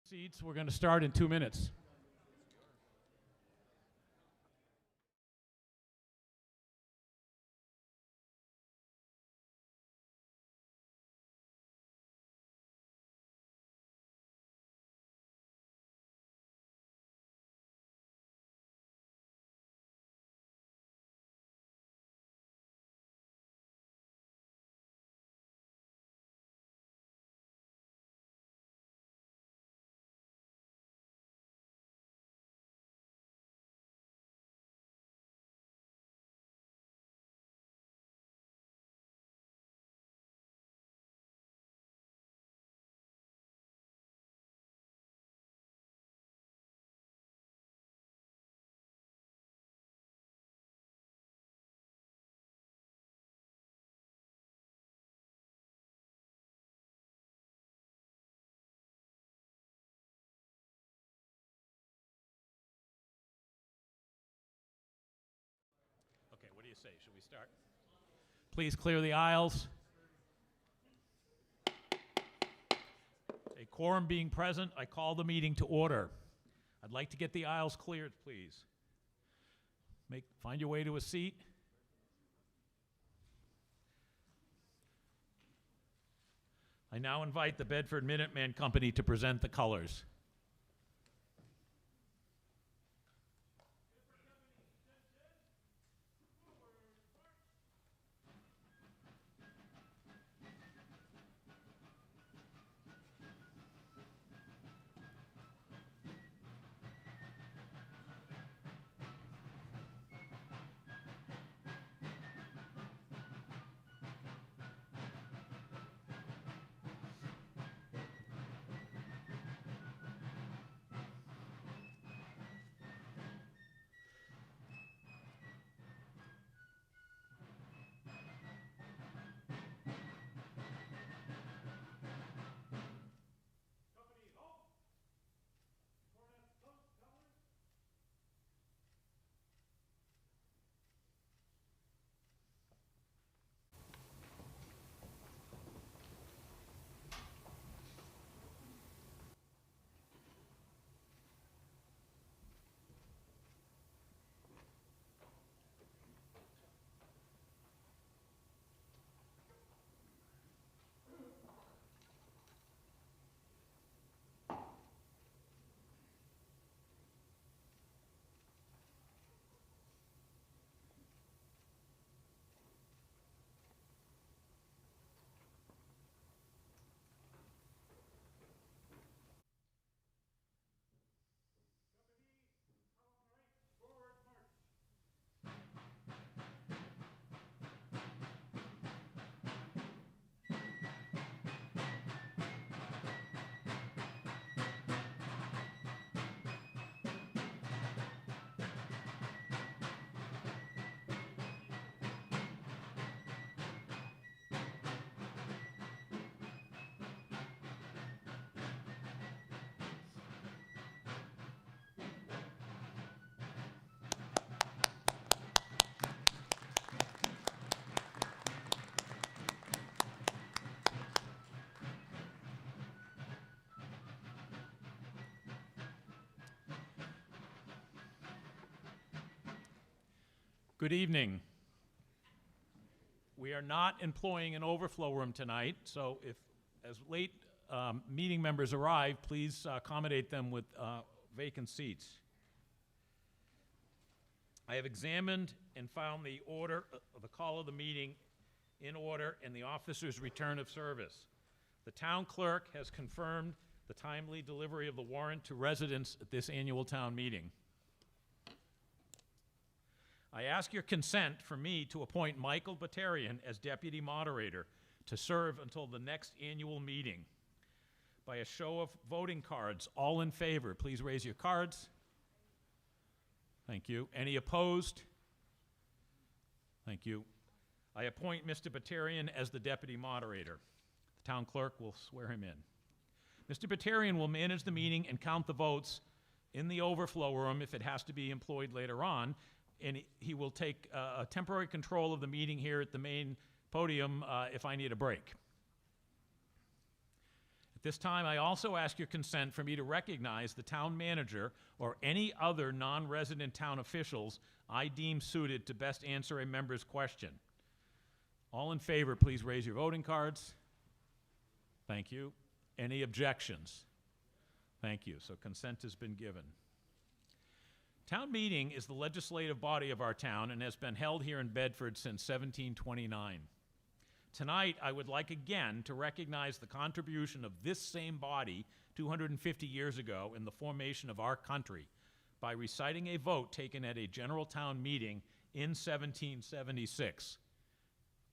Seats. We're going to start in 2 minutes. Okay, what do you say? Should we start? Please clear the aisles. A quorum being present, I call the meeting to order. I'd like to get the aisles cleared, please. Find your way to a seat. I now invite the Bedford Minuteman Company to present the colors. Good evening. We are not employing an overflow room tonight, so if as late meeting members arrive, please accommodate them with vacant seats. I have examined and found the order of the call of the meeting in order and the officer's return of service. The town clerk has confirmed the timely delivery of the warrant to residents at this annual town meeting. I ask your consent for me to appoint Michael Batarian as deputy moderator to serve until the next annual meeting. By a show of voting cards, all in favor, please raise your cards. Thank you. Any opposed? Thank you. I appoint Mr. Batarian as the deputy moderator. The town clerk will swear him in. Mr. Batarian will manage the meeting and count the votes in the overflow room if it has to be employed later on, and he will take temporary control of the meeting here at the main podium if I need a break. At this time, I also ask your consent for me to recognize the town manager or any other non-resident town officials I deem suited to best answer a member's question. All in favor, please raise your voting cards. Thank you. Any objections? Thank you. So consent has been given. Town meeting is the legislative body of our town and has been held here in Bedford since 1729. Tonight, I would like again to recognize the contribution of this same body 250 years ago in the formation of our country by reciting a vote taken at a general town meeting in 1776.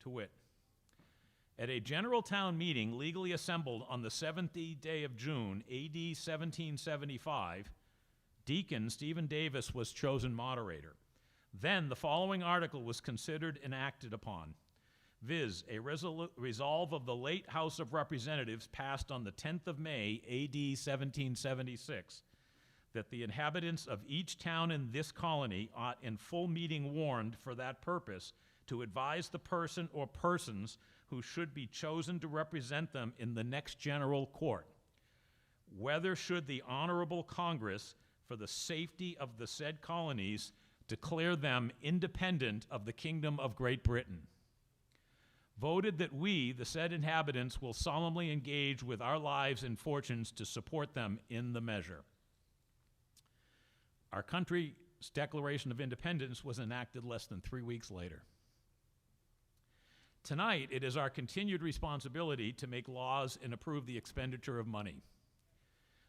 To wit, at a general town meeting legally assembled on the 7th day of June, AD 1775, Deacon Stephen Davis was chosen moderator. Then the following article was considered and acted upon, viz., a resolve of the late House of Representatives passed on the 10th of May, AD 1776, that the inhabitants of each town in this colony ought in full meeting warned for that purpose to advise the person or persons who should be chosen to represent them in the next general court, whether should the Honorable Congress, for the safety of the said colonies, declare them independent of the Kingdom of Great Britain. Voted that we, the said inhabitants, will solemnly engage with our lives and fortunes to support them in the measure. Our country's Declaration of Independence was enacted less than 3 weeks later. Tonight, it is our continued responsibility to make laws and approve the expenditure of money.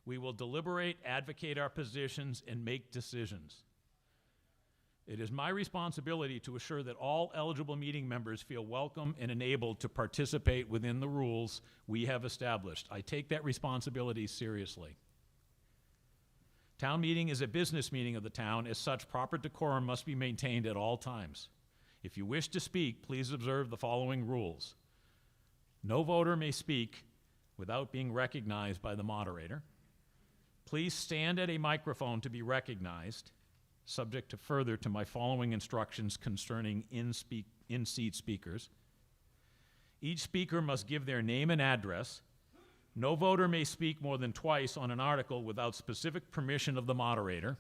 We will deliberate, advocate our positions, and make decisions. It is my responsibility to assure that all eligible meeting members feel welcome and enabled to participate within the rules we have established. I take that responsibility seriously. Town meeting is a business meeting of the town. As such, proper decorum must be maintained at all times. If you wish to speak, please observe the following rules. No voter may speak without being recognized by the moderator. Please stand at a microphone to be recognized, subject to further to my following instructions concerning in-seat speakers. Each speaker must give their name and address. No voter may speak more than twice on an article without specific permission of the moderator,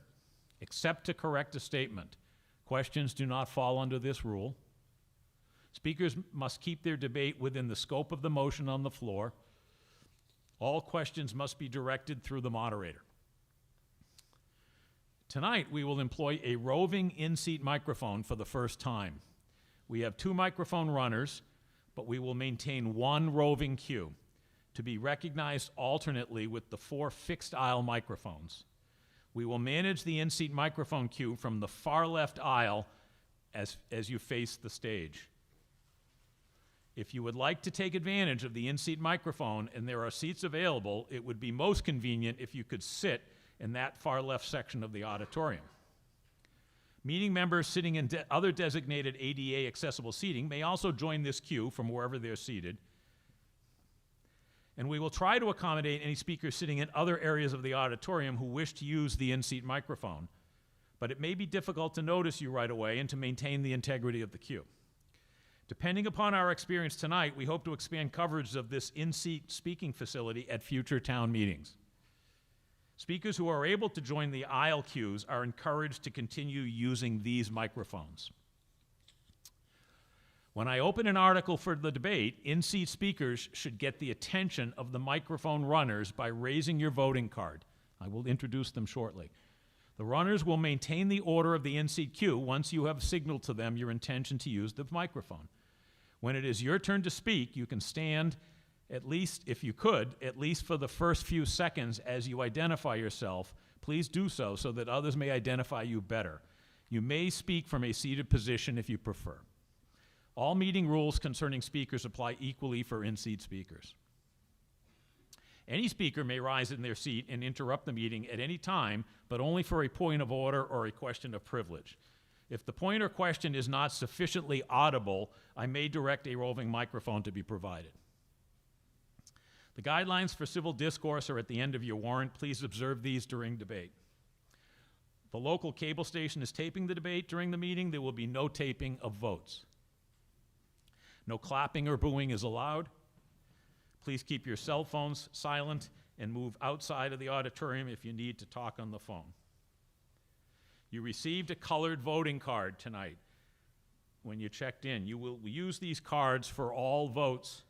except to correct a statement. Questions do not fall under this rule. Speakers must keep their debate within the scope of the motion on the floor. All questions must be directed through the moderator. Tonight, we will employ a roving in-seat microphone for the first time. We have 2 microphone runners, but we will maintain 1 roving queue to be recognized alternately with the 4 fixed aisle microphones. We will manage the in-seat microphone queue from the far left aisle as you face the stage. If you would like to take advantage of the in-seat microphone and there are seats available, it would be most convenient if you could sit in that far left section of the auditorium. Meeting members sitting in other designated ADA accessible seating may also join this queue from wherever they're seated. And we will try to accommodate any speakers sitting in other areas of the auditorium who wish to use the in-seat microphone. But it may be difficult to notice you right away and to maintain the integrity of the queue. Depending upon our experience tonight, we hope to expand coverage of this in-seat speaking facility at future town meetings. Speakers who are able to join the aisle queues are encouraged to continue using these microphones. When I open an article for the debate, in-seat speakers should get the attention of the microphone runners by raising your voting card. I will introduce them shortly. The runners will maintain the order of the in-seat queue once you have signaled to them your intention to use the microphone. When it is your turn to speak, you can stand, at least, if you could, at least for the first few seconds as you identify yourself. Please do so that others may identify you better. You may speak from a seated position if you prefer. All meeting rules concerning speakers apply equally for in-seat speakers. Any speaker may rise in their seat and interrupt the meeting at any time, but only for a point of order or a question of privilege. If the point or question is not sufficiently audible, I may direct a roving microphone to be provided. The guidelines for civil discourse are at the end of your warrant. Please observe these during debate. The local cable station is taping the debate during the meeting. There will be no taping of votes. No clapping or booing is allowed. Please keep your cell phones silent and move outside of the auditorium if you need to talk on the phone. You received a colored voting card tonight when you checked in. You will use these cards for all votes.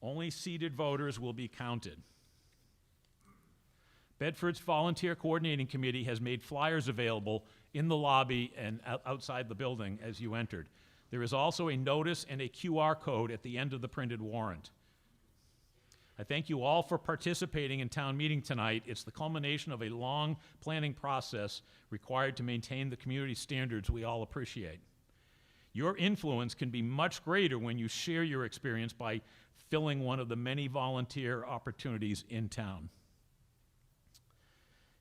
Only seated voters will be counted. Bedford's Volunteer Coordinating Committee has made flyers available in the lobby and outside the building as you entered. There is also a notice and a QR code at the end of the printed warrant. I thank you all for participating in town meeting tonight. It's the culmination of a long planning process required to maintain the community standards we all appreciate. Your influence can be much greater when you share your experience by filling one of the many volunteer opportunities in town,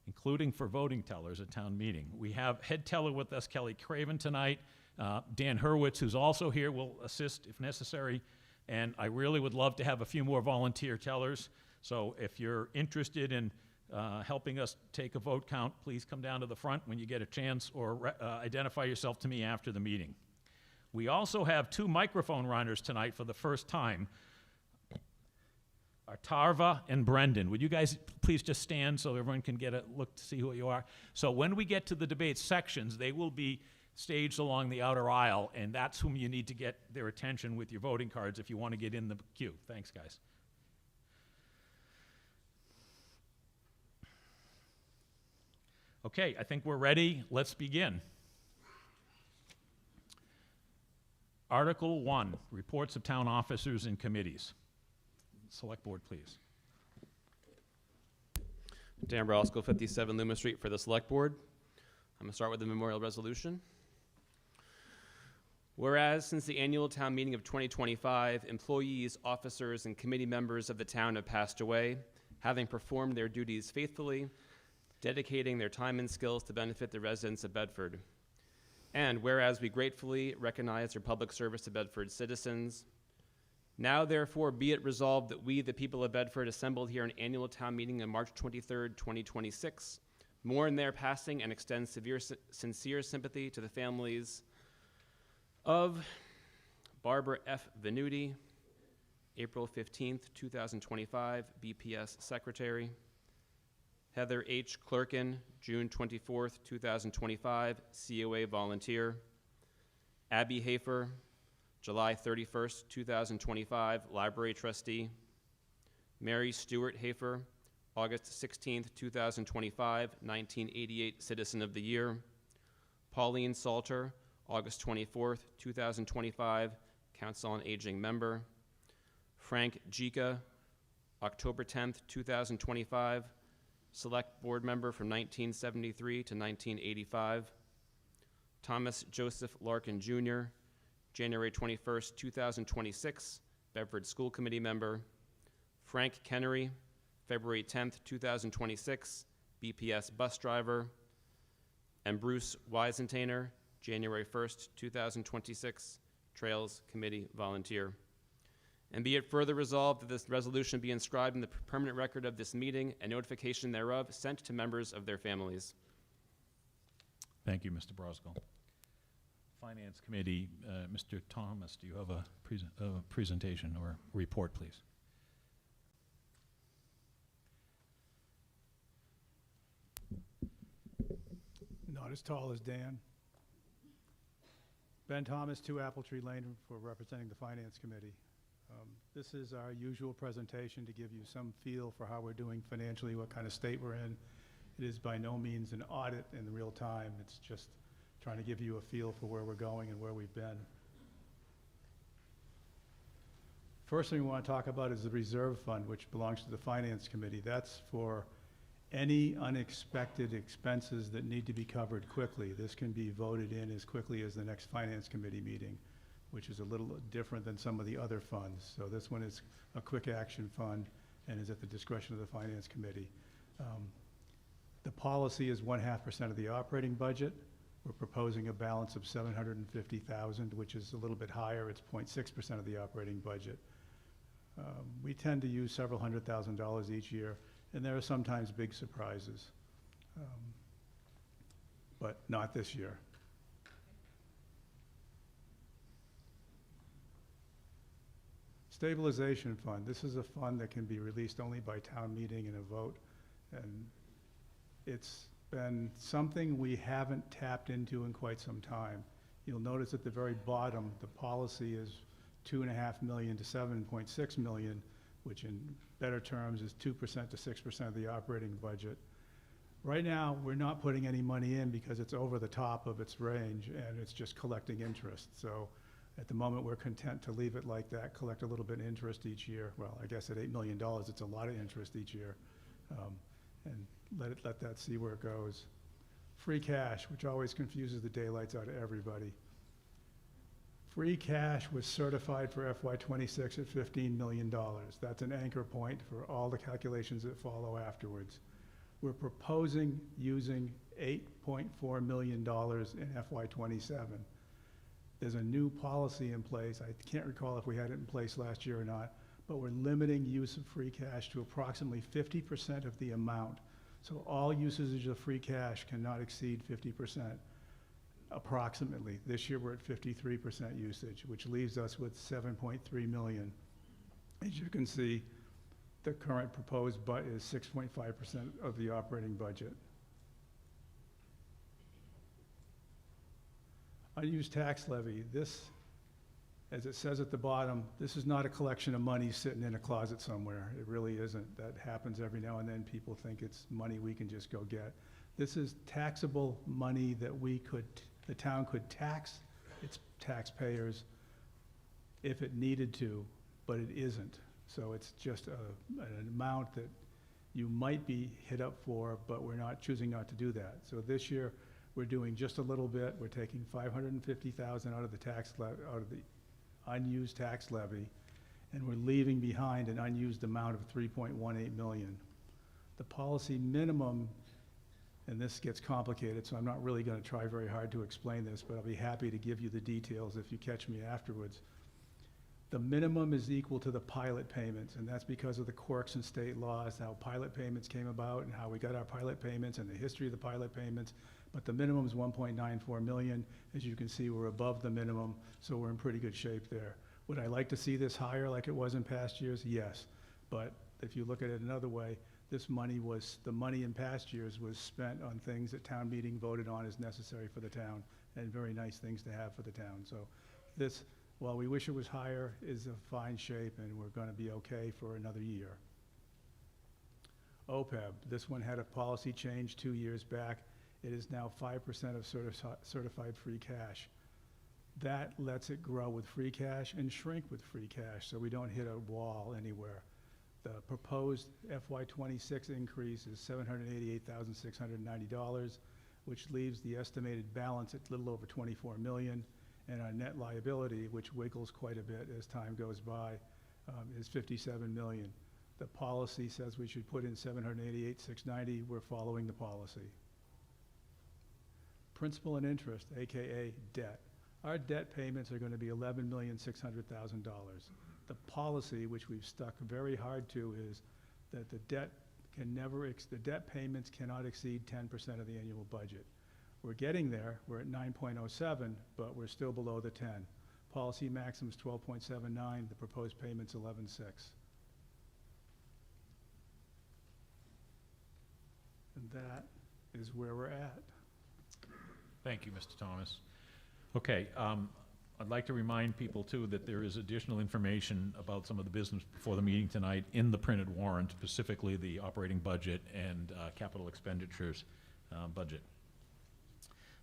including for voting tellers at town meeting. We have head teller with us, Kelly Craven, tonight. Dan Hurwitz, who's also here, will assist if necessary. And I really would love to have a few more volunteer tellers. So if you're interested in helping us take a vote count, please come down to the front when you get a chance, or identify yourself to me after the meeting. We also have 2 microphone runners tonight for the first time. Are Tarva and Brendan. Would you guys please just stand so everyone can get a look to see who you are? So when we get to the debate sections, they will be staged along the outer aisle, and that's whom you need to get their attention with your voting cards if you want to get in the queue. Thanks, guys. Okay, I think we're ready. Let's begin. Article 1, reports of town officers and committees. Select board, please. Dan Brosco, 57 Loomis Street for the Select Board. I'm going to start with the memorial resolution. Whereas since the annual town meeting of 2025, employees, officers, and committee members of the town have passed away, having performed their duties faithfully, dedicating their time and skills to benefit the residents of Bedford. And whereas we gratefully recognize their public service to Bedford citizens, now therefore be it resolved that we, the people of Bedford, assembled here in annual town meeting on March 23rd, 2026, mourn their passing and extend sincere sympathy to the families of Barbara F. Venuti, April 15th, 2025, BPS Secretary; Heather H. Clerkin, June 24th, 2025, COA Volunteer; Abby Hafer, July 31st, 2025, Library Trustee; Mary Stewart Hafer, August 16th, 2025, 1988 Citizen of the Year; Pauline Salter, August 24th, 2025, Council on Aging Member; Frank Jica, October 10th, 2025, Select Board Member from 1973 to 1985; Thomas Joseph Larkin Jr., January 21st, 2026, Bedford School Committee Member; Frank Kennery, February 10th, 2026, BPS Bus Driver; and Bruce Weisentainer, January 1st, 2026, Trails Committee Volunteer. And be it further resolved that this resolution be inscribed in the permanent record of this meeting and notification thereof sent to members of their families. Thank you, Mr. Brosgol. Finance Committee, Mr. Thomas, do you have a presentation or report, please? Not as tall as Dan. Ben Thomas, 2 Apple Tree Lane, for representing the Finance Committee. This is our usual presentation to give you some feel for how we're doing financially, what kind of state we're in. It is by no means an audit in real time. It's just trying to give you a feel for where we're going and where we've been. First thing we want to talk about is the reserve fund, which belongs to the Finance Committee. That's for any unexpected expenses that need to be covered quickly. This can be voted in as quickly as the next Finance Committee meeting, which is a little different than some of the other funds. So this one is a quick action fund and is at the discretion of the Finance Committee. The policy is 0.5% of the operating budget. We're proposing a balance of $750,000, which is a little bit higher. It's 0.6% of the operating budget. We tend to use several $100,000 each year, and there are sometimes big surprises, but not this year. stabilization fund, this is a fund that can be released only by town meeting and a vote. And it's been something we haven't tapped into in quite some time. You'll notice at the very bottom, the policy is 2.5 million to 7.6 million, which in better terms is 2% to 6% of the operating budget. Right now, we're not putting any money in because it's over the top of its range and it's just collecting interest. So at the moment, we're content to leave it like that, collect a little bit of interest each year. Well, I guess at $8 million, it's a lot of interest each year. And let that see where it goes. Free cash, which always confuses the daylights out of everybody. Free cash was certified for FY26 at $15 million. That's an anchor point for all the calculations that follow afterwards. We're proposing using $8.4 million in FY27. There's a new policy in place. I can't recall if we had it in place last year or not, but we're limiting use of free cash to approximately 50% of the amount. So all usage of free cash cannot exceed 50%, approximately. This year we're at 53% usage, which leaves us with 7.3 million. As you can see, the current proposed is 6.5% of the operating budget. Unused tax levy, this, as it says at the bottom, this is not a collection of money sitting in a closet somewhere. It really isn't. That happens every now and then. People think it's money we can just go get. This is taxable money that the town could tax its taxpayers if it needed to, but it isn't. So it's just an amount that you might be hit up for, but we're choosing not to do that. So this year, we're doing just a little bit. We're taking $550,000 out of the unused tax levy, and we're leaving behind an unused amount of 3.18 million. The policy minimum, and this gets complicated, so I'm not really going to try very hard to explain this, but I'll be happy to give you the details if you catch me afterwards. The minimum is equal to the pilot payments, and that's because of the quirks in state laws, how pilot payments came about and how we got our pilot payments and the history of the pilot payments. But the minimum is 1.94 million. As you can see, we're above the minimum, so we're in pretty good shape there. Would I like to see this higher like it was in past years? Yes. But if you look at it another way, the money in past years was spent on things that town meeting voted on as necessary for the town, and very nice things to have for the town. So this, while we wish it was higher, is a fine shape, and we're going to be okay for another year. OPEB, this one had a policy change 2 years back. It is now 5% of certified free cash. That lets it grow with free cash and shrink with free cash, so we don't hit a wall anywhere. The proposed FY26 increase is $788,690, which leaves the estimated balance at a little over 24 million, and our net liability, which wiggles quite a bit as time goes by, is 57 million. The policy says we should put in 788,690. We're following the policy. Principal and interest, AKA debt. Our debt payments are going to be $11,600,000. The policy, which we've stuck very hard to, is that the debt payments cannot exceed 10% of the annual budget. We're getting there. We're at 9.07, but we're still below the 10. Policy maximum is 12.79. The proposed payment's 11.6. And that is where we're at. Thank you, Mr. Thomas. Okay, I'd like to remind people, too, that there is additional information about some of the business before the meeting tonight in the printed warrant, specifically the operating budget and capital expenditures budget.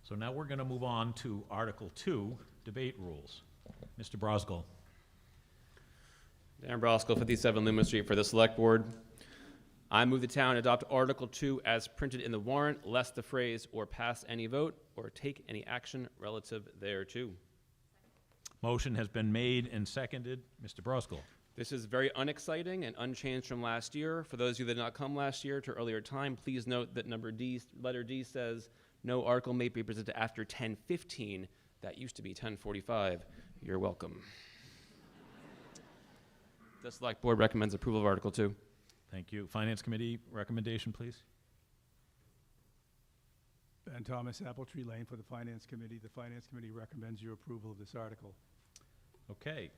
So now we're going to move on to Article 2, debate rules. Mr. Brosgol. Dan Brosgol, 57 Loomis Street for the Select Board. I move the town adopt Article 2 as printed in the warrant, lest the phrase "or pass any vote" or "take any action" relative thereto. Motion has been made and seconded. Mr. Brosgol. This is very unexciting and unchanged from last year. For those of you that did not come last year to earlier time, please note that letter D says no article may be presented after 10:15. That used to be 10:45. You're welcome. The Select Board recommends approval of Article 2. Thank you. Finance Committee recommendation, please. Ben Thomas, Apple Tree Lane for the Finance Committee. The Finance Committee recommends your approval of this article. Okay.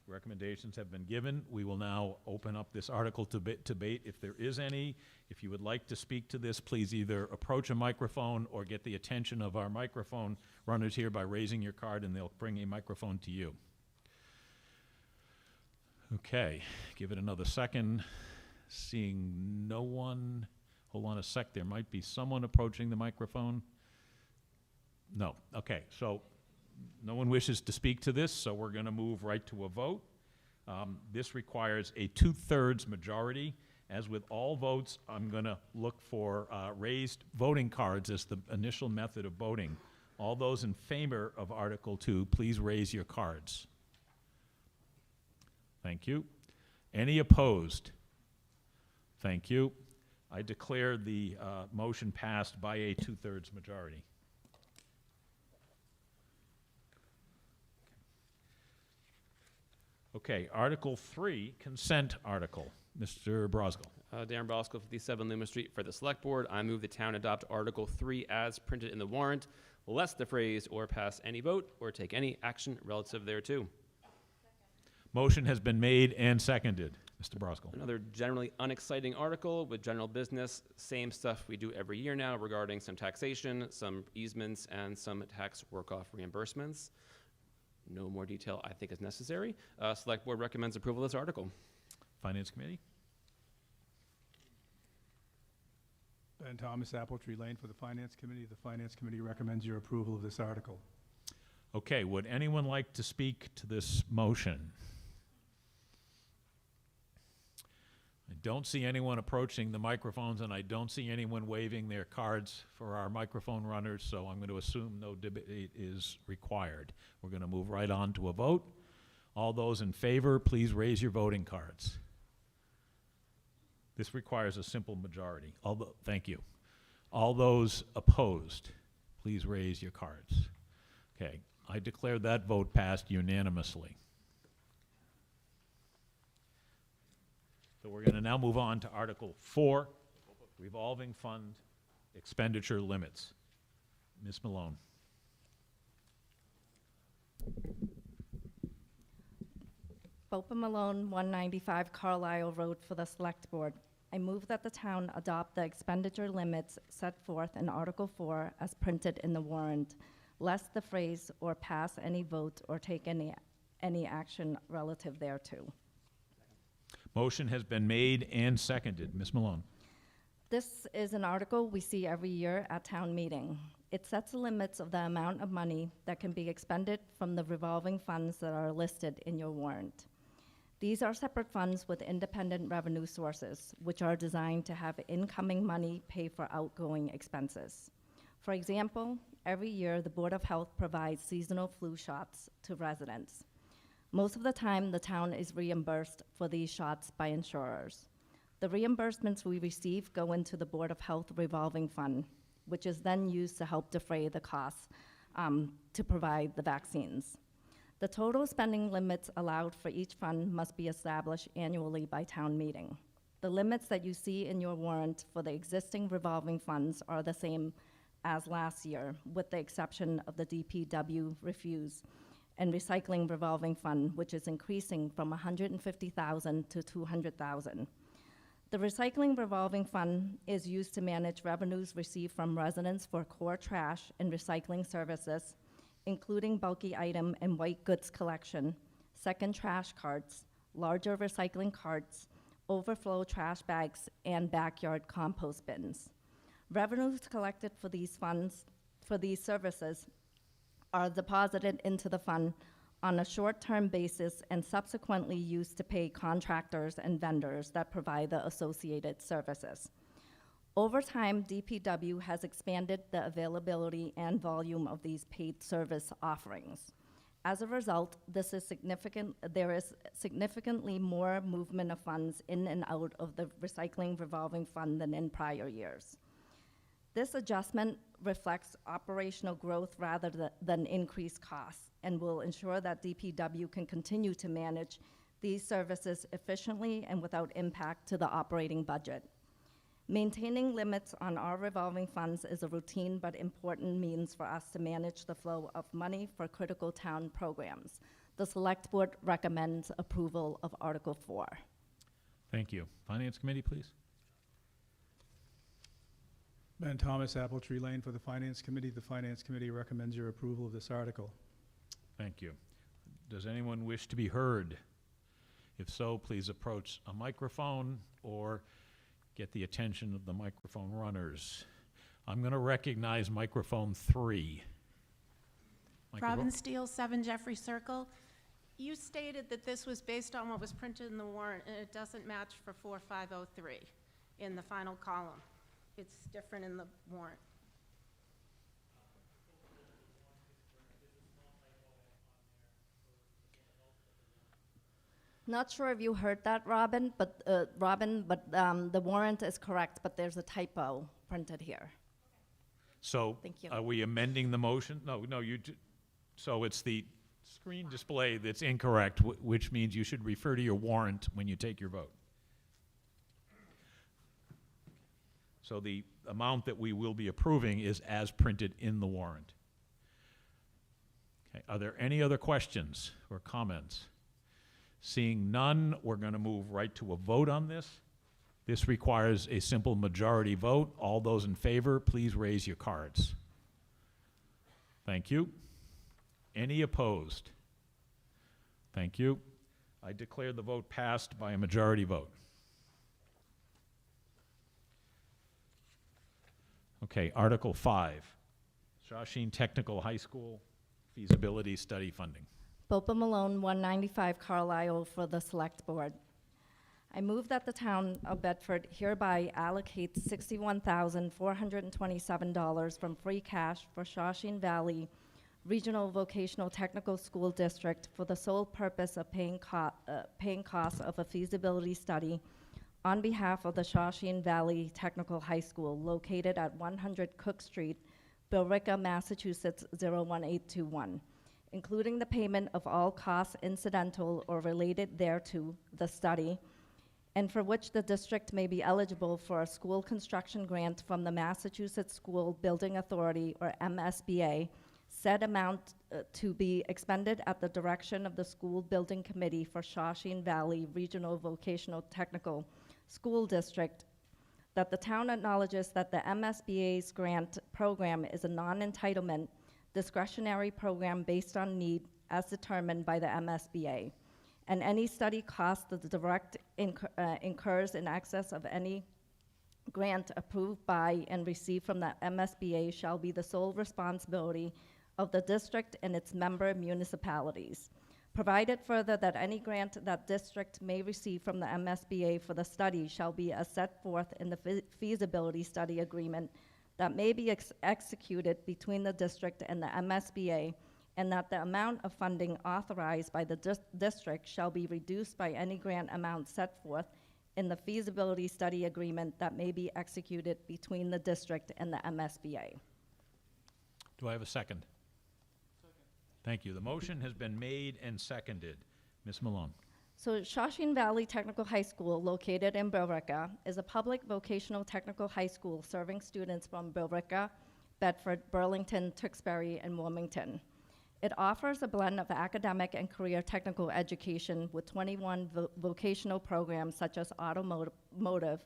Recommendations have been given. We will now open up this article to debate if there is any. If you would like to speak to this, please either approach a microphone or get the attention of our microphone runners here by raising your card, and they'll bring a microphone to you. Okay, give it another second. Seeing no one. Hold on a sec, there might be someone approaching the microphone. No, okay, so no one wishes to speak to this, so we're gonna move right to a vote. This requires a 2/3 majority. As with all votes, I'm gonna look for raised voting cards as the initial method of voting. All those in favor of Article 2, please raise your cards. Thank you. Any opposed? Thank you. I declare the motion passed by a 2/3 majority. Okay, Article 3, consent article. Mr. Brosgol. Darren Bosco, 57 Loomis Street. For the Select Board, I move the town adopt Article 3 as printed in the warrant, less the phrase "or pass any vote" or take any action relative thereto. Motion has been made and seconded. Mr. Brosgol. Another generally unexciting article with general business, same stuff we do every year now regarding some taxation, some easements, and some tax work-off reimbursements. No more detail I think is necessary. Select Board recommends approval of this article. Finance Committee. Ben Thomas, Apple Tree Lane for the Finance Committee. The Finance Committee recommends your approval of this article. Okay, would anyone like to speak to this motion? I don't see anyone approaching the microphones, and I don't see anyone waving their cards for our microphone runners, so I'm going to assume no debate is required. We're going to move right on to a vote. All those in favor, please raise your voting cards. This requires a simple majority. Thank you. All those opposed, please raise your cards. Okay, I declare that vote passed unanimously. So we're going to now move on to Article 4, Revolving Fund Expenditure Limits. Ms. Malone. Bopa Malone, 195 Carlisle Road for the Select Board. I move that the town adopt the expenditure limits set forth in Article 4 as printed in the warrant, less the phrase "or pass any vote" or take any action relative thereto. Motion has been made and seconded. Ms. Malone. This is an article we see every year at town meeting. It sets the limits of the amount of money that can be expended from the revolving funds that are listed in your warrant. These are separate funds with independent revenue sources, which are designed to have incoming money pay for outgoing expenses. For example, every year the Board of Health provides seasonal flu shots to residents. Most of the time, the town is reimbursed for these shots by insurers. The reimbursements we receive go into the Board of Health revolving fund, which is then used to help defray the costs to provide the vaccines. The total spending limits allowed for each fund must be established annually by town meeting. The limits that you see in your warrant for the existing revolving funds are the same as last year, with the exception of the DPW refuse and recycling revolving fund, which is increasing from $150,000 to $200,000. The recycling revolving fund is used to manage revenues received from residents for core trash and recycling services, including bulky item and white goods collection, second trash carts, larger recycling carts, overflow trash bags, and backyard compost bins. Revenues collected for these funds, for these services, are deposited into the fund on a short-term basis and subsequently used to pay contractors and vendors that provide the associated services. Over time, DPW has expanded the availability and volume of these paid service offerings. As a result, there is significantly more movement of funds in and out of the recycling revolving fund than in prior years. This adjustment reflects operational growth rather than increased costs and will ensure that DPW can continue to manage these services efficiently and without impact to the operating budget. Maintaining limits on our revolving funds is a routine but important means for us to manage the flow of money for critical town programs. The Select Board recommends approval of Article 4. Thank you. Finance Committee, please. Ben Thomas, Apple Tree Lane for the Finance Committee. The Finance Committee recommends your approval of this article. Thank you. Does anyone wish to be heard? If so, please approach a microphone or get the attention of the microphone runners. I'm going to recognize microphone 3. Robin Steele, 7 Jeffrey Circle. You stated that this was based on what was printed in the warrant, and it doesn't match for 4503 in the final column. It's different in the warrant. Not sure if you heard that, Robin, but the warrant is correct, but there's a typo printed here. So, Thank you. are we amending the motion? No, so it's the screen display that's incorrect, which means you should refer to your warrant when you take your vote. So the amount that we will be approving is as printed in the warrant. Okay, are there any other questions or comments? Seeing none, we're going to move right to a vote on this. This requires a simple majority vote. All those in favor, please raise your cards. Thank you. Any opposed? Thank you. I declare the vote passed by a majority vote. Okay, Article 5, Shawshene Technical High School feasibility study funding. Bopa Malone, 195 Carlisle for the Select Board. I move that the town of Bedford hereby allocates $61,427 from free cash for Shawshene Valley Regional Vocational Technical School District for the sole purpose of paying costs of a feasibility study on behalf of the Shawshene Valley Technical High School located at 100 Cook Street, Billerica, Massachusetts, 01821, including the payment of all costs incidental or related thereto, the study, and for which the district may be eligible for a school construction grant from the Massachusetts School Building Authority, or MSBA, said amount to be expended at the direction of the School Building Committee for Shawshene Valley Regional Vocational Technical School District, that the town acknowledges that the MSBA's grant program is a non-entitlement discretionary program based on need as determined by the MSBA, and any study cost that the direct incurs in excess of any grant approved by and received from the MSBA shall be the sole responsibility of the district and its member municipalities. Provided further that any grant that district may receive from the MSBA for the study shall be as set forth in the feasibility study agreement that may be executed between the district and the MSBA, and that the amount of funding authorized by the district shall be reduced by any grant amount set forth in the feasibility study agreement that may be executed between the district and the MSBA. Do I have a second? Thank you. The motion has been made and seconded. Ms. Malone. So Shawshene Valley Technical High School, located in Billerica, is a public vocational technical high school serving students from Billerica, Bedford, Burlington, Tewksbury, and Wilmington. It offers a blend of academic and career technical education with 21 vocational programs such as automotive,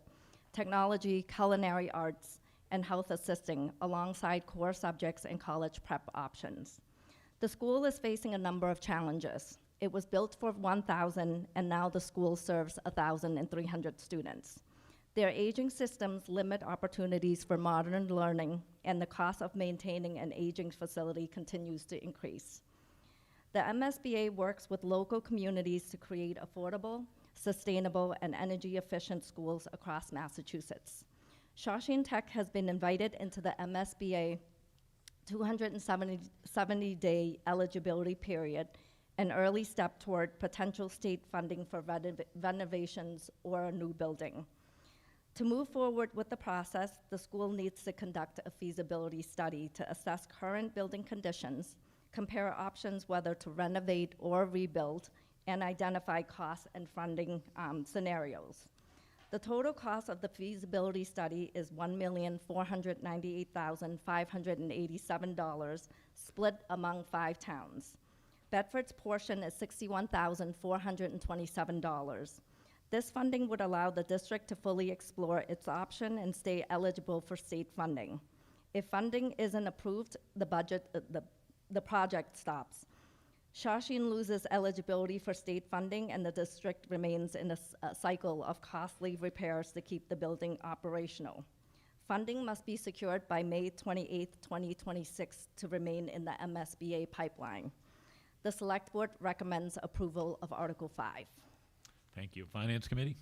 technology, culinary arts, and health assisting, alongside core subjects and college prep options. The school is facing a number of challenges. It was built for 1,000, and now the school serves 1,300 students. Their aging systems limit opportunities for modern learning, and the cost of maintaining an aging facility continues to increase. The MSBA works with local communities to create affordable, sustainable, and energy-efficient schools across Massachusetts. Shawshene Tech has been invited into the MSBA 270-day eligibility period, an early step toward potential state funding for renovations or a new building. To move forward with the process, the school needs to conduct a feasibility study to assess current building conditions, compare options whether to renovate or rebuild, and identify costs and funding scenarios. The total cost of the feasibility study is $1,498,587, split among 5 towns. Bedford's portion is $61,427. This funding would allow the district to fully explore its option and stay eligible for state funding. If funding isn't approved, the project stops. Shawshene loses eligibility for state funding, and the district remains in a cycle of costly repairs to keep the building operational. Funding must be secured by May 28, 2026 to remain in the MSBA pipeline. The Select Board recommends approval of Article 5. Thank you. Finance Committee?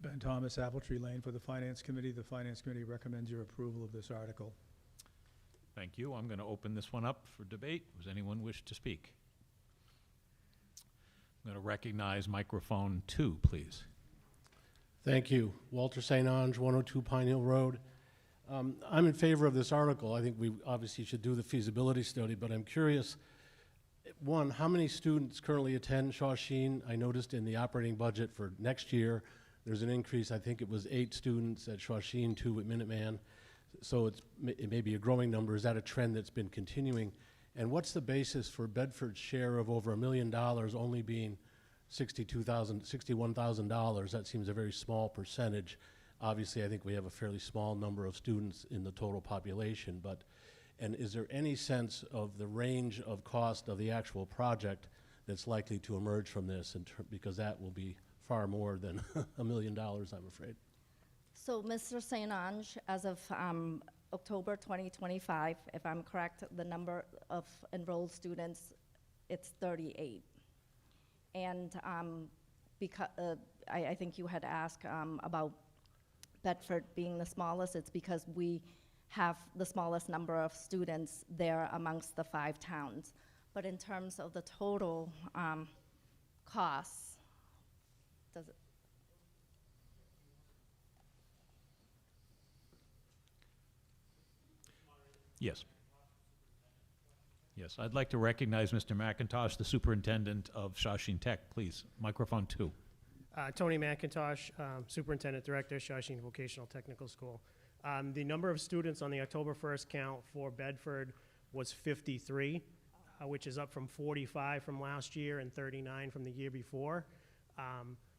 Ben Thomas, Apple Tree Lane for the Finance Committee. The Finance Committee recommends your approval of this article. Thank you. I'm going to open this one up for debate. Does anyone wish to speak? I'm going to recognize microphone 2, please. Thank you. Walter St. Ange, 102 Pine Hill Road. I'm in favor of this article. I think we obviously should do the feasibility study, but I'm curious, one, how many students currently attend Shawshene? I noticed in the operating budget for next year, there's an increase. I think it was 8 students at Shawshene, 2 at Minuteman. So it may be a growing number. Is that a trend that's been continuing? And what's the basis for Bedford's share of over $1 million only being $61,000? That seems a very small percentage. Obviously, I think we have a fairly small number of students in the total population, and is there any sense of the range of cost of the actual project that's likely to emerge from this, because that will be far more than $1 million, I'm afraid. So, Mr. St. Ange, as of October 2025, if I'm correct, the number of enrolled students, it's 38. And because I think you had asked about Bedford being the smallest, it's because we have the smallest number of students there amongst the 5 towns. But in terms of the total costs, does it? Yes. Yes, I'd like to recognize Mr. McIntosh, the superintendent of Shawshene Tech, please. Microphone 2. Tony McIntosh, Superintendent Director, Shawshene Vocational Technical School. The number of students on the October 1st count for Bedford was 53, which is up from 45 from last year and 39 from the year before.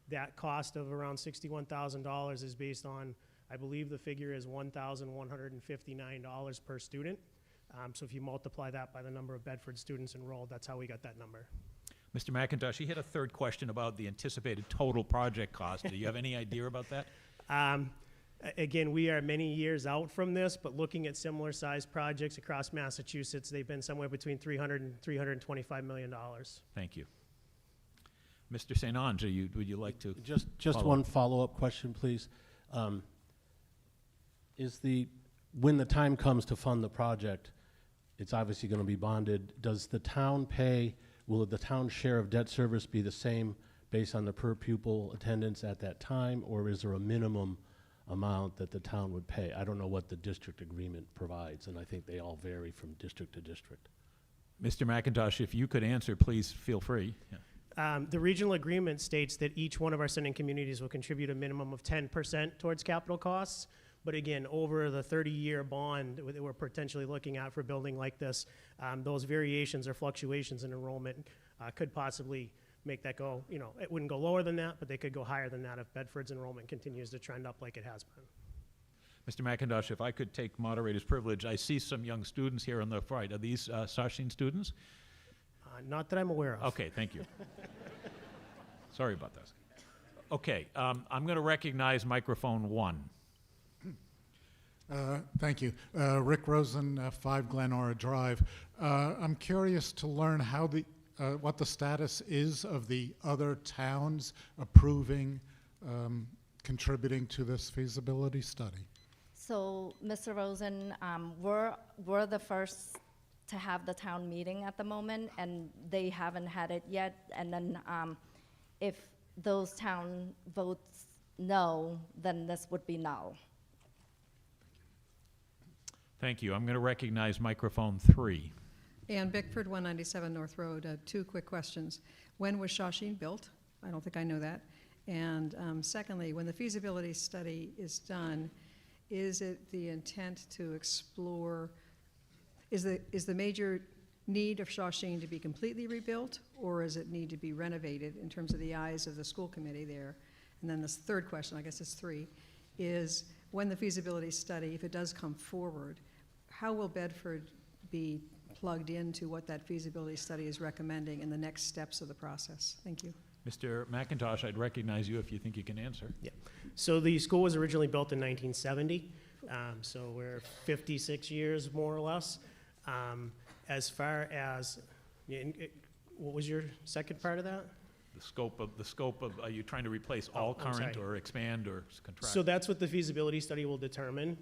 That cost of around $61,000 is based on, I believe the figure is $1,159 per student. So if you multiply that by the number of Bedford students enrolled, that's how we got that number. Mr. McIntosh, you had a third question about the anticipated total project cost. Do you have any idea about that? Again, we are many years out from this, but looking at similar sized projects across Massachusetts, they've been somewhere between $300 and $325 million. Thank you. Mr. St. Ange, would you like to? Just follow one up? follow-up question, please. When the time comes to fund the project, it's obviously going to be bonded. Does the town pay? Will the town's share of debt service be the same based on the per pupil attendance at that time, or is there a minimum amount that the town would pay? I don't know what the district agreement provides, and I think they all vary from district to district. Mr. McIntosh, if you could answer, please feel free. Yeah. The regional agreement states that each one of our sending communities will contribute a minimum of 10% towards capital costs. But again, over the 30-year bond that we're potentially looking at for a building like this, those variations or fluctuations in enrollment could possibly make that go, it wouldn't go lower than that, but they could go higher than that if Bedford's enrollment continues to trend up like it has been. Mr. McIntosh, if I could take moderator's privilege, I see some young students here on the right. Are these Shawshene students? Not that I'm aware of. Okay, thank you. Sorry about that. Okay, I'm going to recognize microphone 1. Thank you. Rick Rosen, 5 Glenora Drive. I'm curious to learn how what the status is of the other towns approving, contributing to this feasibility study. So, Mr. Rosen, we're the first to have the town meeting at the moment, and they haven't had it yet. And then if those town votes no, then this would be null. Thank you. I'm going to recognize microphone 3. Ann Bickford, 197 North Road. 2 quick questions. When was Shawshene built? I don't think I know that. And secondly, when the feasibility study is done, is it the intent to explore, is the major need of Shawshene to be completely rebuilt, or does it need to be renovated in terms of the eyes of the school committee there? And then this third question, I guess it's three, is when the feasibility study, if it does come forward, how will Bedford be plugged into what that feasibility study is recommending in the next steps of the process? Thank you. Mr. McIntosh, I'd recognize you if you think you can answer. Yeah. So the school was originally built in 1970, so we're 56 years more or less. As far as, what was your second part of that? The scope of, are you trying to replace all I'm current sorry. or expand or contract? So that's what the feasibility study will determine.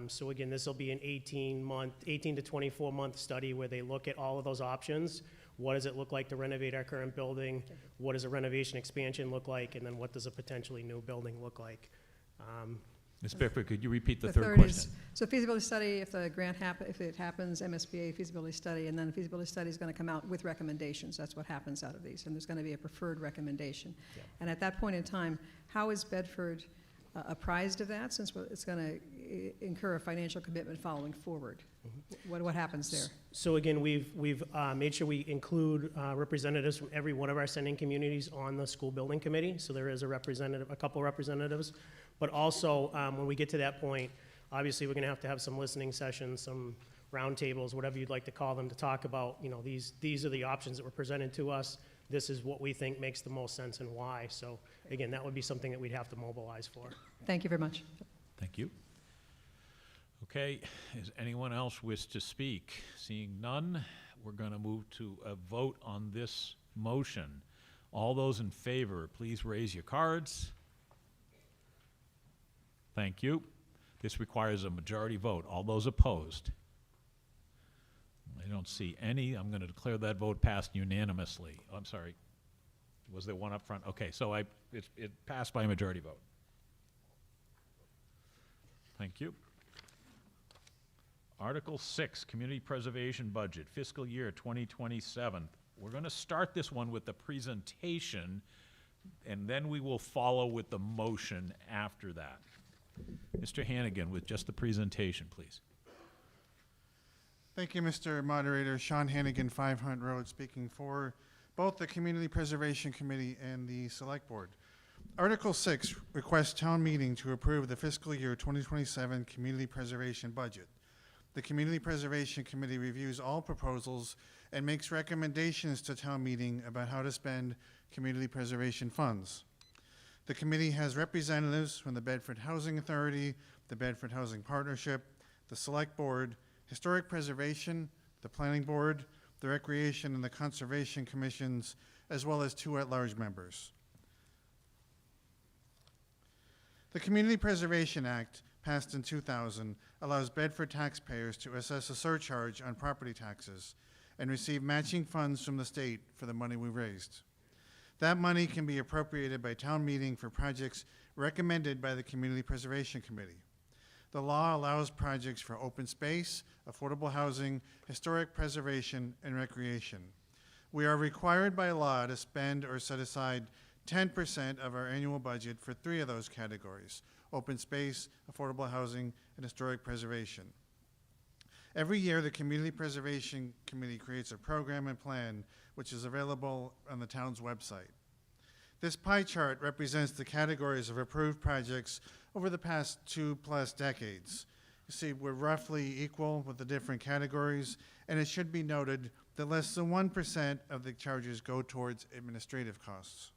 So again, this will be an 18 to 24-month study where they look at all of those options. What does it look like to renovate our current building? What does a renovation expansion look like? And then what does a potentially new building look like? Ms. Bickford, could you repeat the The third third question? is, so feasibility study, if the grant if it happens, MSBA feasibility study, and then the feasibility study is going to come out with recommendations. That's what happens out of these, and there's going to be a preferred recommendation. Yeah. And at that point in time, how is Bedford apprised of that, since it's going to incur a financial commitment following forward? What happens there? So again, we've made sure we include representatives from every one of our sending communities on the school building committee. So there is a couple representatives. But also, when we get to that point, obviously we're going to have some listening sessions, some roundtables, whatever you'd like to call them, to talk about, these are the options that were presented to us. This is what we think makes the most sense and why. So again, that would be something that we'd have to mobilize for. Thank you very much. Thank you. Okay, does anyone else wish to speak? Seeing none, we're going to move to a vote on this motion. All those in favor, please raise your cards. Thank you. This requires a majority vote. All those opposed? I don't see any. I'm going to declare that vote passed unanimously. I'm sorry. Was there one up front? Okay, so it passed by a majority vote. Thank you. Article 6, Community Preservation Budget, fiscal year 2027. We're going to start this one with the presentation, and then we will follow with the motion after that. Mr. Hannigan with just the presentation, please. Thank you, Mr. Moderator. Sean Hannigan, 5 Hunt Road, speaking for both the Community Preservation Committee and the Select Board. Article 6 requests town meeting to approve the fiscal year 2027 Community Preservation Budget. The Community Preservation Committee reviews all proposals and makes recommendations to town meeting about how to spend community preservation funds. The committee has representatives from the Bedford Housing Authority, the Bedford Housing Partnership, the Select Board, Historic Preservation, the Planning Board, the Recreation and the Conservation Commissions, as well as 2 at-large members. The Community Preservation Act, passed in 2000, allows Bedford taxpayers to assess a surcharge on property taxes and receive matching funds from the state for the money we raised. That money can be appropriated by town meeting for projects recommended by the Community Preservation Committee. The law allows projects for open space, affordable housing, historic preservation, and recreation. We are required by law to spend or set aside 10% of our annual budget for 3 of those categories: open space, affordable housing, and historic preservation. Every year, the Community Preservation Committee creates a program and plan which is available on the town's website. This pie chart represents the categories of approved projects over the past 2+ decades. You see, we're roughly equal with the different categories, and it should be noted that less than 1% of the charges go towards administrative costs.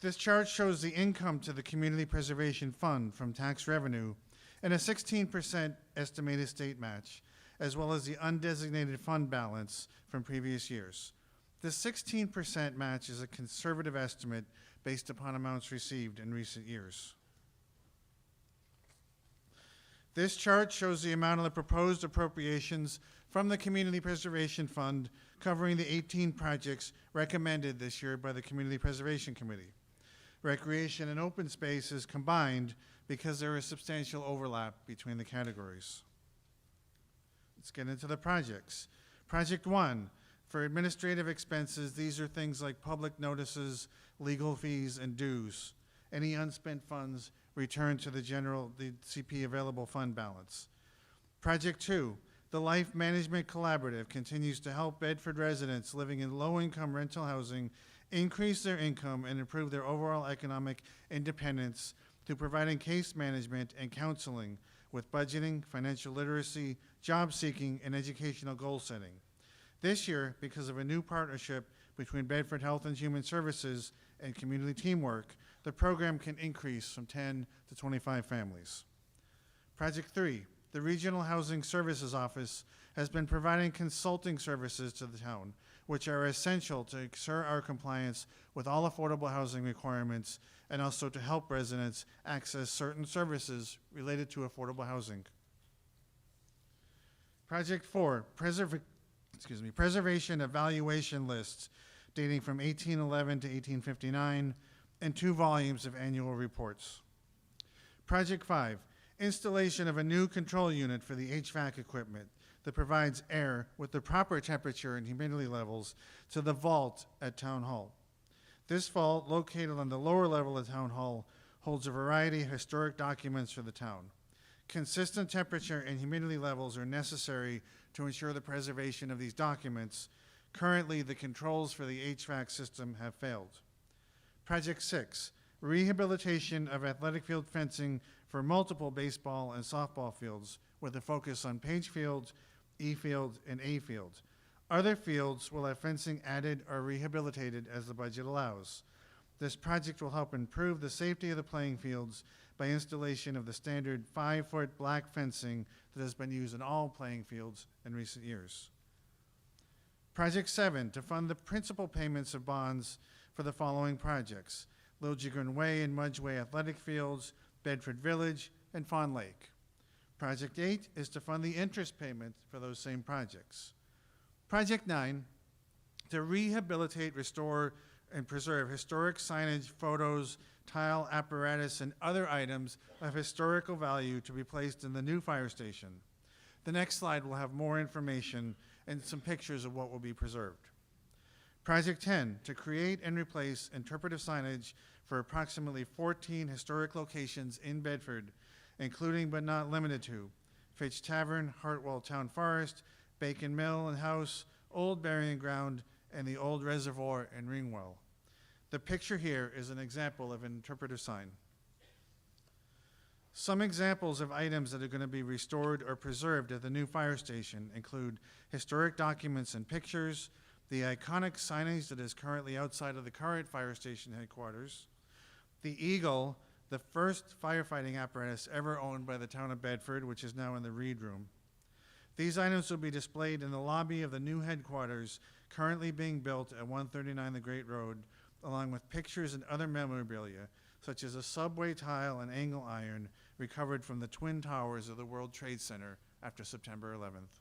This chart shows the income to the Community Preservation Fund from tax revenue and a 16% estimated state match, as well as the undesignated fund balance from previous years. This 16% match is a conservative estimate based upon amounts received in recent years. This chart shows the amount of the proposed appropriations from the Community Preservation Fund covering the 18 projects recommended this year by the Community Preservation Committee. Recreation and open space is combined because there is substantial overlap between the categories. Let's get into the projects. Project 1, for administrative expenses, these are things like public notices, legal fees, and dues. Any unspent funds returned to the CP available fund balance. Project 2, The Life Management Collaborative continues to help Bedford residents living in low-income rental housing increase their income and improve their overall economic independence through providing case management and counseling with budgeting, financial literacy, job seeking, and educational goal setting. This year, because of a new partnership between Bedford Health and Human Services and community teamwork, the program can increase from 10 to 25 families. Project 3, the Regional Housing Services Office has been providing consulting services to the town, which are essential to ensure our compliance with all affordable housing requirements and also to help residents access certain services related to affordable housing. Project 4, preservation evaluation lists dating from 1811 to 1859 and 2 volumes of annual reports. Project 5, installation of a new control unit for the HVAC equipment that provides air with the proper temperature and humidity levels to the vault at Town Hall. This vault, located on the lower level of Town Hall, holds a variety of historic documents for the town. Consistent temperature and humidity levels are necessary to ensure the preservation of these documents. Currently, the controls for the HVAC system have failed. Project 6, rehabilitation of athletic field fencing for multiple baseball and softball fields with a focus on Page Field, E Field, and A Field. Other fields will have fencing added or rehabilitated as the budget allows. This project will help improve the safety of the playing fields by installation of the standard 5-foot black fencing that has been used in all playing fields in recent years. Project 7, to fund the principal payments of bonds for the following projects: Liljegren Way and Mudge Way Athletic Fields, Bedford Village, and Fawn Lake. Project 8 is to fund the interest payment for those same projects. Project 9, to rehabilitate, restore, and preserve historic signage, photos, tile apparatus, and other items of historical value to be placed in the new fire station. The next slide will have more information and some pictures of what will be preserved. Project 10, to create and replace interpretive signage for approximately 14 historic locations in Bedford, including but not limited to Fitch Tavern, Hartwell Town Forest, Bacon Mill and House, Old Burying Ground, and the Old Reservoir and Ringwell. The picture here is an example of an interpretive sign. Some examples of items that are going to be restored or preserved at the new fire station include historic documents and pictures, the iconic signage that is currently outside of the current fire station headquarters, the Eagle, the first firefighting apparatus ever owned by the town of Bedford, which is now in the Reed Room. These items will be displayed in the lobby of the new headquarters currently being built at 139 The Great Road, along with pictures and other memorabilia, such as a subway tile and angle iron recovered from the Twin Towers of the World Trade Center after September 11th.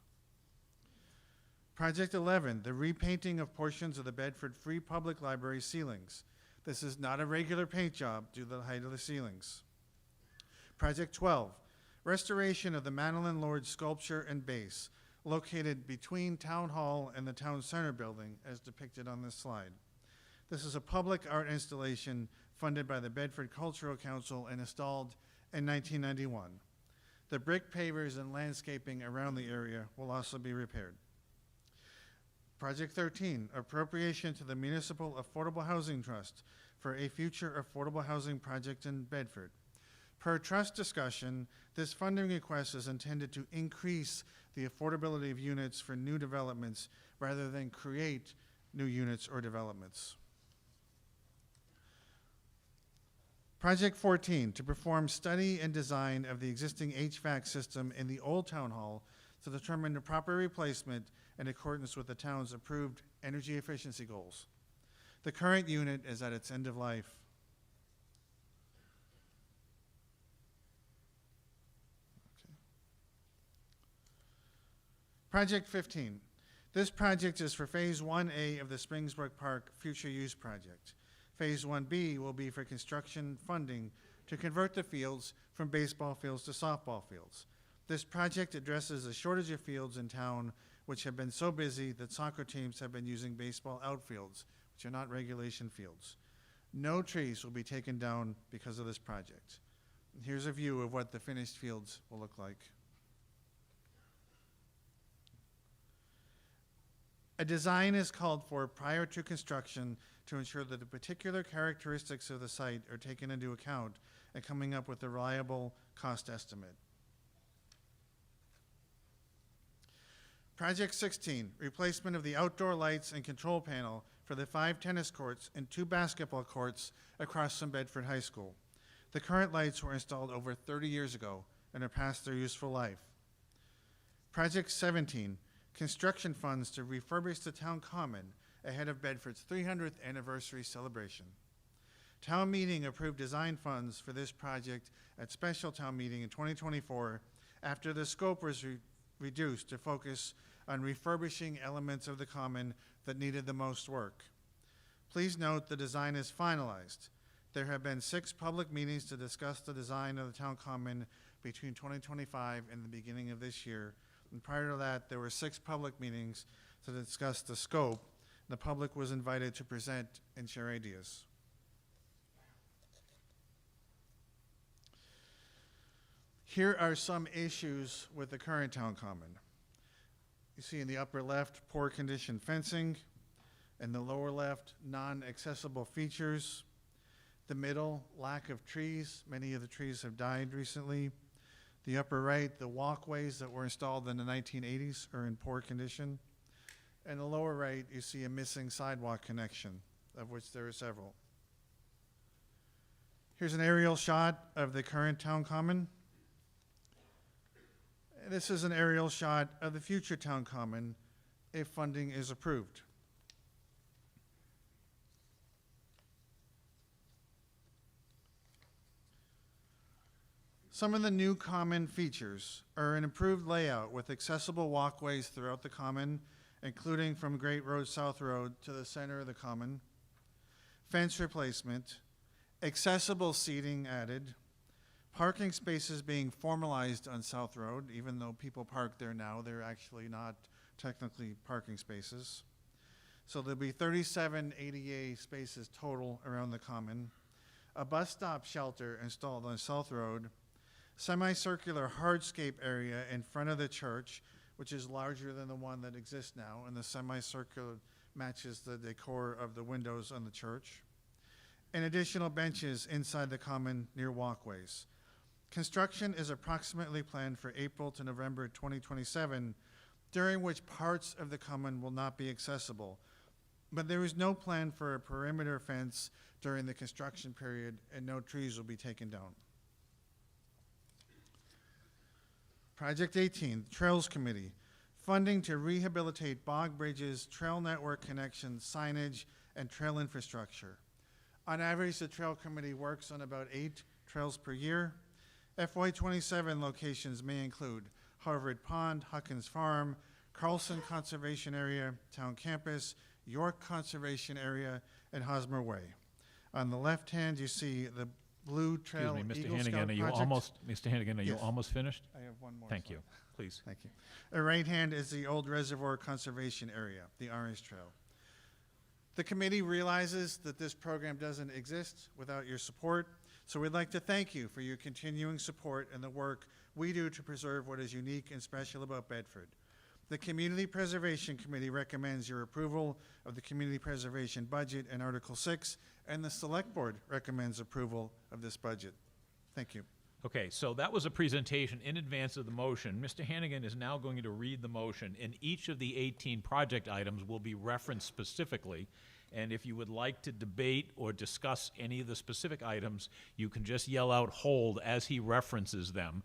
Project 11, the repainting of portions of the Bedford Free Public Library ceilings. This is not a regular paint job due to the height of the ceilings. Project 12, restoration of the Madeline Lord sculpture and base, located between Town Hall and the Town Center building, as depicted on this slide. This is a public art installation funded by the Bedford Cultural Council and installed in 1991. The brick pavers and landscaping around the area will also be repaired. Project 13, appropriation to the Municipal Affordable Housing Trust for a future affordable housing project in Bedford. Per trust discussion, this funding request is intended to increase the affordability of units for new developments rather than create new units or developments. Project 14, to perform study and design of the existing HVAC system in the old town hall to determine the proper replacement in accordance with the town's approved energy efficiency goals. The current unit is at its end of life. Okay. Project 15. This project is for Phase 1A of the Springsbrook Park Future Use Project. Phase 1B will be for construction funding to convert the fields from baseball fields to softball fields. This project addresses a shortage of fields in town which have been so busy that soccer teams have been using baseball outfields, which are not regulation fields. No trees will be taken down because of this project. Here's a view of what the finished fields will look like. A design is called for prior to construction to ensure that the particular characteristics of the site are taken into account and coming up with a reliable cost estimate. Project 16, replacement of the outdoor lights and control panel for the 5 tennis courts and 2 basketball courts across from Bedford High School. The current lights were installed over 30 years ago and are past their useful life. Project 17, construction funds to refurbish the town common ahead of Bedford's 300th anniversary celebration. Town meeting approved design funds for this project at special town meeting in 2024 after the scope was reduced to focus on refurbishing elements of the common that needed the most work. Please note the design is finalized. There have been 6 public meetings to discuss the design of the town common between 2025 and the beginning of this year. And prior to that, there were 6 public meetings to discuss the scope. The public was invited to present and share ideas. Here are some issues with the current town common. You see in the upper left, poor condition fencing. In the lower left, non-accessible features. The middle, lack of trees. Many of the trees have died recently. The upper right, the walkways that were installed in the 1980s are in poor condition. And the lower right, you see a missing sidewalk connection, of which there are several. Here's an aerial shot of the current town common. This is an aerial shot of the future town common if funding is approved. Some of the new common features are an improved layout with accessible walkways throughout the common, including from Great Road, South Road to the center of the common, fence replacement, accessible seating added, parking spaces being formalized on South Road. Even though people park there now, they're actually not technically parking spaces. So there'll be 37 ADA spaces total around the common, a bus stop shelter installed on South Road, semicircular hardscape area in front of the church, which is larger than the one that exists now, and the semicircular matches the decor of the windows on the church, and additional benches inside the common near walkways. Construction is approximately planned for April to November 2027, during which parts of the common will not be accessible. But there is no plan for a perimeter fence during the construction period, and no trees will be taken down. Project 18, Trails Committee. Funding to rehabilitate bog bridges, trail network connections, signage, and trail infrastructure. On average, the Trail Committee works on about 8 trails per year. FY27 locations may include Harvard Pond, Huckins Farm, Carlson Conservation Area, Town Campus, York Conservation Area, and Hosmer Way. On the left hand, you see the Blue Trail Excuse me, Mr. Eagle Hannigan, Scout are you project. Mr. Hannigan, are you Yes. almost finished? I have one more Thank slide. you, please. Thank you. The right hand is the Old Reservoir Conservation Area, the Orange Trail. The committee realizes that this program doesn't exist without your support, so we'd like to thank you for your continuing support and the work we do to preserve what is unique and special about Bedford. The Community Preservation Committee recommends your approval of the Community Preservation Budget in Article 6, and the Select Board recommends approval of this budget. Thank you. Okay, so that was a presentation in advance of the motion. Mr. Hannigan is now going to read the motion, and each of the 18 project items will be referenced specifically. And if you would like to debate or discuss any of the specific items, you can just yell out "hold" as he references them.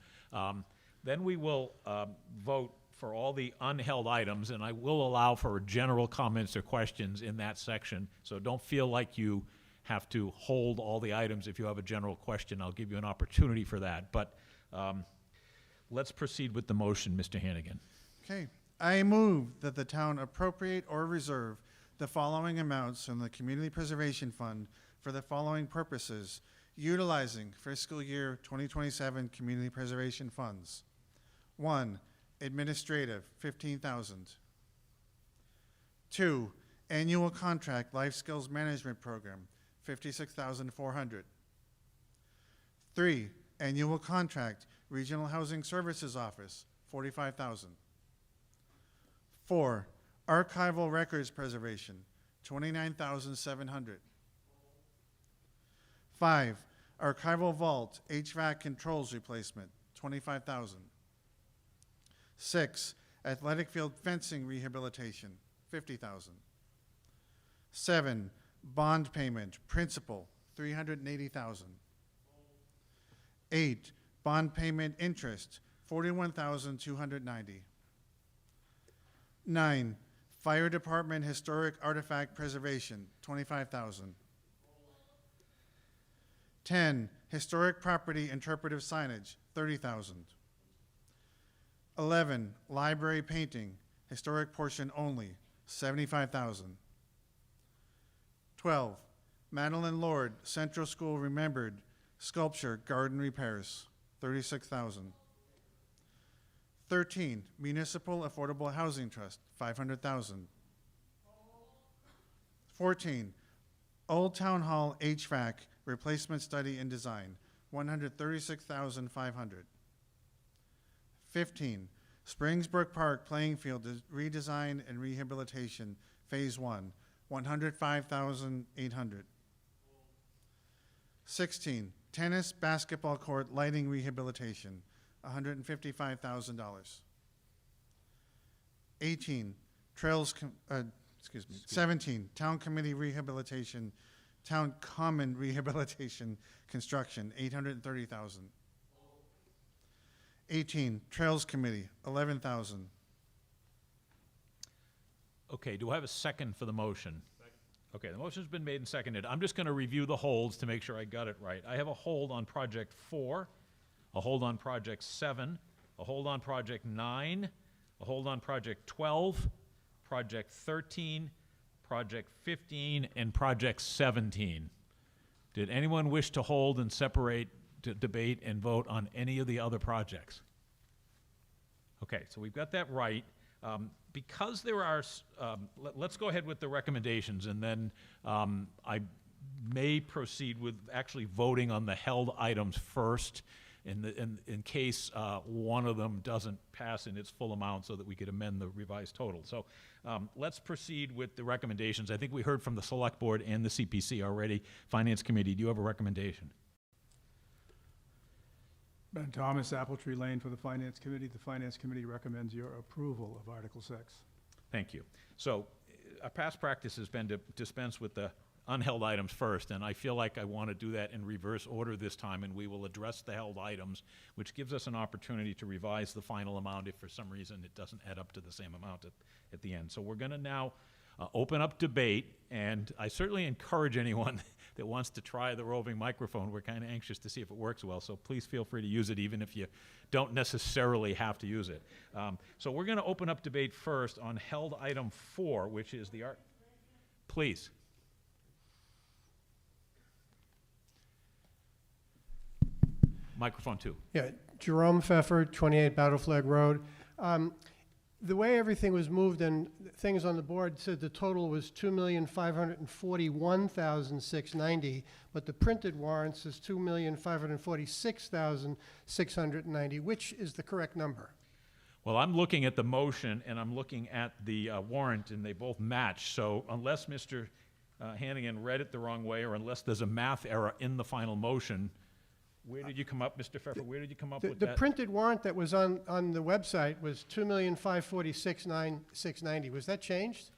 Then we will vote for all the unheld items, and I will allow for general comments or questions in that section. So don't feel like you have to hold all the items. If you have a general question, I'll give you an opportunity for that. But let's proceed with the motion, Mr. Hannigan. Okay. I move that the town appropriate or reserve the following amounts from the Community Preservation Fund for the following purposes, utilizing fiscal year 2027 community preservation funds. 1, administrative, $15,000. 2, annual contract life skills management program, $56,400. 3, annual contract regional housing services office, $45,000. 4, Archival records preservation, $29,700. 5, archival vault, HVAC controls replacement, $25,000. 6, athletic field fencing rehabilitation, $50,000. 7, bond payment, principal, $380,000. 8, bond payment interest, $41,290. 9, fire department historic artifact preservation, $25,000. 10, historic property interpretive signage, $30,000. 11, library painting, historic portion only, $75,000. 12, Madeline Lord, Central School Remembered, sculpture, garden repairs, $36,000. 13, Municipal Affordable Housing Trust, $500,000. 14, Old Town Hall HVAC replacement study and design, $136,500. 15, Springsbrook Park playing field redesign and rehabilitation, Phase 1, $105,800. 16, tennis basketball court lighting rehabilitation, $155,000. 18, 17, town committee rehabilitation, town common rehabilitation construction, $830,000. 18, trails committee, $11,000. Okay, do I have a second for the motion? Okay, the motion's been made and seconded. I'm just going to review the holds to make sure I got it right. I have a hold on project 4, a hold on project 7, a hold on project 9, a hold on project 12, project 13, project 15, and project 17. Did anyone wish to hold and separate, to debate and vote on any of the other projects? Okay, so we've got that right. Because there are, let's go ahead with the recommendations, and then I may proceed with actually voting on the held items first in case one of them doesn't pass in its full amount so that we could amend the revised total. So let's proceed with the recommendations. I think we heard from the Select Board and the CPC already. Finance Committee, do you have a recommendation? Ben Thomas, Apple Tree Lane for the Finance Committee. The Finance Committee recommends your approval of Article 6. Thank you. So our past practice has been to dispense with the unheld items first, and I feel like I want to do that in reverse order this time, and we will address the held items, which gives us an opportunity to revise the final amount if for some reason it doesn't add up to the same amount at the end. So we're going to now open up debate, and I certainly encourage anyone that wants to try the roving microphone. We're kind of anxious to see if it works well, so please feel free to use it even if you don't necessarily have to use it. So we're going to open up debate first on held item 4, which is the art. Please. Microphone 2. Yeah, Jerome Pfeffer, 28 Battle Flag Road. The way everything was moved and things on the board said the total was $2,541,690, but the printed warrant says $2,546,690. Which is the correct number? Well, I'm looking at the motion and I'm looking at the warrant, and they both match. So unless Mr. Hannigan read it the wrong way, or unless there's a math error in the final motion, where did you come up, Mr. Pfeffer? Where did you come up with The that? printed warrant that was on the website was $2,546,690. Was that changed?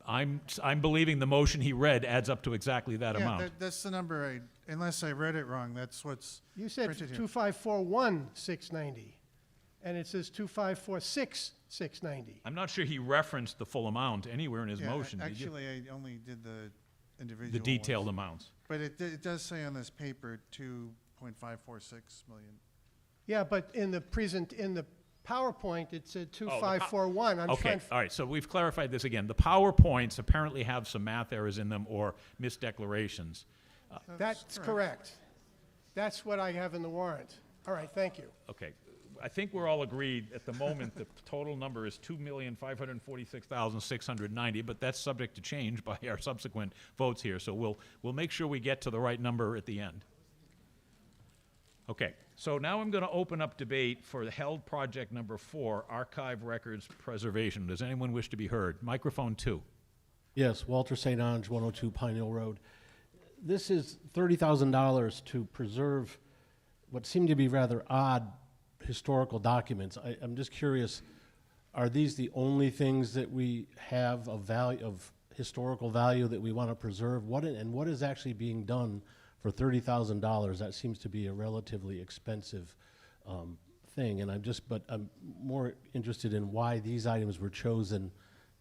I'm believing the motion he read adds up to exactly that Yeah, amount. that's the number, unless I read it wrong, that's what's You said printed here. 2,541,690, and it says 2,546,690. I'm not sure he referenced the full amount anywhere in his Yeah, motion, did you? Actually, I only did the individual The detailed ones. amounts. But it does say on this paper 2.546 million. Yeah, but in the PowerPoint, it said Oh, 2,541. I'm Okay, trying. all right, so we've clarified this again. The PowerPoints apparently have some math errors in them or misdeclarations. That's correct. That's what I have in the warrant. All right, thank you. Okay, I think we're all agreed at the moment the total number is $2,546,690, but that's subject to change by our subsequent votes here, so we'll make sure we get to the right number at the end. Okay, So now I'm going to open up debate for the held project number 4, archive records preservation. Does anyone wish to be heard? Microphone 2. Yes, Walter St. Ange, 102 Pine Hill Road. This is $30,000 to preserve what seem to be rather odd historical documents. I'm just curious, are these the only things that we have of value, of historical value that we want to preserve? What is actually being done for $30,000? That seems to be a relatively expensive thing, and I'm more interested in why these items were chosen,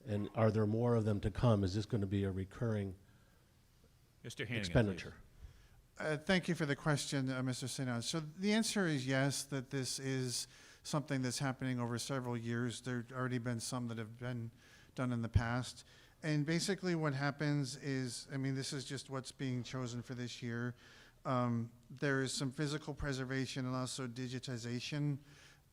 and are there more of them to come? Is this going to be a recurring Mr. Hannigan, expenditure? Thank you for the question, Mr. St. Ange. So the answer is yes, that this is something that's happening over several years. There have already been some that have been done in the past. And basically what happens is, I mean, this is just what's being chosen for this year. There is some physical preservation and also digitization.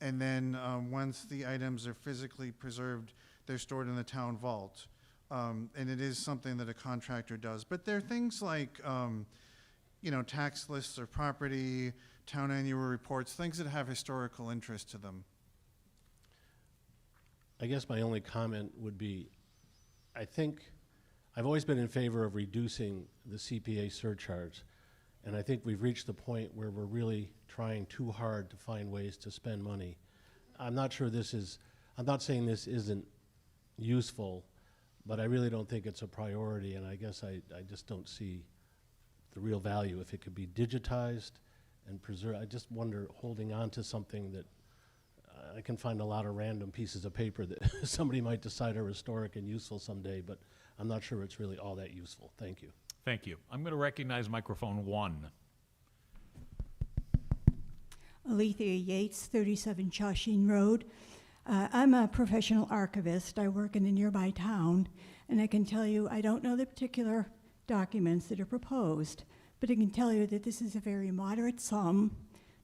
And then once the items are physically preserved, they're stored in the town vault. And it is something that a contractor does. But there are things like, tax lists of property, town annual reports, things that have historical interest to them. I guess my only comment would be, I think I've always been in favor of reducing the CPA surcharge, and I think we've reached the point where we're really trying too hard to find ways to spend money. I'm not saying this isn't useful, but I really don't think it's a priority, and I guess I just don't see the real value if it could be digitized and preserved. I just wonder, holding on to something that I can find a lot of random pieces of paper that somebody might decide are historic and useful someday, but I'm not sure it's really all that useful. Thank you. Thank you. I'm going to recognize microphone 1. Alethea Yates, 37 Chasheen Road. I'm a professional archivist. I work in a nearby town, and I can tell you I don't know the particular documents that are proposed, but I can tell you that this is a very moderate sum,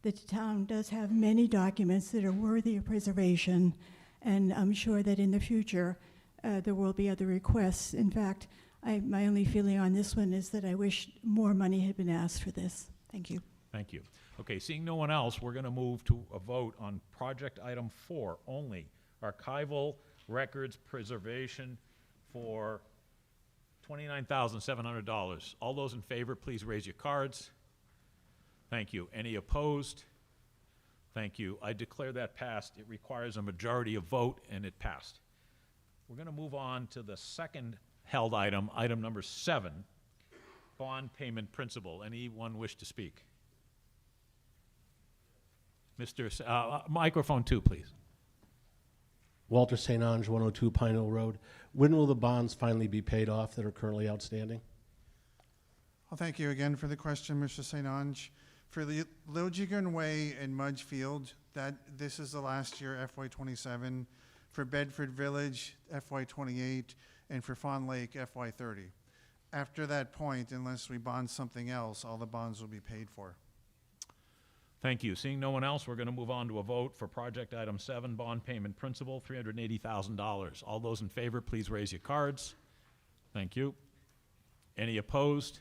that the town does have many documents that are worthy of preservation, and I'm sure that in the future there will be other requests. In fact, my only feeling on this one is that I wish more money had been asked for this. Thank you. Thank you. Okay, seeing no one else, we're going to move to a vote on project item 4 only, archival records preservation for $29,700. All those in favor, please raise your cards. Thank you. Any opposed? Thank you. I declare that passed. It requires a majority of vote, and it passed. We're going to move on to the second held item, item number 7, bond payment principal. Anyone wish to speak? Microphone 2, please. Walter St. Ange, 102 Pine Hill Road. When will the bonds finally be paid off that are currently outstanding? Well, thank you again for the question, Mr. St. Ange. For the Liljigan Way and Mudge Field, this is the last year, FY27. For Bedford Village, FY28, and for Fawn Lake, FY30. After that point, unless we bond something else, all the bonds will be paid for. Thank you. Seeing no one else, we're going to move on to a vote for project item 7, bond payment principal, $380,000. All those in favor, please raise your cards. Thank you. Any opposed?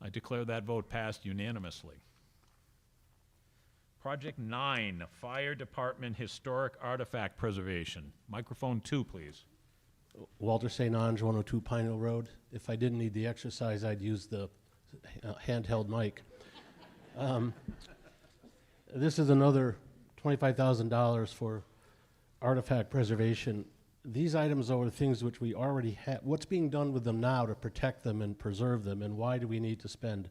I declare that vote passed unanimously. Project 9, Fire Department Historic Artifact Preservation. Microphone 2, please. Walter St. Ange, 102 Pine Hill Road. If I didn't need the exercise, I'd use the handheld mic. This is another $25,000 for artifact preservation. These items are things which we already have. What's being done with them now to protect them and preserve them, and why do we need to spend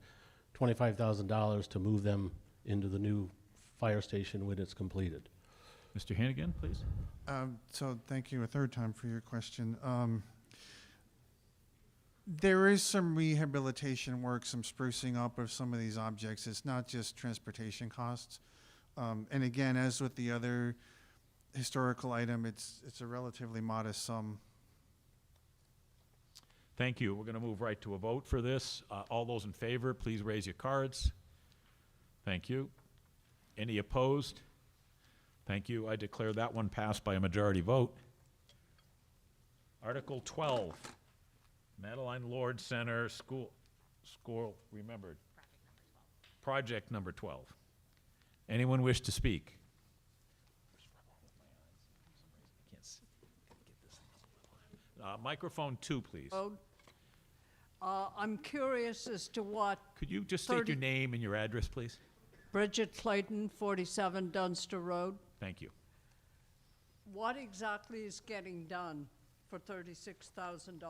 $25,000 to move them into the new fire station when it's completed? Mr. Hannigan, please. So thank you a third time for your question. There is some rehabilitation work, some sprucing up of some of these objects. It's not just transportation costs. And again, as with the other historical item, it's a relatively modest sum. Thank you. We're going to move right to a vote for this. All those in favor, please raise your cards. Thank you. Any opposed? Thank you. I declare that one passed by a majority vote. Article 12, Madeline Lord Center School Remembered. Project number 12. Anyone wish to speak? Microphone 2, please. I'm curious as to what Could you just state your name and your address, please? Bridget Clayton, 47 Dunster Road, Thank you. what exactly is getting done for $36,000?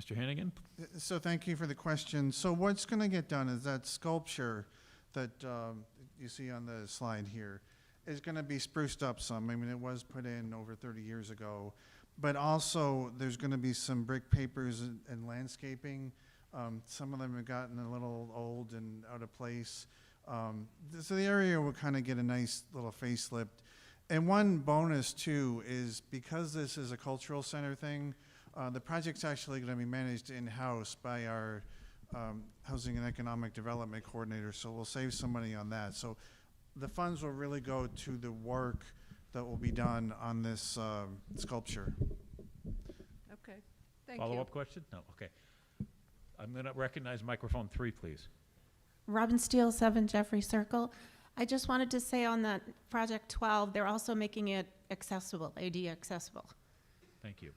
Mr. Hannigan? So thank you for the question. So what's going to get done is that sculpture that you see on the slide here is going to be spruced up some. I mean, it was put in over 30 years ago. But also, there's going to be some brick papers and landscaping. Some of them have gotten a little old and out of place. So the area will kind of get a nice little facelift. And one bonus, too, is because this is a cultural center thing, the project's actually going to be managed in-house by our Housing and Economic Development Coordinator, so we'll save some money on that. So the funds will really go to the work that will be done on this sculpture. Okay, thank you. Follow-up question? No, okay. I'm going to recognize microphone 3, please. Robin Steele, 7 Jeffrey Circle. I just wanted to say on that Project 12, they're also making it accessible, AD accessible. Thank you.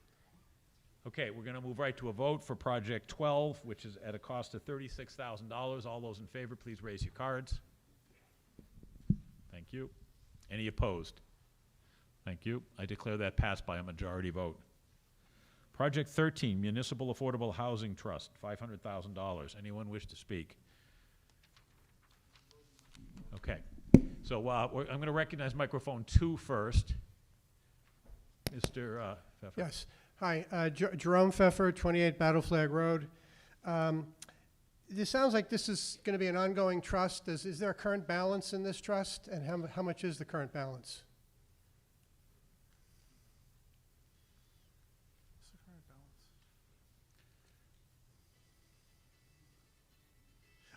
Okay, we're going to move right to a vote for Project 12, which is at a cost of $36,000. All those in favor, please raise your cards. Thank you. Any opposed? Thank you. I declare that passed by a majority vote. Project 13, Municipal Affordable Housing Trust, $500,000. Anyone wish to speak? Okay. So I'm going to recognize microphone 2 first. Mr. Pfeffer. Yes. Hi, Jerome Pfeffer, 28 Battle Flag Road. This sounds like this is going to be an ongoing trust. Is there a current balance in this trust, and how much is the current balance?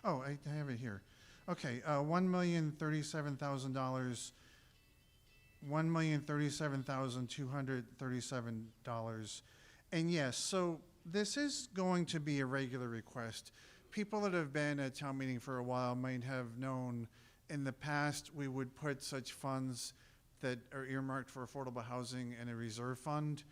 Oh, I have it here. Okay, $1,037,000, $1,037,237. And yes, so this is going to be a regular request. People that have been at town meeting for a while might have known in the past we would put such funds that are earmarked for affordable housing in a reserve fund.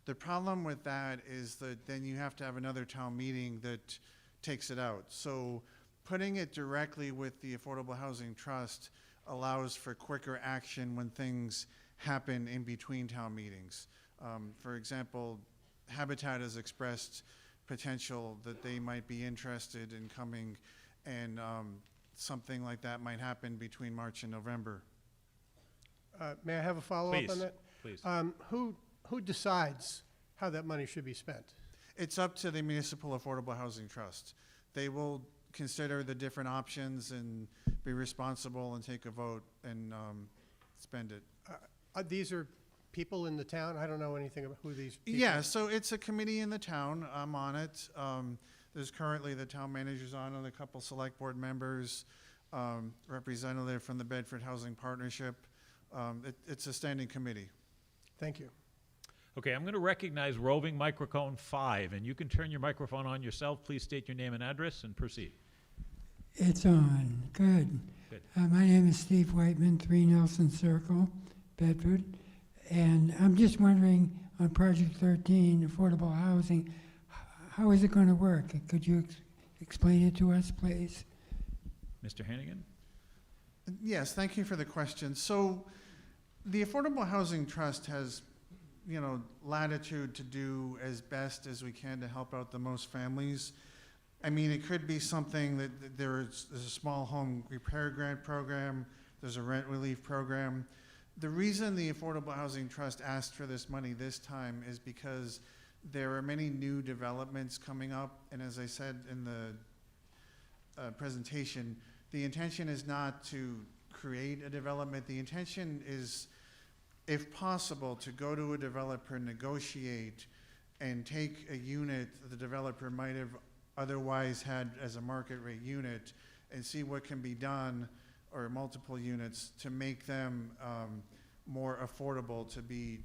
The problem with that is that then you have to have another town meeting that takes it out. So putting it directly with the Affordable Housing Trust allows for quicker action when things happen in between town meetings. For example, Habitat has expressed potential that they might be interested in coming, and something like that might happen between March and November. May I have a follow-up Please, on that? please. Who decides how that money should be spent? It's up to the Municipal Affordable Housing Trust. They will consider the different options and be responsible and take a vote and spend it. These are people in the town? I don't know anything about who these people Yeah, so it's a committee in the town. I'm on it. There's currently the town manager's on it, a couple select board members, representative from the Bedford Housing Partnership. It's a standing committee. Thank you. Okay, I'm going to recognize roving microphone 5, and you can turn your microphone on yourself. Please state your name and address and proceed. It's on. Good. Good. My name is Steve Whiteman, 3 Nelson Circle, Bedford. And I'm just wondering, on Project 13, affordable housing, how is it going to work? Could you explain it to us, please? Mr. Hannigan? Yes, thank you for the question. So the Affordable Housing Trust has, latitude to do as best as we can to help out the most families. I mean, it could be something that there's a small home repair grant program, there's a rent relief program. The reason the Affordable Housing Trust asked for this money this time is because there are many new developments coming up, and as I said in the presentation, the intention is not to create a development. The intention is, if possible, to go to a developer, negotiate, and take a unit the developer might have otherwise had as a market rate unit and see what can be done, or multiple units, to make them more affordable, to be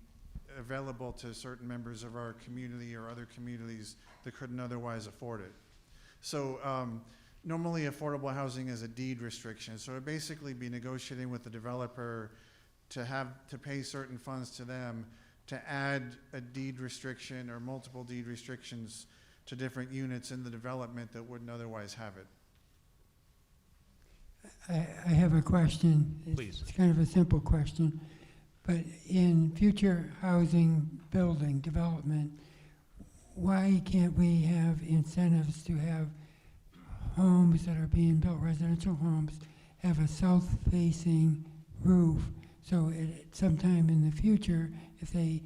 available to certain members of our community or other communities that couldn't otherwise afford it. So normally affordable housing is a deed restriction, so it'd basically be negotiating with the developer to pay certain funds to them to add a deed restriction or multiple deed restrictions to different units in the development that wouldn't otherwise have it. I have a question. Please. It's kind of a simple question, but in future housing building development, why can't we have incentives to have homes that are being built, residential homes, have a south-facing roof? So sometime in the future, if they,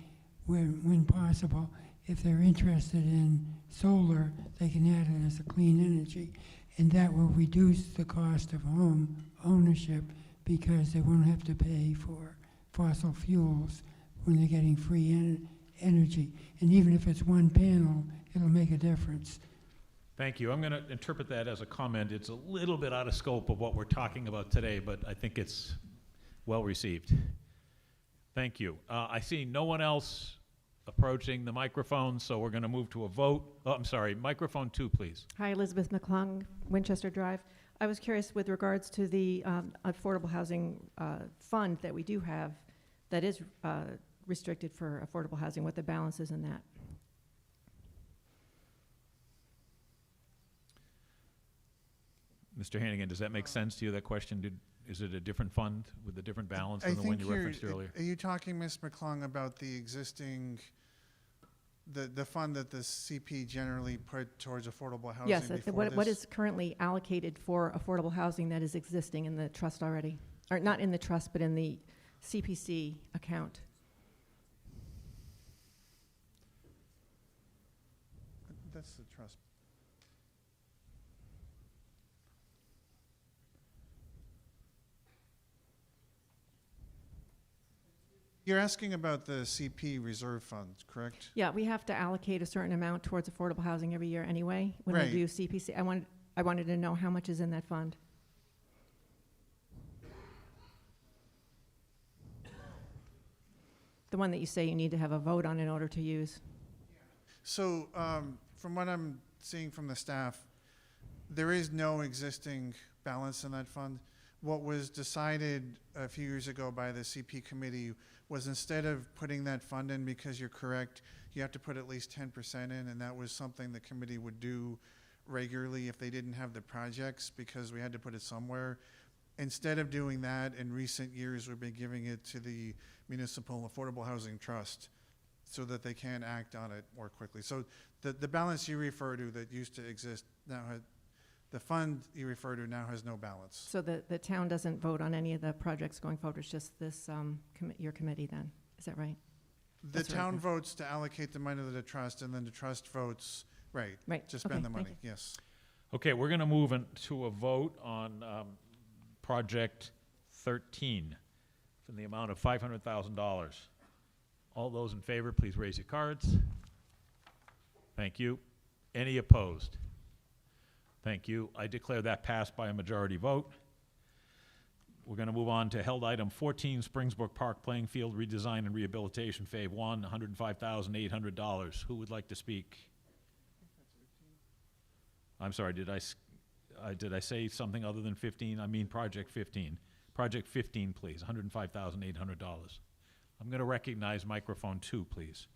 when possible, if they're interested in solar, they can add it as a clean energy. And that will reduce the cost of home ownership because they won't have to pay for fossil fuels when they're getting free energy. And even if it's one panel, it'll make a difference. Thank you. I'm going to interpret that as a comment. It's a little bit out of scope of what we're talking about today, but I think it's well received. Thank you. I see no one else approaching the microphone, so we're going to move to a vote. Oh, I'm sorry, microphone 2, please. Hi, Elizabeth McClung, Winchester Drive. I was curious with regards to the affordable housing fund that we do have that is restricted for affordable housing, what the balance is in that. Mr. Hannigan, does that make sense to you, that question? Is it a different fund with a different balance than the one you referenced earlier? Are you talking, Ms. McClung, about the existing, the fund that the CP generally put towards affordable housing Yes, before what this? is currently allocated for affordable housing that is existing in the trust already? Or not in the trust, but in the CPC account? That's the trust. You're asking about the CP reserve fund, correct? Yeah, we have to allocate a certain amount towards affordable housing every year anyway when Right. we do CPC. I wanted to know how much is in that fund. The one that you say you need to have a vote on in order to use. So, from what I'm seeing from the staff, there is no existing balance in that fund. What was decided a few years ago by the CP committee was instead of putting that fund in, because you're correct, you have to put at least 10% in, and that was something the committee would do regularly if they didn't have the projects, because we had to put it somewhere. Instead of doing that, in recent years, we've been giving it to the Municipal Affordable Housing Trust so that they can act on it more quickly. So the balance you refer to that used to exist now the fund you refer to now has no balance. So the town doesn't vote on any of the projects going forward, it's just this, your committee then, is that right? The That's right, town okay. votes to allocate the money to the trust, and then the trust votes, right, Right, to spend okay, the thank money, yes. Okay, we're going to move into a vote on Project 13 for the amount of $500,000. All those in favor, please raise your cards. Thank you. Any opposed? Thank you. I declare that passed by a majority vote. We're going to move on to held item 14, Springsbrook Park Playing Field Redesign and Rehabilitation, Phase 1, $105,800. Who would like to speak? I'm sorry, did I say something other than 15? I mean Project 15. Project 15, please, $105,800. I'm going to recognize microphone 2, please.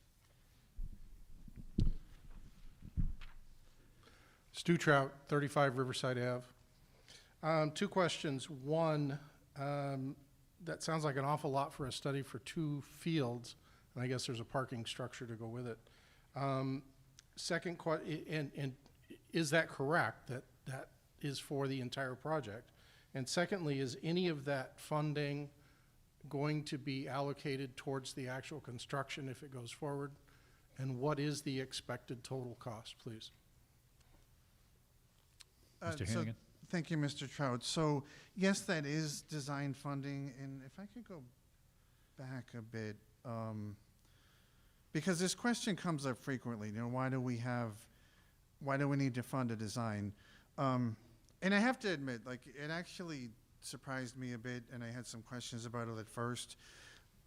Stu Trout, 35 Riverside Ave. Two questions. One, that sounds like an awful lot for a study for 2 fields, and I guess there's a parking structure to go with it. Second, and is that correct, that that is for the entire project? And secondly, is any of that funding going to be allocated towards the actual construction if it goes forward? And what is the expected total cost, please? Mr. So, Hannigan? thank you, Mr. Trout. So, yes, that is design funding, and if I could go back a bit, because this question comes up frequently, you know, why do we need to fund a design? And I have to admit, like, it actually surprised me a bit, and I had some questions about it at first,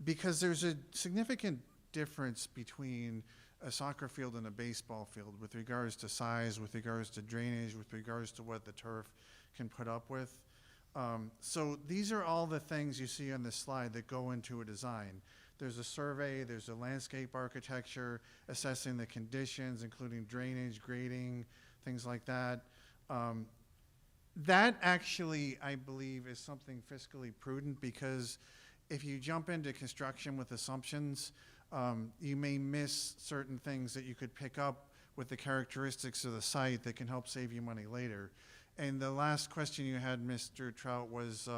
because there's a significant difference between a soccer field and a baseball field with regards to size, with regards to drainage, with regards to what the turf can put up with. So these are all the things you see on this slide that go into a design. There's a survey, there's a landscape architecture, assessing the conditions, including drainage, grading, things like that. That actually, I believe, is something fiscally prudent, because if you jump into construction with assumptions, you may miss certain things that you could pick up with the characteristics of the site that can help save you money later. And the last question you had, Mr. Trout, was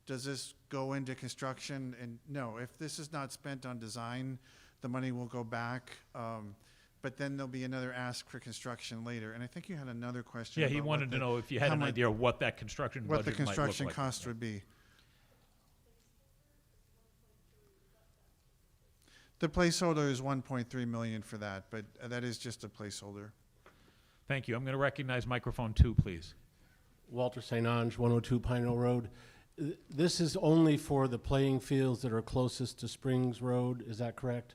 does this go into construction? And no, if this is not spent on design, the money will go back. But then there'll be another ask for construction later. And I think you had another question. Yeah, he about wanted to know if you had an idea of what that construction budget what the might look construction like. cost would be. The placeholder is 1.3 million for that, but that is just a placeholder. Thank you. I'm going to recognize microphone 2, please. Walter St. Ange, 102 Pine Hill Road. This is only for the playing fields that are closest to Springs Road, is that correct?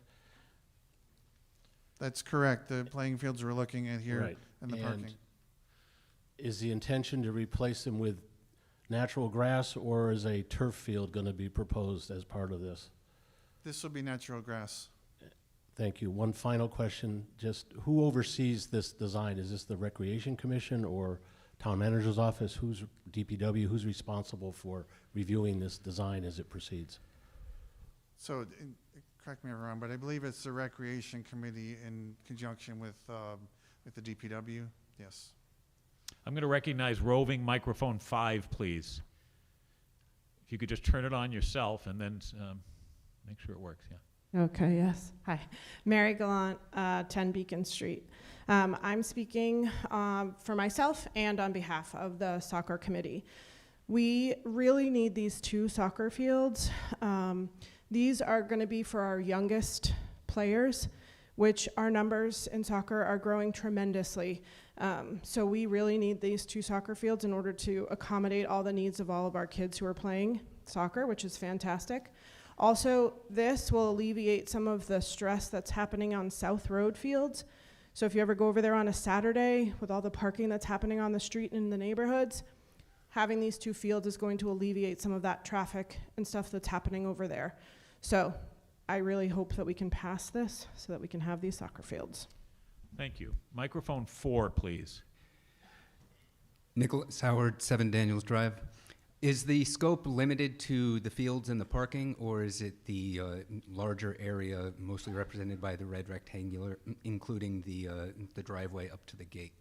That's correct. The playing fields we're looking at here Right. and the And parking. is the intention to replace them with natural grass, or is a turf field going to be proposed as part of this? This will be natural grass. Thank you. One final question, just who oversees this design? Is this the Recreation Commission or Town Manager's Office? Who's DPW? Who's responsible for reviewing this design as it proceeds? So, correct me if I'm wrong, but I believe it's the Recreation Committee in conjunction with the DPW. Yes. I'm going to recognize roving microphone 5, please. If you could just turn it on yourself and then make sure it works, yeah. Okay, yes. Hi. Mary Gallant, 10 Beacon Street. I'm speaking for myself and on behalf of the soccer committee. We really need these 2 soccer fields. These are going to be for our youngest players, which our numbers in soccer are growing tremendously. So we really need these 2 soccer fields in order to accommodate all the needs of all of our kids who are playing soccer, which is fantastic. Also, this will alleviate some of the stress that's happening on South Road fields. So if you ever go over there on a Saturday with all the parking that's happening on the street and in the neighborhoods, having these 2 fields is going to alleviate some of that traffic and stuff that's happening over there. So I really hope that we can pass this so that we can have these soccer fields. Thank you. Microphone 4, please. Nicholas Howard, 7 Daniels Drive. Is the scope limited to the fields and the parking, or is it the larger area mostly represented by the red rectangular, including the driveway up to the gate?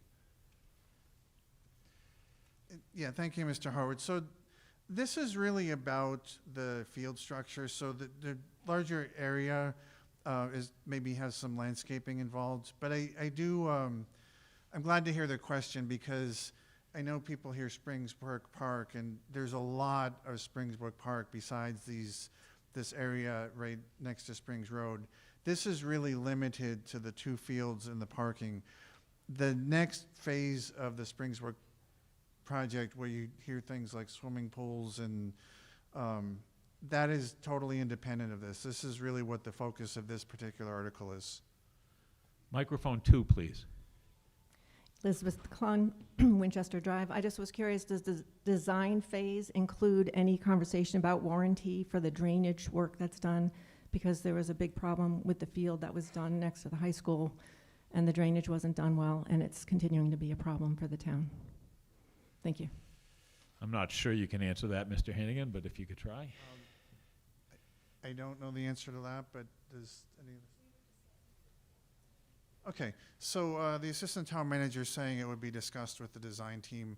Yeah, thank you, Mr. Howard. So this is really about the field structure. So the larger area maybe has some landscaping involved. But I'm glad to hear the question, because I know people hear Springsbrook Park, and there's a lot of Springsbrook Park besides this area right next to Springs Road. This is really limited to the 2 fields and the parking. The next phase of the Springsbrook project, where you hear things like swimming pools, and that is totally independent of this. This is really what the focus of this particular article is. Microphone 2, please. Elizabeth Klung, Winchester Drive. I just was curious, does the design phase include any conversation about warranty for the drainage work that's done? Because there was a big problem with the field that was done next to the high school, and the drainage wasn't done well, and it's continuing to be a problem for the town. Thank you. I'm not sure you can answer that, Mr. Hannigan, but if you could try. I don't know the answer to that, but does any of Okay, so the assistant town manager is saying it would be discussed with the design team.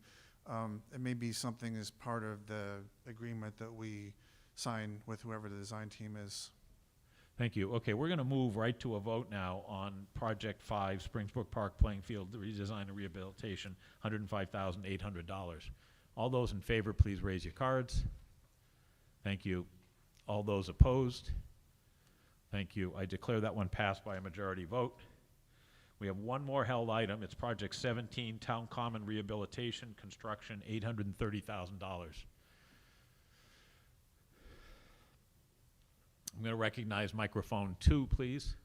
It may be something as part of the agreement that we sign with whoever the design team is. Thank you. Okay, we're going to move right to a vote now on Project 5, Springsbrook Park Playing Field, the redesign and rehabilitation, $105,800. All those in favor, please raise your cards. Thank you. All those opposed? Thank you. I declare that one passed by a majority vote. We have one more held item. It's Project 17, Town Common Rehabilitation, Construction, $830,000. I'm going to recognize microphone 2, please.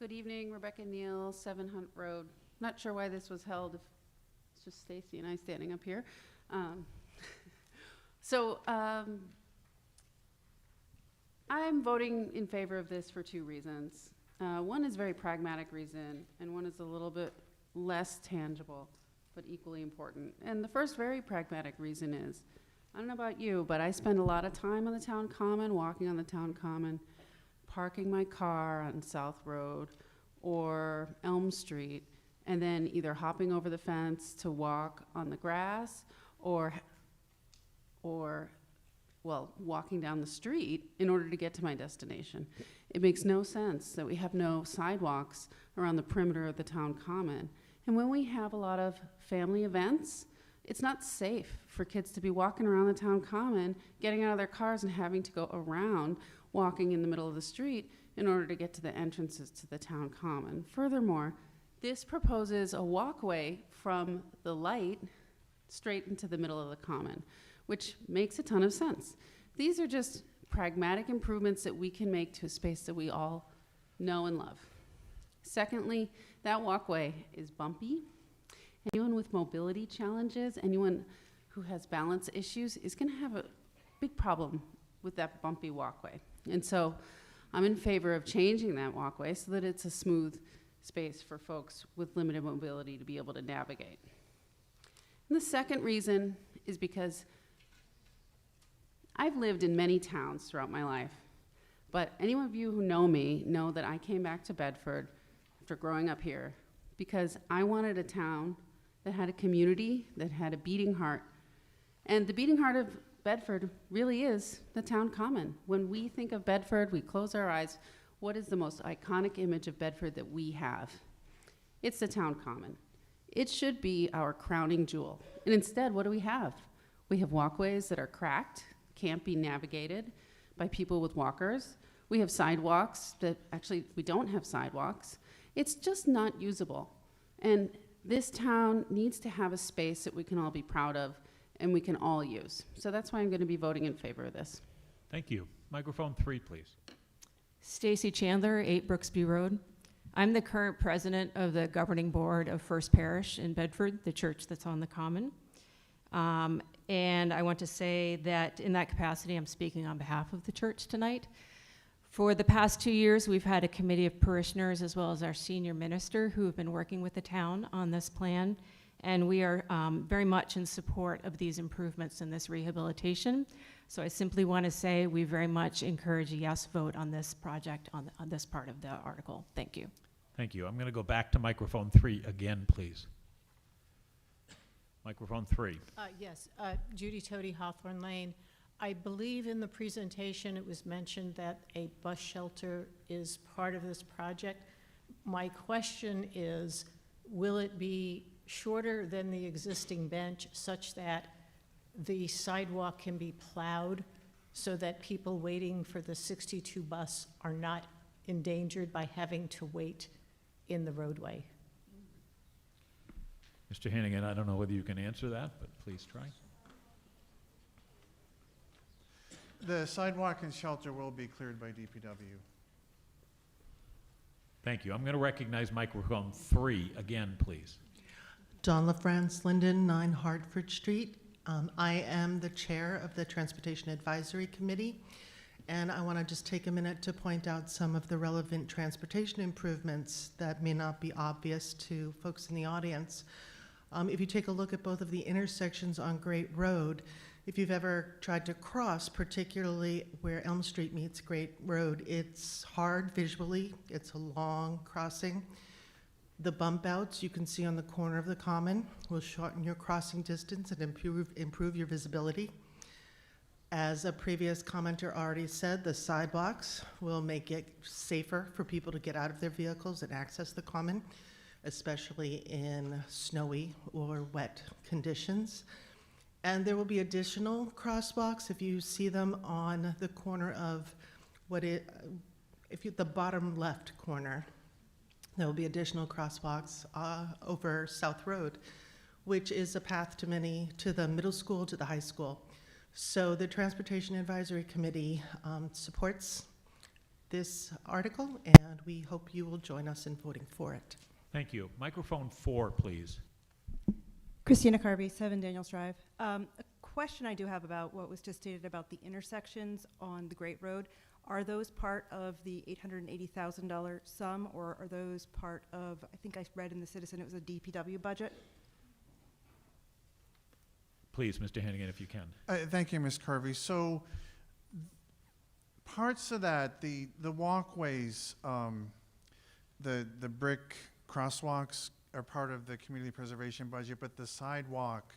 Good evening, Rebecca Neal, 7 Hunt Road. Not sure why this was held, if it's just Stacy and I standing up here. I'm voting in favor of this for 2 reasons. One is a very pragmatic reason, and one is a little bit less tangible, but equally important. And the first very pragmatic reason is, I don't know about you, but I spend a lot of time on the town common, walking on the town common, parking my car on South Road or Elm Street, and then either hopping over the fence to walk on the grass or walking down the street in order to get to my destination. It makes no sense that we have no sidewalks around the perimeter of the town common. And when we have a lot of family events, it's not safe for kids to be walking around the town common, getting out of their cars and having to go around, walking in the middle of the street in order to get to the entrances to the town common. Furthermore, this proposes a walkway from the light straight into the middle of the common, which makes a ton of sense. These are just pragmatic improvements that we can make to a space that we all know and love. Secondly, that walkway is bumpy. Anyone with mobility challenges, anyone who has balance issues is going to have a big problem with that bumpy walkway. And so I'm in favor of changing that walkway so that it's a smooth space for folks with limited mobility to be able to navigate. And the second reason is because I've lived in many towns throughout my life, but any of you who know me know that I came back to Bedford after growing up here because I wanted a town that had a community, that had a beating heart. And the beating heart of Bedford really is the town common. When we think of Bedford, we close our eyes. What is the most iconic image of Bedford that we have? It's the town common. It should be our crowning jewel. And instead, what do we have? We have walkways that are cracked, can't be navigated by people with walkers. We have sidewalks that actually, we don't have sidewalks. It's just not usable. And this town needs to have a space that we can all be proud of and we can all use. So that's why I'm going to be voting in favor of this. Thank you. Microphone 3, please. Stacy Chandler, 8 Brooksby Road. I'm the current president of the governing board of First Parish in Bedford, the church that's on the common. And I want to say that in that capacity, I'm speaking on behalf of the church tonight. For the past 2 years, we've had a committee of parishioners as well as our senior minister who have been working with the town on this plan. And we are very much in support of these improvements and this rehabilitation. So I simply want to say we very much encourage a yes vote on this project, on this part of the article. Thank you. Thank you. I'm going to go back to microphone 3 again, please. Microphone 3. Yes, Judy Tody, Hawthorne Lane. I believe in the presentation it was mentioned that a bus shelter is part of this project. My question is, will it be shorter than the existing bench such that the sidewalk can be plowed so that people waiting for the 62 bus are not endangered by having to wait in the roadway? Mr. Hannigan, I don't know whether you can answer that, but please try. The sidewalk and shelter will be cleared by DPW. Thank you. I'm going to recognize microphone 3 again, please. Dawn LaFrance Linden, 9 Hartford Street. I am the chair of the Transportation Advisory Committee, and I want to just take a minute to point out some of the relevant transportation improvements that may not be obvious to folks in the audience. If you take a look at both of the intersections on Great Road, if you've ever tried to cross, particularly where Elm Street meets Great Road, it's hard visually. It's a long crossing. The bump outs you can see on the corner of the common will shorten your crossing distance and improve your visibility. As a previous commenter already said, the sidewalks will make it safer for people to get out of their vehicles and access the common, especially in snowy or wet conditions. And there will be additional crosswalks if you see them on the corner of the bottom left corner. There will be additional crosswalks over South Road, which is a path to the middle school, to the high school. So the Transportation Advisory Committee supports this article, and we hope you will join us in voting for it. Thank you. Microphone 4, please. Christina Carby, 7 Daniels Drive. A question I do have about what was just stated about the intersections on the Great Road. Are those part of the $880,000 sum, or are those part of, I think I read in the Citizen, it was a DPW budget? Please, Mr. Hannigan, if you can. Thank you, Ms. Carvey. So parts of that, the walkways, the brick crosswalks are part of the community preservation budget, but the sidewalk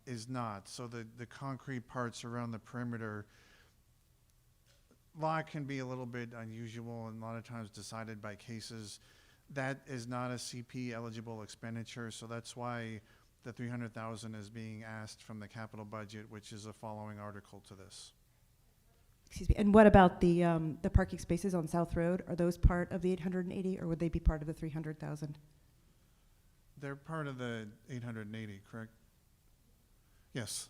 is not. So the concrete parts around the perimeter, law can be a little bit unusual and a lot of times decided by cases. That is not a CP eligible expenditure, so that's why the $300,000 is being asked from the capital budget, which is a following article to this. Excuse me. And what about the parking spaces on South Road? Are those part of the 880, or would they be part of the 300,000? They're part of the 880, correct? Yes.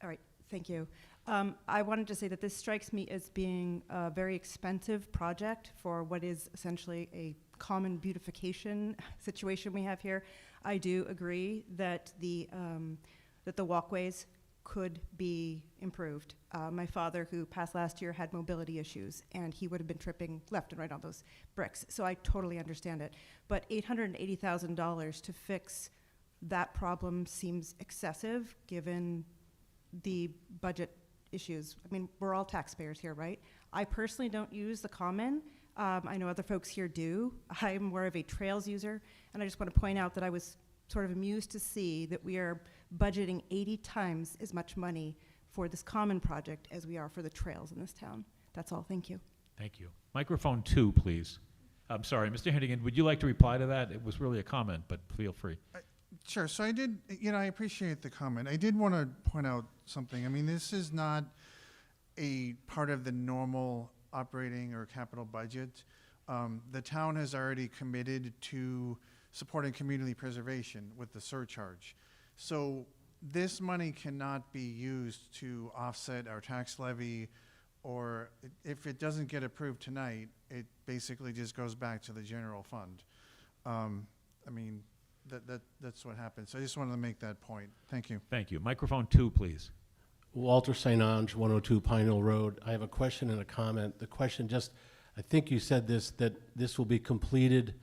All right, thank you. I wanted to say that this strikes me as being a very expensive project for what is essentially a common beautification situation we have here. I do agree that the walkways could be improved. My father, who passed last year, had mobility issues, and he would have been tripping left and right on those bricks. So I totally understand it. But $880,000 to fix that problem seems excessive, given the budget issues. I mean, we're all taxpayers here, right? I personally don't use the Common. I know other folks here do. I'm more of a trails user, and I just want to point out that I was sort of amused to see that we are budgeting 80 times as much money for this Common project as we are for the trails in this town. That's all. Thank you. Thank you. Microphone 2, please. I'm sorry, Mr. Hannigan, would you like to reply to that? It was really a comment, but feel free. Sure. So I did, I appreciate the comment. I did want to point out something. I mean, this is not a part of the normal operating or capital budget. The town has already committed to supporting community preservation with the surcharge. So this money cannot be used to offset our tax levy, or if it doesn't get approved tonight, it basically just goes back to the general fund. I mean, that's what happens. So I just wanted to make that point. Thank you. Thank you. Microphone 2, please. Walter St. Ange, 102 Pine Hill Road. I have a question and a comment. The question just, I think you said this, that this will be completed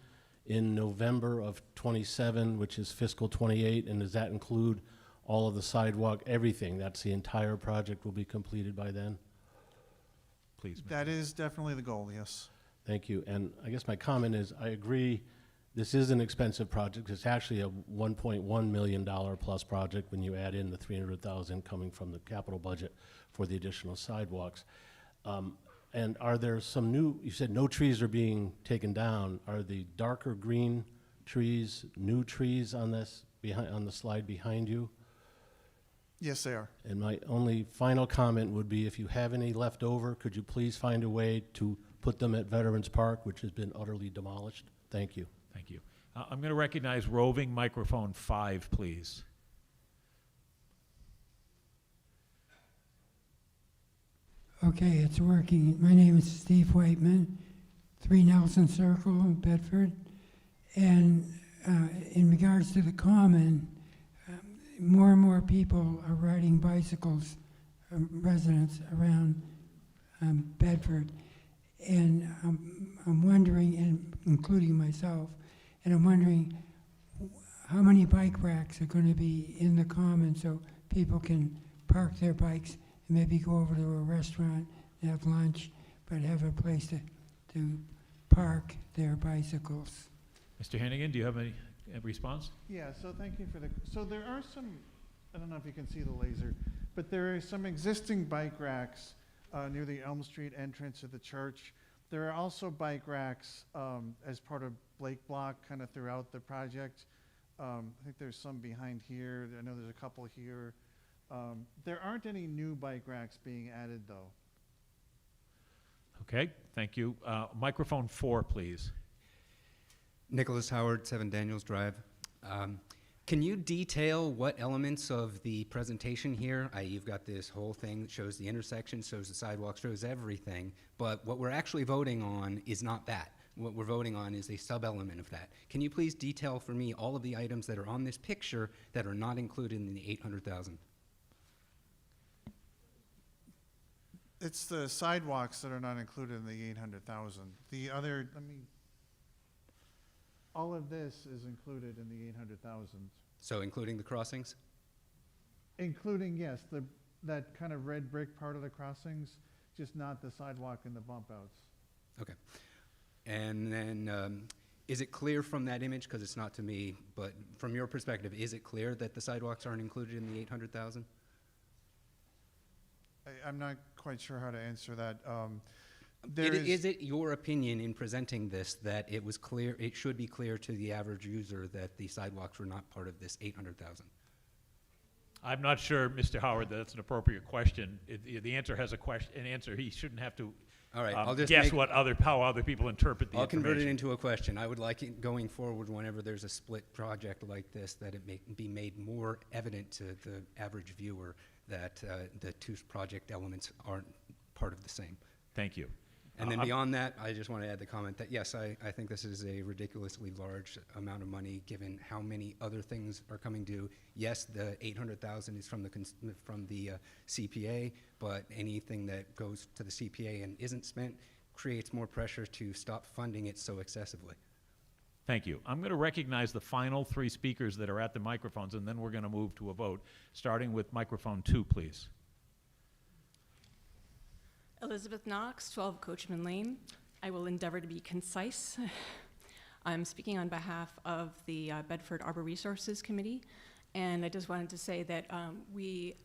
in November of 27, which is fiscal 28, and does that include all of the sidewalk, everything? That's the entire project will be completed by then? Please. That is definitely the goal, yes. Thank you. And I guess my comment is, I agree, this is an expensive project. It's actually a $1.1 million plus project when you add in the $300,000 coming from the capital budget for the additional sidewalks. And are there some new, you said no trees are being taken down. Are the darker green trees, new trees on this, on the slide behind you? Yes, they are. And my only final comment would be, if you have any left over, could you please find a way to put them at Veterans Park, which has been utterly demolished? Thank you. Thank you. I'm going to recognize roving microphone 5, please. Okay, it's working. My name is Steve Whiteman, 3 Nelson Circle, Bedford. And in regards to the Common, more and more people are riding bicycles, residents around Bedford. And I'm wondering, and including myself, and I'm wondering how many bike racks are going to be in the Common so people can park their bikes and maybe go over to a restaurant and have lunch, but have a place to park their bicycles. Mr. Hannigan, do you have any response? Yeah, so thank you for so there are some, I don't know if you can see the laser, but there are some existing bike racks near the Elm Street entrance of the church. There are also bike racks as part of Blake Block kind of throughout the project. I think there's some behind here. I know there's a couple here. There aren't any new bike racks being added, though. Okay, thank you. Microphone 4, please. Nicholas Howard, 7 Daniels Drive. Can you detail what elements of the presentation here, you've got this whole thing that shows the intersection, shows the sidewalk, shows everything, but what we're actually voting on is not that. What we're voting on is a sub-element of that. Can you please detail for me all of the items that are on this picture that are not included in the 800,000? It's the sidewalks that are not included in the 800,000. The other, all of this is included in the 800,000. So including the crossings? Including, yes, that kind of red brick part of the crossings, just not the sidewalk and the bump outs. Okay. And then, is it clear from that image, because it's not to me, but from your perspective, is it clear that the sidewalks aren't included in the 800,000? I'm not quite sure how to answer that. Is it your opinion in presenting this that it was clear, it should be clear to the average user that the sidewalks were not part of this 800,000? I'm not sure, Mr. Howard, that's an appropriate question. The answer has an answer. He shouldn't have to All right, I'll just guess how other people interpret the I'll information. convert it into a question. I would like it going forward, whenever there's a split project like this, that it may be made more evident to the average viewer that the two project elements aren't part of the same. Thank you. And then beyond that, I just want to add the comment that, yes, I think this is a ridiculously large amount of money, given how many other things are coming due. Yes, the 800,000 is from the CPA, but anything that goes to the CPA and isn't spent creates more pressure to stop funding it so excessively. Thank you. I'm going to recognize the final three speakers that are at the microphones, and then we're going to move to a vote, starting with microphone 2, please. Elizabeth Knox, 12 Coachman Lane. I will endeavor to be concise. I'm speaking on behalf of the Bedford Arbor Resources Committee, and I just wanted to say that we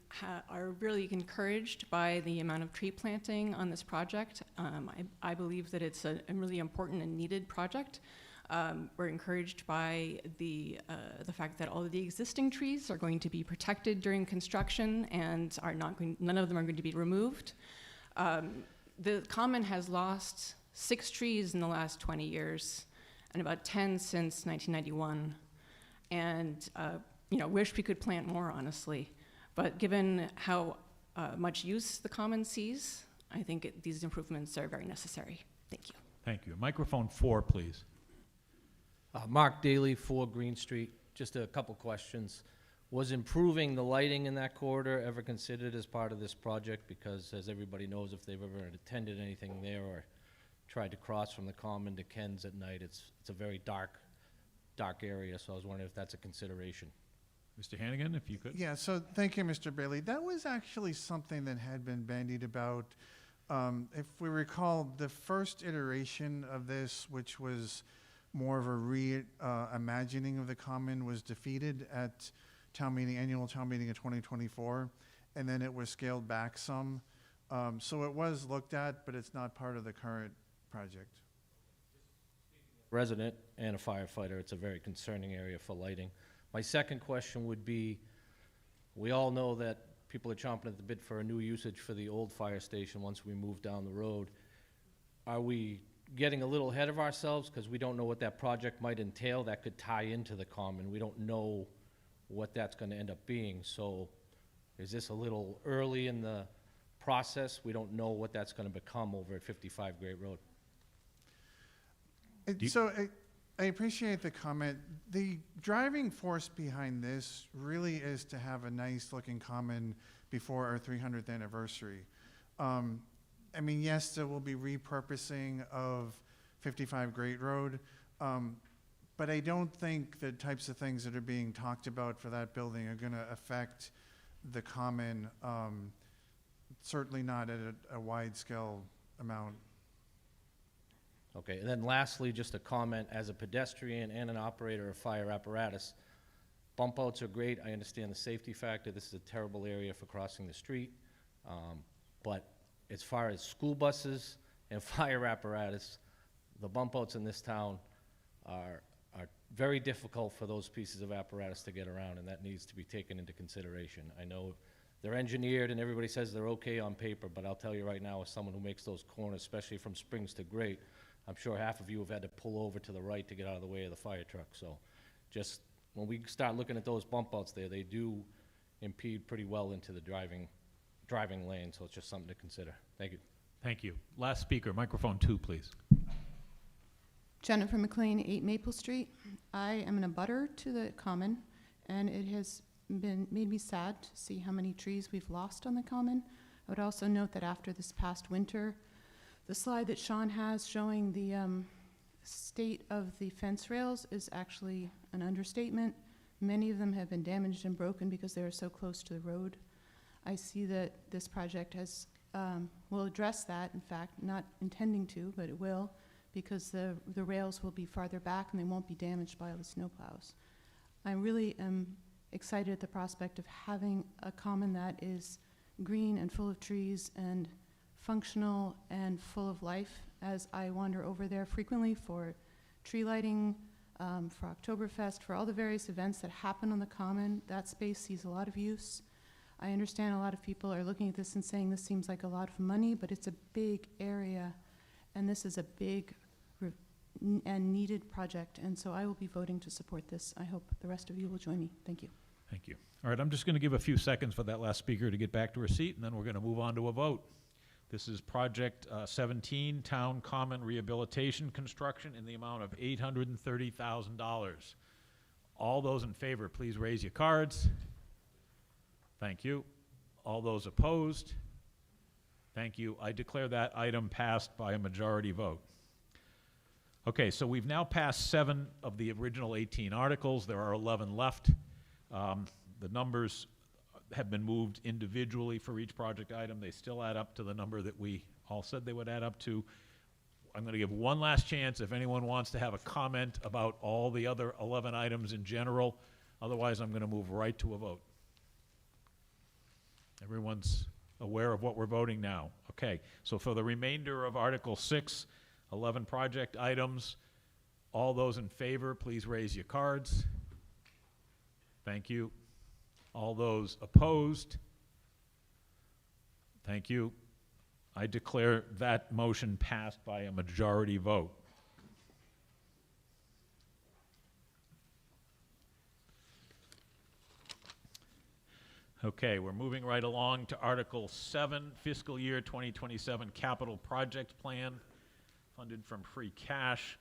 are really encouraged by the amount of tree planting on this project. I believe that it's a really important and needed project. We're encouraged by the fact that all of the existing trees are going to be protected during construction and none of them are going to be removed. The Common has lost 6 trees in the last 20 years and about 10 since 1991. And, wish we could plant more, honestly. But given how much use the Common sees, I think these improvements are very necessary. Thank you. Thank you. Microphone 4, please. Mark Daly, 4 Green Street. Just a couple questions. Was improving the lighting in that corridor ever considered as part of this project? Because as everybody knows, if they've ever attended anything there or tried to cross from the Common to Ken's at night, it's a very dark area, so I was wondering if that's a consideration. Mr. Hannigan, if you could. Yeah, so thank you, Mr. Bailey. That was actually something that had been bandied about. If we recall, the first iteration of this, which was more of a reimagining of the Common, was defeated at annual town meeting in 2024, and then it was scaled back some. So it was looked at, but it's not part of the current project. Resident and a firefighter, it's a very concerning area for lighting. My second question would be, we all know that people are chomping at the bit for a new usage for the old fire station once we move down the road. Are we getting a little ahead of ourselves because we don't know what that project might entail that could tie into the Common? We don't know what that's going to end up being. So is this a little early in the process? We don't know what that's going to become over at 55 Great Road. So I appreciate the comment. The driving force behind this really is to have a nice looking Common before our 300th anniversary. Yes, there will be repurposing of 55 Great Road, but I don't think the types of things that are being talked about for that building are going to affect the Common, certainly not at a wide scale amount. Okay, and then lastly, just a comment as a pedestrian and an operator of fire apparatus. Bump outs are great. I understand the safety factor. This is a terrible area for crossing the street. But as far as school buses and fire apparatus, the bump outs in this town are very difficult for those pieces of apparatus to get around, and that needs to be taken into consideration. I know they're engineered and everybody says they're okay on paper, but I'll tell you right now, as someone who makes those corners, especially from Springs to Great, I'm sure half of you have had to pull over to the right to get out of the way of the fire truck. So just when we start looking at those bump outs there, they do impede pretty well into the driving lane, so it's just something to consider. Thank you. Thank you. Last speaker, microphone 2, please. Jennifer McLean, 8 Maple Street. I am an abutter to the common, and it has made me sad to see how many trees we've lost on the common. I would also note that after this past winter, the slide that Sean has showing the state of the fence rails is actually an understatement. Many of them have been damaged and broken because they are so close to the road. I see that this project will address that, in fact, not intending to, but it will, because the rails will be farther back and they won't be damaged by all the snowplows. I really am excited at the prospect of having a common that is green and full of trees and functional and full of life, as I wander over there frequently for tree lighting, for Oktoberfest, for all the various events that happen on the common. That space sees a lot of use. I understand a lot of people are looking at this and saying this seems like a lot of money, but it's a big area, and this is a big and needed project, and so I will be voting to support this. I hope the rest of you will join me. Thank you. Thank you. All right, I'm just going to give a few seconds for that last speaker to get back to her seat, and then we're going to move on to a vote. This is Project 17, Town Common Rehabilitation Construction, in the amount of $830,000. All those in favor, please raise your cards. Thank you. All those opposed? Thank you. I declare that item passed by a majority vote. Okay, so we've now passed 7 of the original 18 articles. There are 11 left. The numbers have been moved individually for each project item. They still add up to the number that we all said they would add up to. I'm going to give one last chance if anyone wants to have a comment about all the other 11 items in general. Otherwise, I'm going to move right to a vote. Everyone's aware of what we're voting now. Okay, so for the remainder of Article 6, 11 project items, all those in favor, please raise your cards. Thank you. All those opposed? Thank you. I declare that motion passed by a majority vote. Okay, we're moving right along to Article 7, Fiscal Year 2027 Capital Project Plan, funded from free cash.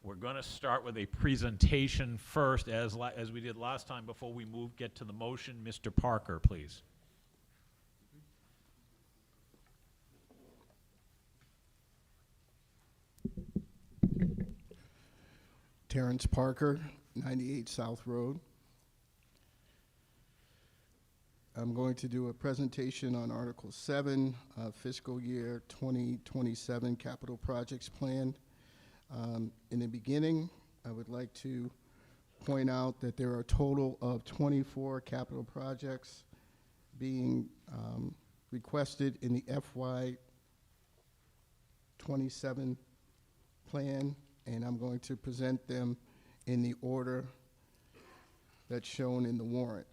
We're going to start with a presentation first, as we did last time. Before we get to the motion, Mr. Parker, please. Terrence Parker, 98 South Road. I'm going to do a presentation on Article 7, Fiscal Year 2027 Capital Projects Plan. In the beginning, I would like to point out that there are a total of 24 capital projects being requested in the FY 27 plan, and I'm going to present them in the order that's shown in the warrant.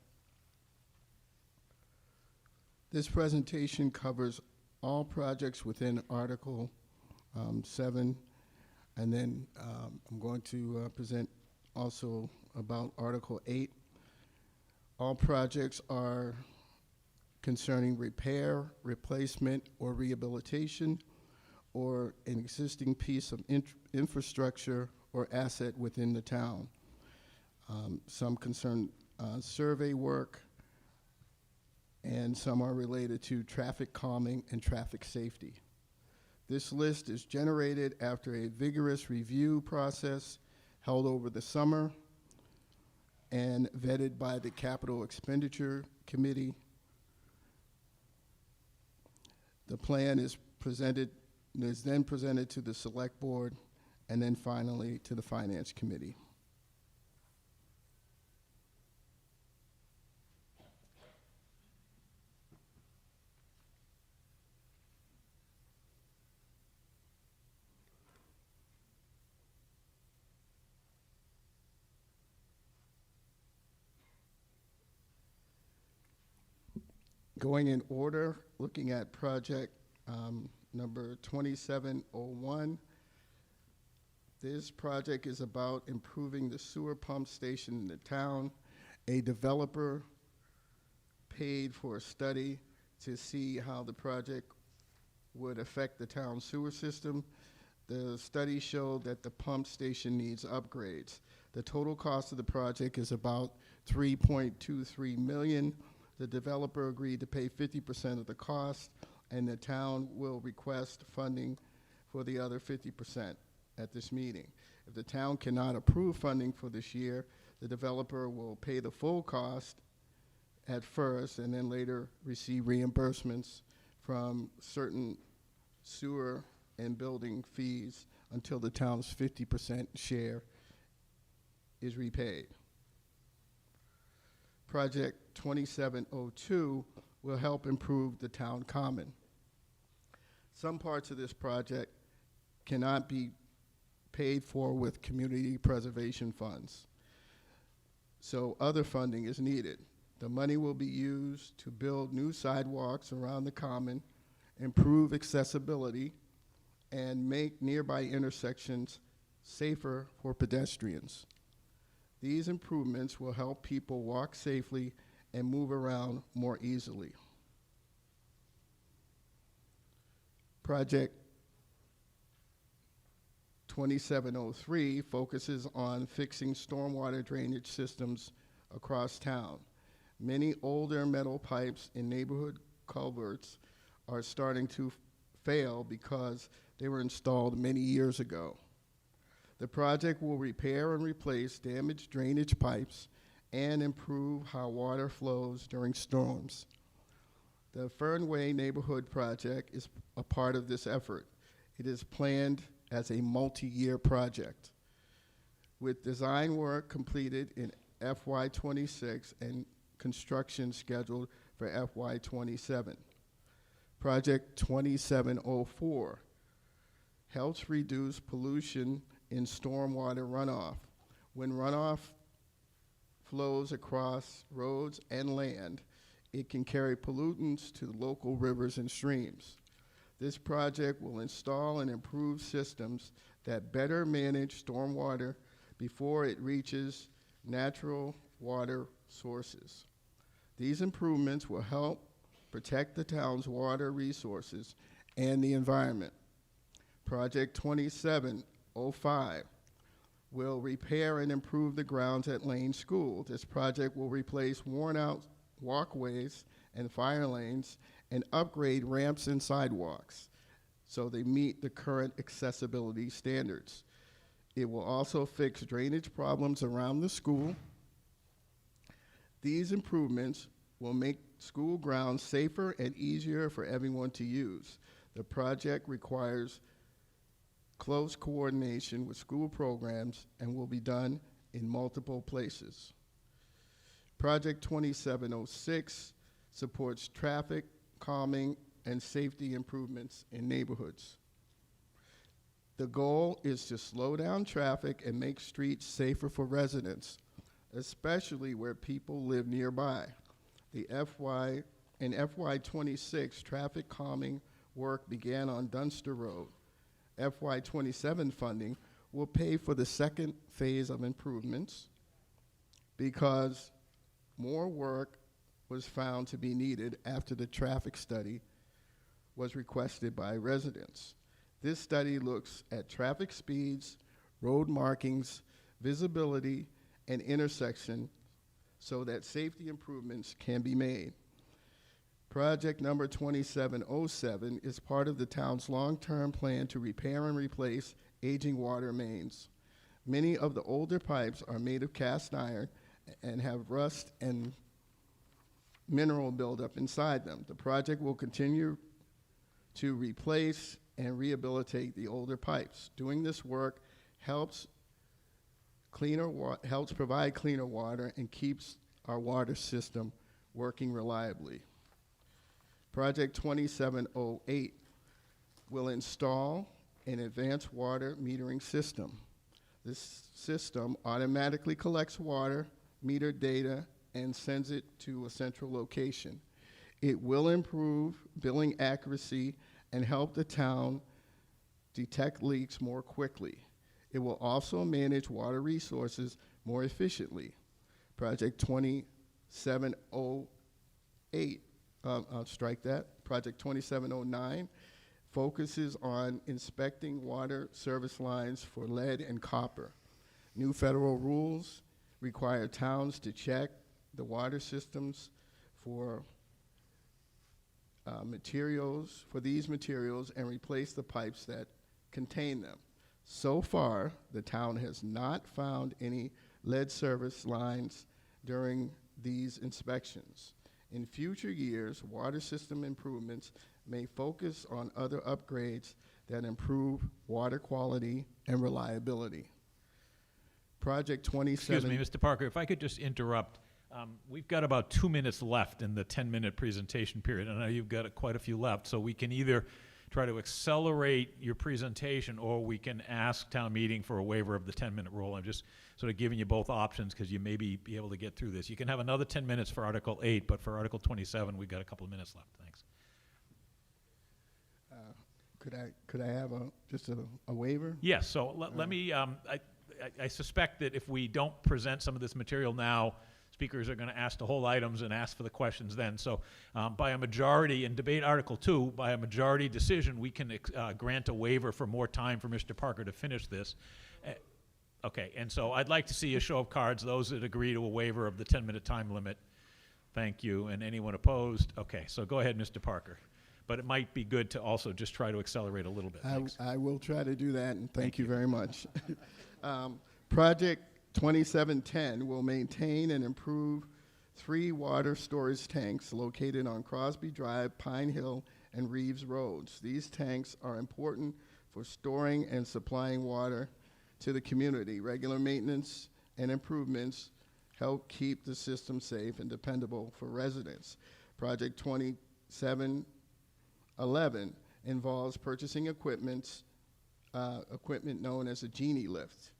This presentation covers all projects within Article 7, and then I'm going to present also about Article 8. All projects are concerning repair, replacement, or rehabilitation, or an existing piece of infrastructure or asset within the town. Some concern survey work, and some are related to traffic calming and traffic safety. This list is generated after a vigorous review process held over the summer and vetted by the Capital Expenditure Committee. The plan is then presented to the Select Board and then finally to the Finance Committee. Going in order, looking at project number 2701, This project is about improving the sewer pump station in the town. A developer paid for a study to see how the project would affect the town sewer system. The study showed that the pump station needs upgrades. The total cost of the project is about $3.23 million. The developer agreed to pay 50% of the cost, and the town will request funding for the other 50% at this meeting. If the town cannot approve funding for this year, the developer will pay the full cost at first and then later receive reimbursements from certain sewer and building fees until the town's 50% share is repaid. Project 2702 will help improve the town common. Some parts of this project cannot be paid for with community preservation funds, so other funding is needed. The money will be used to build new sidewalks around the common, improve accessibility, and make nearby intersections safer for pedestrians. These improvements will help people walk safely and move around more easily. Project 2703 focuses on fixing stormwater drainage systems across town. Many older metal pipes in neighborhood culverts are starting to fail because they were installed many years ago. The project will repair and replace damaged drainage pipes and improve how water flows during storms. The Fernway Neighborhood Project is a part of this effort. It is planned as a multi-year project, with design work completed in FY26 and construction scheduled for FY27. Project 2704 helps reduce pollution in stormwater runoff. When runoff flows across roads and land, it can carry pollutants to local rivers and streams. This project will install and improve systems that better manage stormwater before it reaches natural water sources. These improvements will help protect the town's water resources and the environment. Project 2705 will repair and improve the grounds at Lane School. This project will replace worn-out walkways and fire lanes and upgrade ramps and sidewalks so they meet the current accessibility standards. It will also fix drainage problems around the school. These improvements will make school grounds safer and easier for everyone to use. The project requires close coordination with school programs and will be done in multiple places. Project 2706 supports traffic, calming, and safety improvements in neighborhoods. The goal is to slow down traffic and make streets safer for residents, especially where people live nearby. In FY26, traffic calming work began on Dunster Road. FY27 funding will pay for the second phase of improvements because more work was found to be needed after the traffic study was requested by residents. This study looks at traffic speeds, road markings, visibility, and intersection so that safety improvements can be made. Project number 2707 is part of the town's long-term plan to repair and replace aging water mains. Many of the older pipes are made of cast iron and have rust and mineral buildup inside them. The project will continue to replace and rehabilitate the older pipes. Doing this work helps provide cleaner water and keeps our water system working reliably. Project 2708 will install an advanced water metering system. This system automatically collects water, meter data, and sends it to a central location. It will improve billing accuracy and help the town detect leaks more quickly. It will also manage water resources more efficiently. Project 2708, I'll strike that. Project 2709 focuses on inspecting water service lines for lead and copper. New federal rules require towns to check the water systems for these materials and replace the pipes that contain them. So far, the town has not found any lead service lines during these inspections. In future years, water system improvements may focus on other upgrades that improve water quality and reliability. Project 27... Excuse me, Mr. Parker, if I could just interrupt. We've got about 2 minutes left in the 10-minute presentation period. I know you've got quite a few left, so we can either try to accelerate your presentation or we can ask town meeting for a waiver of the 10-minute rule. I'm just sort of giving you both options because you may be able to get through this. You can have another 10 minutes for Article 8, but for Article 27, we've got a couple of minutes left. Thanks. Could I have just a waiver? Yes, so let me, I suspect that if we don't present some of this material now, speakers are going to ask to hold items and ask for the questions then. So by a majority, in debate Article 2, by a majority decision, we can grant a waiver for more time for Mr. Parker to finish this. Okay, and so I'd like to see a show of cards, those that agree to a waiver of the 10-minute time limit. Thank you. And anyone opposed? Okay, so go ahead, Mr. Parker. But it might be good to also just try to accelerate a little bit. I will try to do that, and thank you very much. Project 2710 will maintain and improve 3 water storage tanks located on Crosby Drive, Pine Hill, and Reeves Roads. These tanks are important for storing and supplying water to the community. Regular maintenance and improvements help keep the system safe and dependable for residents. Project 2711 involves purchasing equipment known as a Genie lift.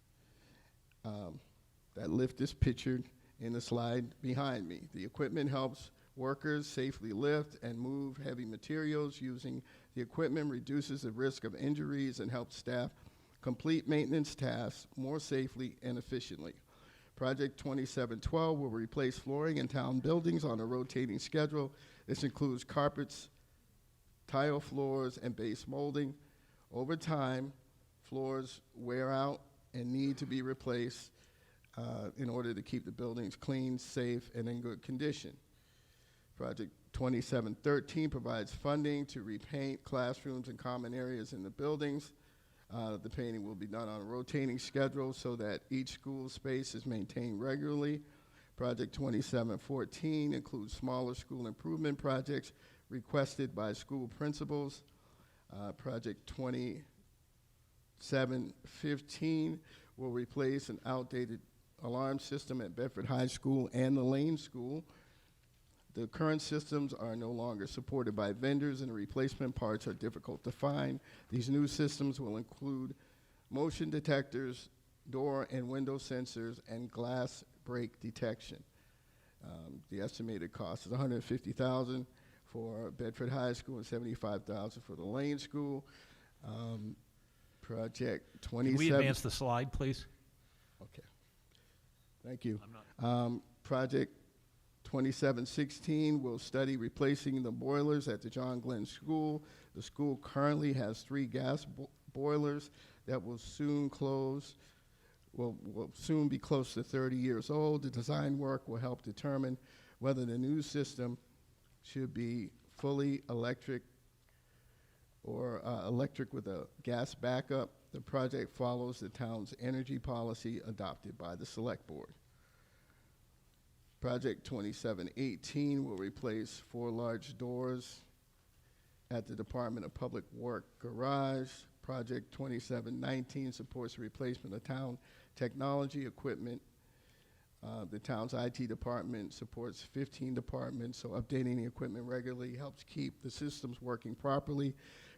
That lift is pictured in the slide behind me. The equipment helps workers safely lift and move heavy materials. Using the equipment reduces the risk of injuries and helps staff complete maintenance tasks more safely and efficiently. Project 2712 will replace flooring in town buildings on a rotating schedule. This includes carpets, tile floors, and base molding. Over time, floors wear out and need to be replaced in order to keep the buildings clean, safe, and in good condition. Project 2713 provides funding to repaint classrooms and common areas in the buildings. The painting will be done on a rotating schedule so that each school space is maintained regularly. Project 2714 includes smaller school improvement projects requested by school principals. Project 2715 will replace an outdated alarm system at Bedford High School and the Lane School. The current systems are no longer supported by vendors and the replacement parts are difficult to find. These new systems will include motion detectors, door and window sensors, and glass break detection. The estimated cost is $150,000 for Bedford High School and $75,000 for the Lane School. Project 27. Can we advance the slide, please? Okay. Thank you. Project 2716 will study replacing the boilers at the John Glenn School. The school currently has 3 gas boilers that will soon be close to 30 years old. The design work will help determine whether the new system should be fully electric or electric with a gas backup. The project follows the town's energy policy adopted by the Select Board. Project 2718 will replace 4 large doors at the Department of Public Work garage. Project 2719 supports the replacement of town technology equipment. The town's IT department supports 15 departments, so updating the equipment regularly helps keep the systems working properly.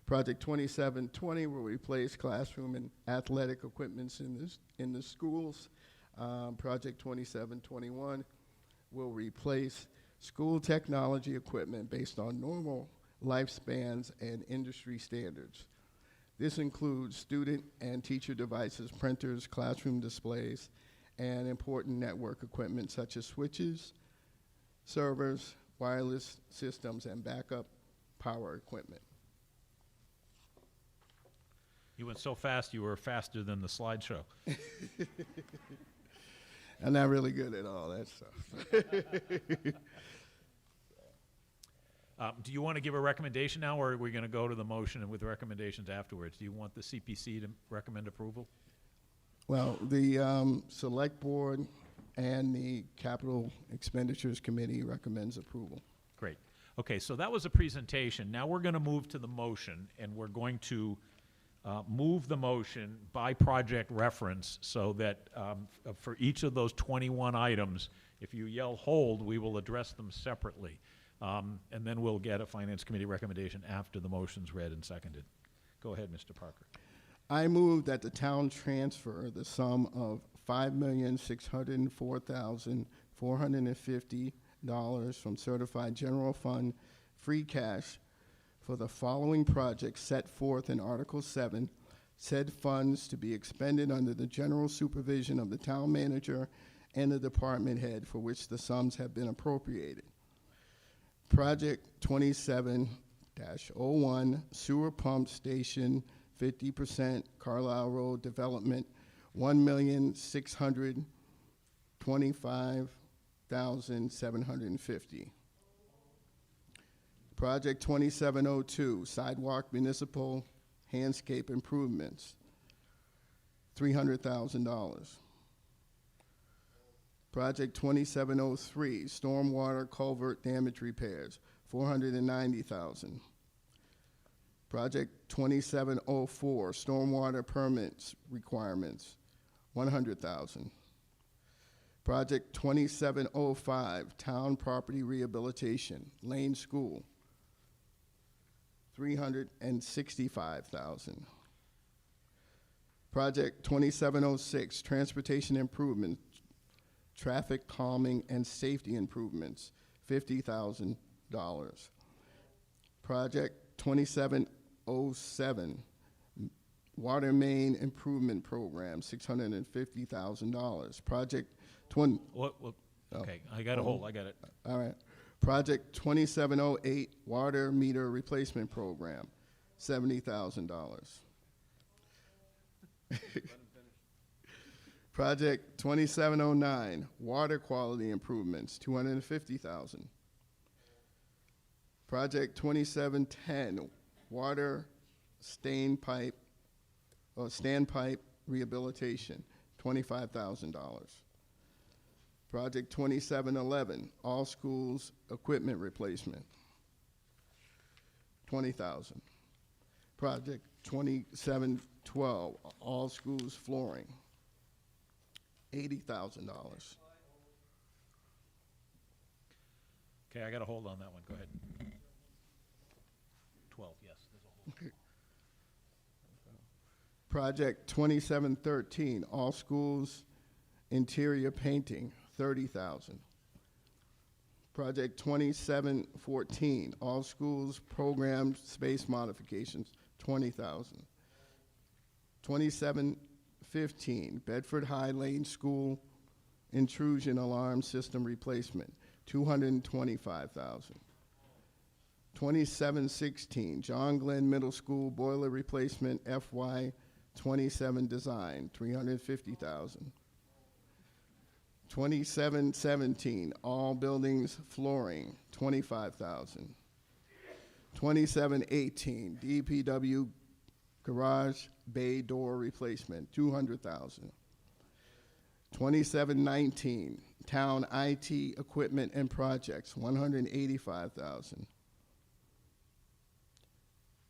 Project 2720 will replace classroom and athletic equipments in the schools. Project 2721 will replace school technology equipment based on normal lifespans and industry standards. This includes student and teacher devices, printers, classroom displays, and important network equipment such as switches, servers, wireless systems, and backup power equipment. You went so fast, you were faster than the slideshow. I'm not really good at all that stuff. Do you want to give a recommendation now, or are we going to go to the motion and with recommendations afterwards? Do you want the CPC to recommend approval? Well, the Select Board and the Capital Expenditures Committee recommends approval. Great. Okay, so that was a presentation. Now we're going to move to the motion, and we're going to move the motion by project reference so that for each of those 21 items, if you yell hold, we will address them separately. And then we'll get a Finance Committee recommendation after the motion's read and seconded. Go ahead, Mr. Parker. I move that the town transfer the sum of $5,604,450 from certified general fund free cash for the following projects set forth in Article 7, said funds to be expended under the general supervision of the town manager and the department head for which the sums have been appropriated. Project 27-01 sewer pump station 50% Carlisle Road development, $1,625,750. Project 2702 sidewalk municipal handscape improvements, $300,000. Project 2703, stormwater culvert damage repairs, $490,000. Project 2704, stormwater permits requirements, $100,000. Project 2705, town property rehabilitation, Lane School, $365,000. Project 2706, transportation improvement, traffic calming and safety improvements, $50,000. Project 2707, water main improvement program, $650,000. Project Okay, I got a hold, I got it. All right. Project 2708, water meter replacement program, $70,000. Project 2709, water quality improvements, $250,000. Project 2710, water standpipe rehabilitation, $25,000. Project 2711, all schools equipment replacement, $20,000. Project 2712, all schools flooring, $80,000. Okay, I got a hold on that one, go ahead. 12, yes, there's a hold. Project 2713, all schools interior painting, $30,000. Project 2714, all schools program space modifications, $20,000. 2715, Bedford High Lane School intrusion alarm system replacement, $225,000. 2716, John Glenn Middle School boiler replacement FY 27 design, $350,000. 2717, all buildings flooring, $25,000. 2718, DPW garage bay door replacement, $200,000. 2719, town IT equipment and projects, $185,000.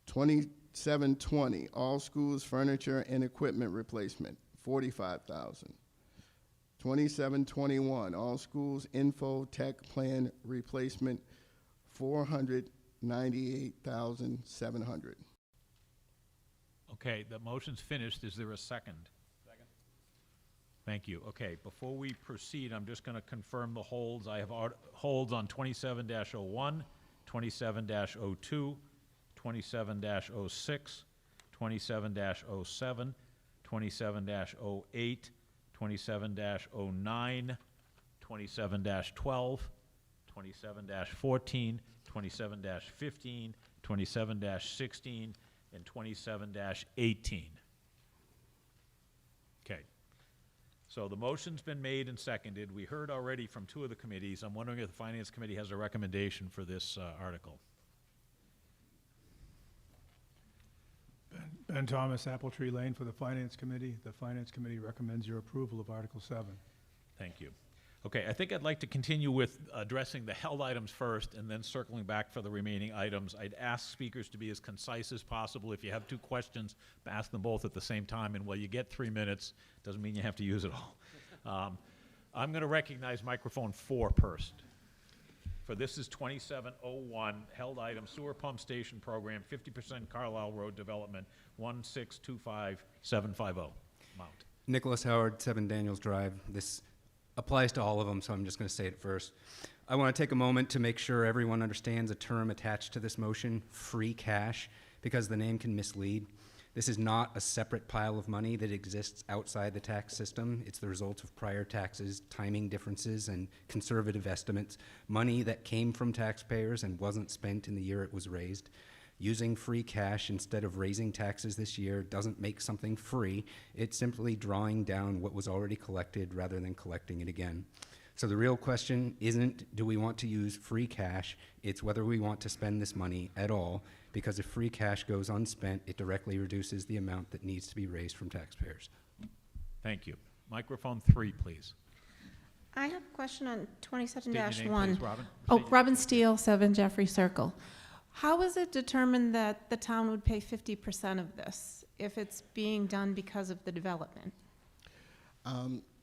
2720, all schools furniture and equipment replacement, $45,000. 2721, all schools info tech plan replacement, $498,700. Okay, the motion's finished. Is there a second? Second. Thank you. Okay, before we proceed, I'm just going to confirm the holds. I have holds on 27-01, 27-02, 27-06, 27-07, 27-08, 27-09, 27-12, 27-14, 27-15, 27-16, and 27-18. Okay. So the motion's been made and seconded. We heard already from two of the committees. I'm wondering if the Finance Committee has a recommendation for this article. Ben Thomas, Apple Tree Lane for the Finance Committee. The Finance Committee recommends your approval of Article 7. Thank you. Okay, I think I'd like to continue with addressing the held items first and then circling back for the remaining items. I'd ask speakers to be as concise as possible. If you have two questions, ask them both at the same time, and while you get 3 minutes, doesn't mean you have to use it all. I'm going to recognize microphone 4 first. For this is 2701, held item sewer pump station program, 50% Carlisle Road development, 1625750. Mount. Nicholas Howard, 7 Daniels Drive. This applies to all of them, so I'm just going to say it first. I want to take a moment to make sure everyone understands a term attached to this motion, free cash, because the name can mislead. This is not a separate pile of money that exists outside the tax system. It's the result of prior taxes, timing differences, and conservative estimates, money that came from taxpayers and wasn't spent in the year it was raised. Using free cash instead of raising taxes this year doesn't make something free. It's simply drawing down what was already collected rather than collecting it again. So the real question isn't, do we want to use free cash? It's whether we want to spend this money at all, because if free cash goes unspent, it directly reduces the amount that needs to be raised from taxpayers. Thank you. Microphone 3, please. I have a question on State your name, 27-1. please, Robin. Oh, State your- Robin Steele, 7 Jeffrey Circle. How is it determined that the town would pay 50% of this if it's being done because of the development?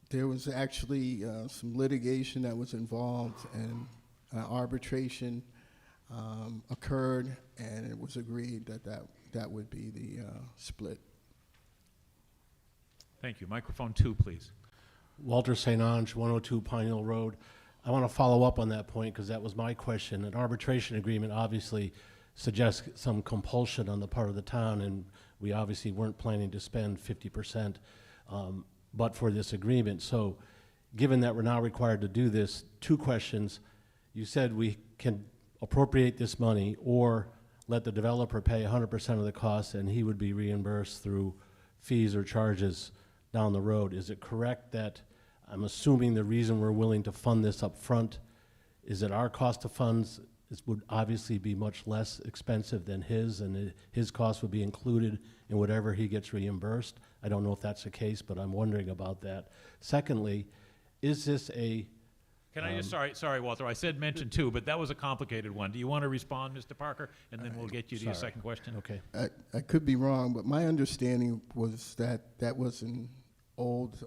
There was actually some litigation that was involved, and arbitration occurred, and it was agreed that would be the split. Thank you. Microphone 2, please. Walter St. Ange, 102 Pine Hill Road. I want to follow up on that point because that was my question. An arbitration agreement obviously suggests some compulsion on the part of the town, and we obviously weren't planning to spend 50% but for this agreement. So given that we're now required to do this, 2 questions. You said we can appropriate this money or let the developer pay 100% of the costs and he would be reimbursed through fees or charges down the road. Is it correct that I'm assuming the reason we're willing to fund this up front is that our cost of funds would obviously be much less expensive than his, and his cost would be included in whatever he gets reimbursed? I don't know if that's the case, but I'm wondering about that. Secondly, is this a... Can I just, sorry, Walter, I said mention 2, but that was a complicated one. Do you want to respond, Mr. Parker? And then we'll get you to your second question. Okay. I could be wrong, but my understanding was that that was an old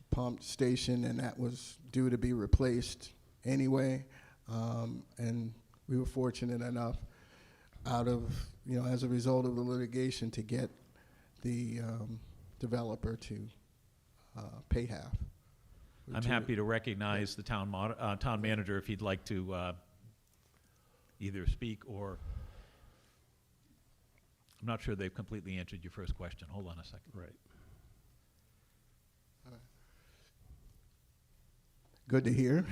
pump station, and that was due to be replaced anyway. And we were fortunate enough, as a result of the litigation, to get the developer to pay half. I'm happy to recognize the town manager if he'd like to either speak or... I'm not sure they've completely answered your first question. Hold on a second. Right. Good to hear.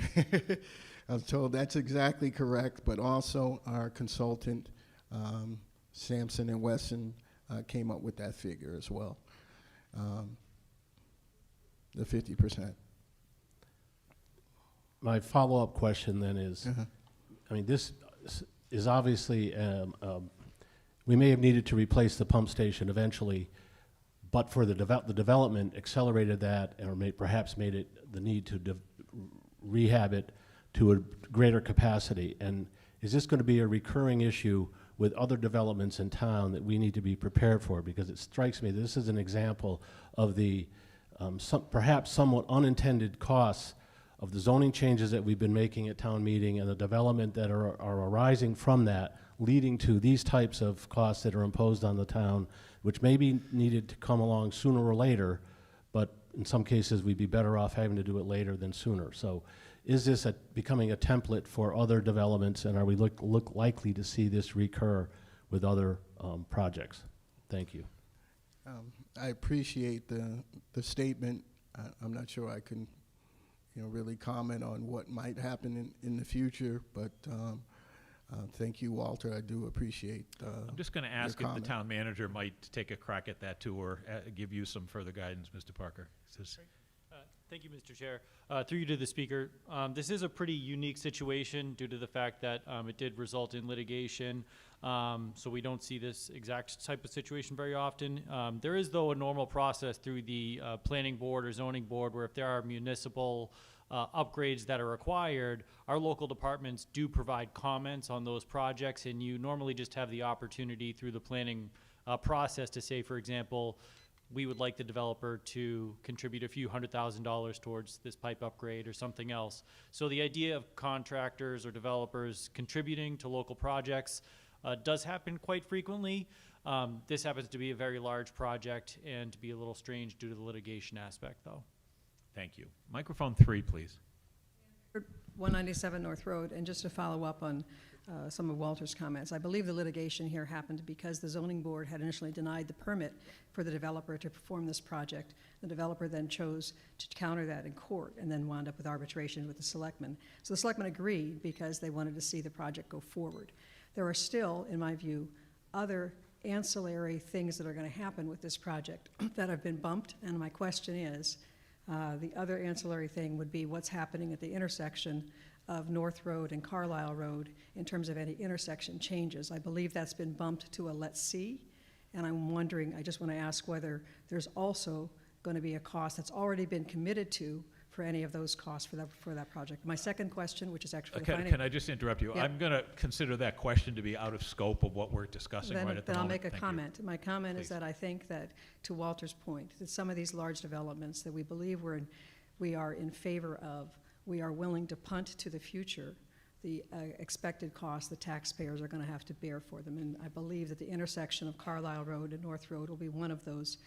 I was told that's exactly correct, but also our consultant, Sampson & Wesson, came up with that figure as well, the 50%. My follow-up question then is, I mean, this is obviously, we may have needed to replace the pump station eventually, but for the development accelerated that, or perhaps made it the need to rehab it to a greater capacity. And is this going to be a recurring issue with other developments in town that we need to be prepared for? Because it strikes me this is an example of the perhaps somewhat unintended costs of the zoning changes that we've been making at town meeting and the development that are arising from that, leading to these types of costs that are imposed on the town, which may be needed to come along sooner or later, but in some cases we'd be better off having to do it later than sooner. So is this becoming a template for other developments, and are we likely to see this recur with other projects? Thank you. I appreciate the statement. I'm not sure I can, really comment on what might happen in the future, but thank you, Walter. I do appreciate I'm just going to ask if the town manager might take a crack at that too, or give you some further guidance, Mr. Parker. Thank you, Mr. Chair. Through you to the speaker, this is a pretty unique situation due to the fact that it did result in litigation. So we don't see this exact type of situation very often. There is, though, a normal process through the planning board or zoning board where if there are municipal upgrades that are required, our local departments do provide comments on those projects, and you normally just have the opportunity through the planning process to say, for example, we would like the developer to contribute a few $100,000 towards this pipe upgrade or something else. So the idea of contractors or developers contributing to local projects does happen quite frequently. This happens to be a very large project and to be a little strange due to the litigation aspect, though. Thank you. Microphone 3, please. 197 North Road, and just to follow up on some of Walter's comments, I believe the litigation here happened because the zoning board had initially denied the permit for the developer to perform this project. The developer then chose to counter that in court and then wound up with arbitration with the selectmen. So the selectmen agreed because they wanted to see the project go forward. There are still, in my view, other ancillary things that are going to happen with this project that have been bumped, and my question is, the other ancillary thing would be what's happening at the intersection of North Road and Carlisle Road in terms of any intersection changes. I believe that's been bumped to a let's see, and I'm wondering, I just want to ask whether there's also going to be a cost that's already been committed to for any of those costs for that project. My second question, which is actually the finance. Can I just interrupt you? Yep. I'm going to consider that question to be out of scope of what we're discussing right at the Then I'll moment. make a Thank you. comment. My comment is Please. that I think that, to Walter's point, that some of these large developments that we believe we are in favor of, we are willing to punt to the future the expected costs the taxpayers are going to have to bear for them. And I believe that the intersection of Carlisle Road and North Road will be one of those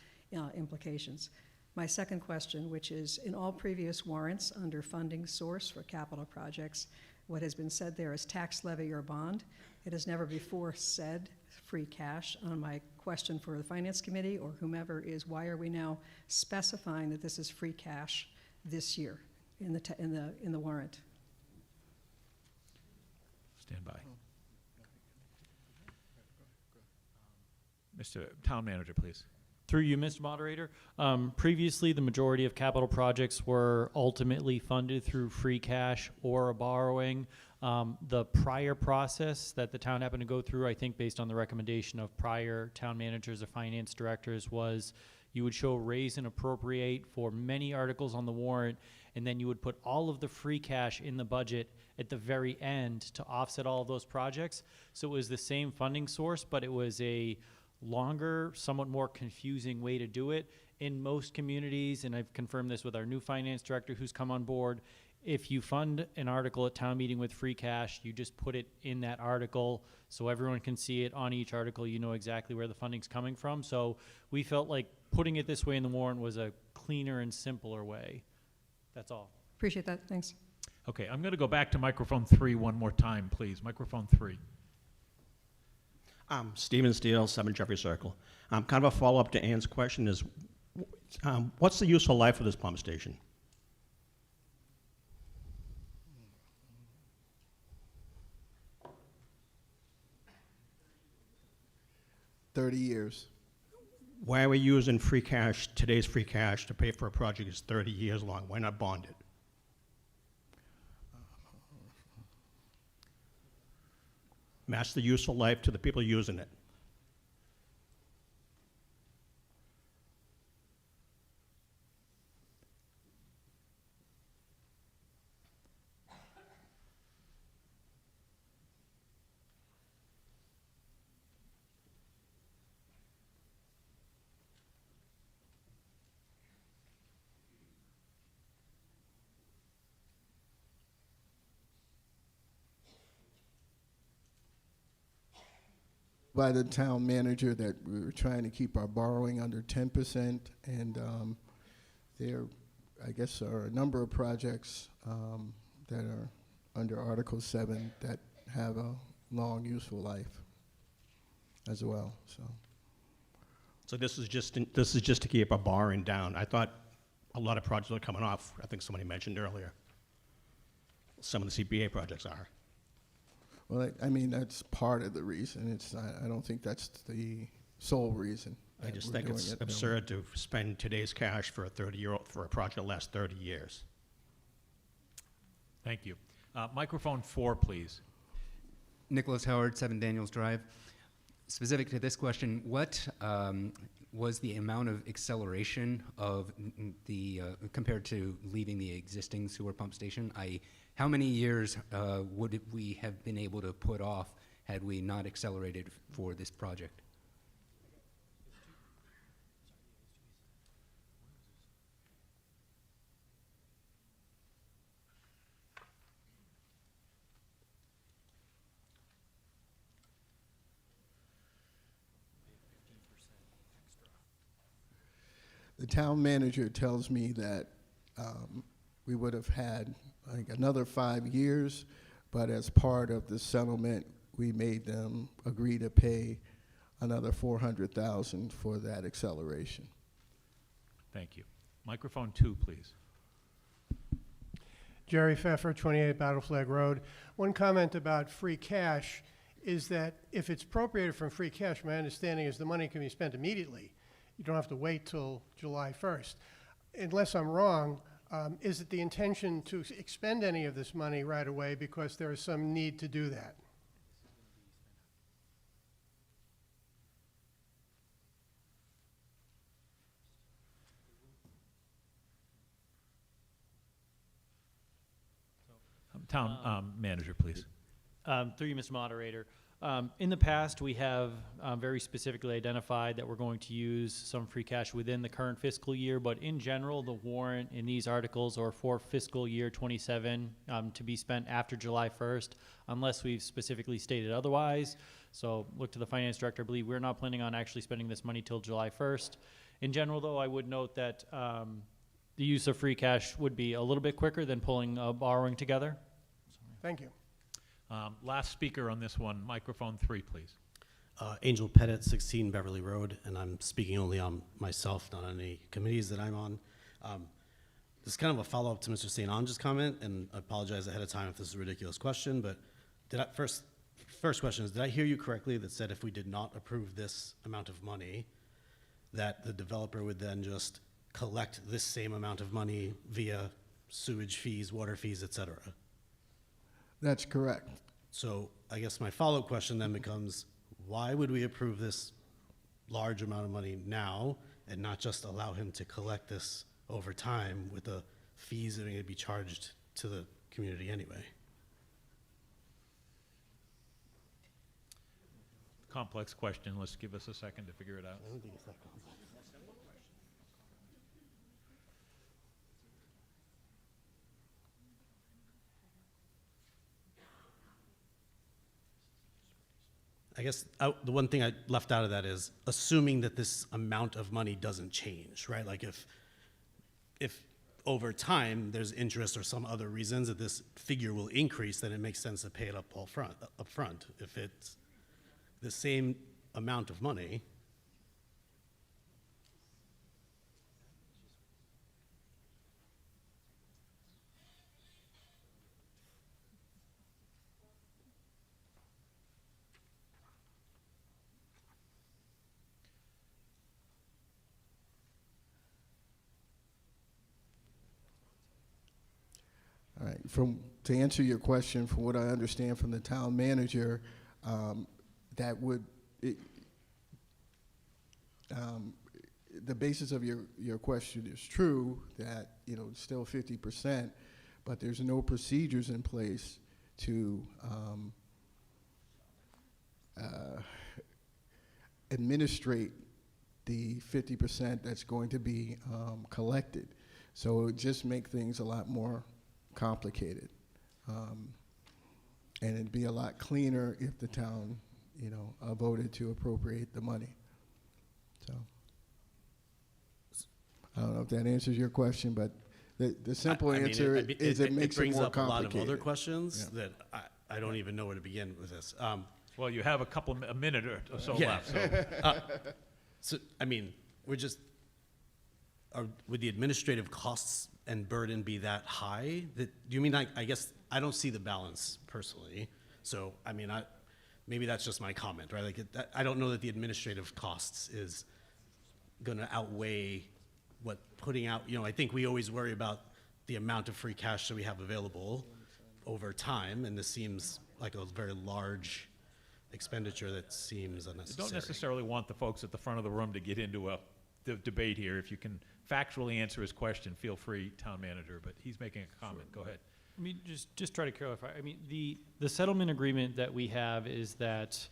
implications. My second question, which is, in all previous warrants under funding source for capital projects, what has been said there is tax levy or bond. It has never before said free cash. On my question for the Finance Committee or whomever is, why are we now specifying that this is free cash this year in the warrant? Stand by. Mr. Town Manager, please. Through you, Mr. Moderator, previously the majority of capital projects were ultimately funded through free cash or a borrowing. The prior process that the town happened to go through, I think based on the recommendation of prior town managers or finance directors, was you would show raise and appropriate for many articles on the warrant, and then you would put all of the free cash in the budget at the very end to offset all of those projects. So it was the same funding source, but it was a longer, somewhat more confusing way to do it. In most communities, and I've confirmed this with our new finance director who's come on board, if you fund an article at town meeting with free cash, you just put it in that article so everyone can see it on each article. You know exactly where the funding's coming from. So we felt like putting it this way in the warrant was a cleaner and simpler way. That's all. Appreciate that. Thanks. Okay, I'm going to go back to microphone 3 one more time, please. Microphone 3. Stephen Steele, 7 Jeffrey Circle. Kind of a follow-up to Ann's question is, what's the useful life of this pump station? $30 years. Why are we using free cash, today's free cash, to pay for a project that's 30 years long? Why not bond it? Match the useful life to the people using it. By the town manager that we were trying to keep our borrowing under 10%, and there, I guess, are a number of projects that are under Article 7 that have a long, useful life as well. So So this is just to keep our borrowing down. I thought a lot of projects are coming off. I think somebody mentioned earlier. Some of the CPA projects are. Well, I mean, that's part of the reason. I don't think that's the sole reason. I just we're think doing it's it. absurd to spend today's cash for a project that lasts 30 years. Thank you. Microphone 4, please. Nicholas Howard, 7 Daniels Drive. Specific to this question, what was the amount of acceleration of the compared to leaving the existing sewer pump station? How many years would we have been able to put off had we not accelerated for this project? The town manager tells me that we would have had like another 5 years, but as part of the settlement, we made them agree to pay another $400,000 for that acceleration. Thank you. Microphone 2, please. Jerry Pfeffer, 28 Battle Flag Road. One comment about free cash is that if it's appropriated from free cash, my understanding is the money can be spent immediately. You don't have to wait till July 1st. Unless I'm wrong, is it the intention to expend any of this money right away because there is some need to do that? Town manager, please. Through you, Mr. Moderator. In the past, we have very specifically identified that we're going to use some free cash within the current fiscal year, but in general, the warrant in these articles are for fiscal year 27 to be spent after July 1st, unless we've specifically stated otherwise. So look to the finance director. I believe we're not planning on actually spending this money till July 1st. In general, though, I would note that the use of free cash would be a little bit quicker than pulling borrowing together. Thank you. Last speaker on this one, microphone 3, please. Angel Pettit, 16 Beverly Road, and I'm speaking only on myself, not on any committees that I'm on. This is kind of a follow-up to Mr. St. Ange's comment, and I apologize ahead of time if this is a ridiculous question, but first question is, did I hear you correctly that said if we did not approve this amount of money, that the developer would then just collect this same amount of money via sewage fees, water fees, et cetera? That's correct. So I guess my follow-up question then becomes, why would we approve this large amount of money now and not just allow him to collect this over time with the fees that are going to be charged to the community anyway? Complex question. Let's give us a second to figure it out. I don't think it's that complex. I guess the one thing I left out of that is assuming that this amount of money doesn't change, right? Like if over time there's interest or some other reasons that this figure will increase, then it makes sense to pay it up front. If it's the same amount of money, All right. To answer your question, from what I understand from the town manager, the basis of your question is true, that it's still 50%, but there's no procedures in place to administrate the 50% that's going to be collected. So it would just make things a lot more complicated. And it'd be a lot cleaner if the town, voted to appropriate the money. So I don't know if that answers your question, but the simple answer is it makes it more complicated. It brings up a lot of other questions that I don't even know where to begin with this. Well, you have a minute or so left. So, I mean, would the administrative costs and burden be that high? Do you mean, I guess, I don't see the balance personally. So, I mean, maybe that's just my comment, right? Like, I don't know that the administrative costs is gonna outweigh what putting out, I think we always worry about the amount of free cash that we have available over time, and this seems like a very large expenditure that seems I unnecessary. don't necessarily want the folks at the front of the room to get into a debate here. If you can factually answer his question, feel free, town manager, but he's making a comment. Go ahead. I mean, just try to clarify. I mean, the settlement agreement that we have is that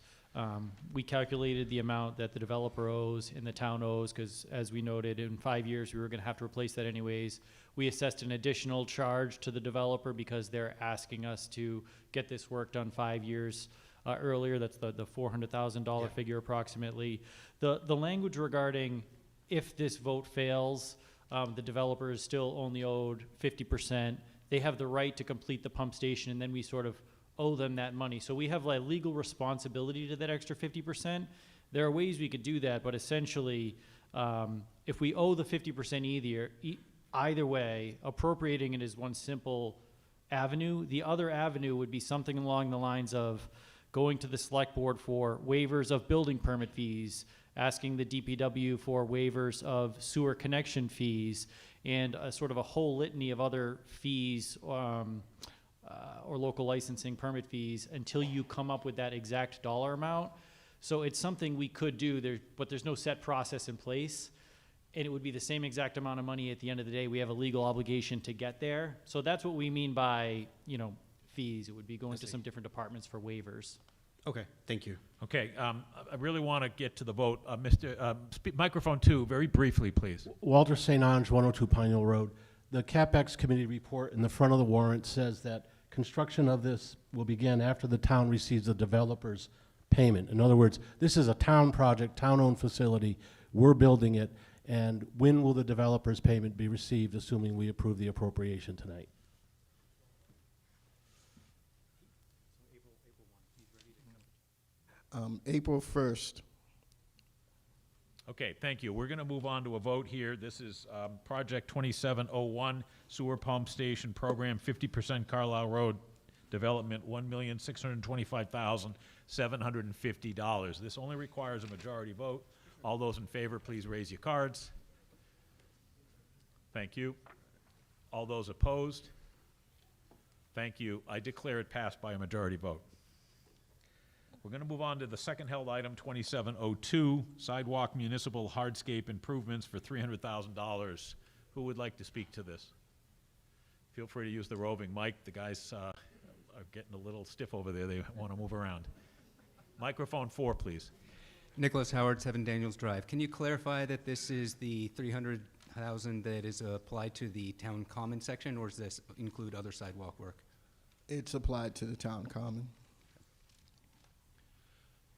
we calculated the amount that the developer owes and the town owes, because as we noted, in 5 years, we were gonna have to replace that anyways. We assessed an additional charge to the developer because they're asking us to get this work done 5 years earlier. That's the $400,000 figure approximately. The language regarding if this vote fails, the developer is still only owed 50%. They have the right to complete the pump station, and then we sort of owe them that money. So we have like legal responsibility to that extra 50%. There are ways we could do that, but essentially, if we owe the 50% either way, appropriating it is one simple avenue. The other avenue would be something along the lines of going to the select board for waivers of building permit fees, asking the DPW for waivers of sewer connection fees, and a sort of a whole litany of other fees or local licensing permit fees until you come up with that exact dollar amount. So it's something we could do, but there's no set process in place. And it would be the same exact amount of money at the end of the day. We have a legal obligation to get there. So that's what we mean by, fees. It would be going to some different departments for waivers. Okay, thank you. Okay, I really want to get to the vote. Microphone 2, very briefly, please. Walter St. Ange, 102 Pine Hill Road. The CapEx committee report in the front of the warrant says that construction of this will begin after the town receives the developer's payment. In other words, this is a town project, town-owned facility. We're building it. And when will the developer's payment be received, assuming we approve the appropriation tonight? April 1st. Okay, thank you. We're going to move on to a vote here. This is Project 2701, Sewer Pump Station Program, 50% Carlisle Road Development, $1,625,750. This only requires a majority vote. All those in favor, please raise your cards. Thank you. All those opposed? Thank you. I declare it passed by a majority vote. We're going to move on to the second held item, 2702, Sidewalk Municipal Hardscape Improvements for $300,000. Who would like to speak to this? Feel free to use the roving mic. The guys are getting a little stiff over there. They want to move around. Microphone 4, please. Nicholas Howard, 7 Daniels Drive. Can you clarify that this is the $300,000 that is applied to the town common section, or does this include other sidewalk work? It's applied to the town common.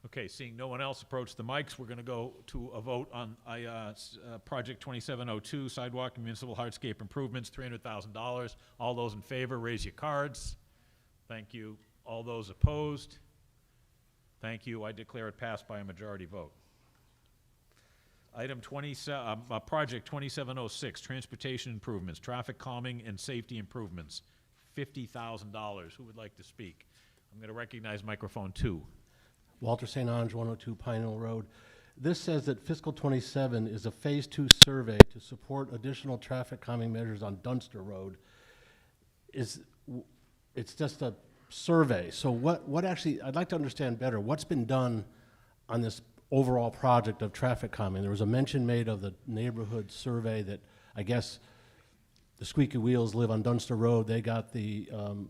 Okay, seeing no one else approach the mics, we're going to go to a vote on Project 2702, Sidewalk and Municipal Hardscape Improvements, $300,000. All those in favor, raise your cards. Thank you. All those opposed? Thank you. I declare it passed by a majority vote. Item Project 2706, Transportation Improvements, Traffic Calming and Safety Improvements, $50,000. Who would like to speak? I'm going to recognize microphone 2. Walter St. Ange, 102 Pine Hill Road. This says that fiscal 27 is a phase 2 survey to support additional traffic calming measures on Dunster Road. It's just a survey. So what actually, I'd like to understand better, what's been done on this overall project of traffic calming? There was a mention made of the neighborhood survey that I guess the squeaky wheels live on Dunster Road. They got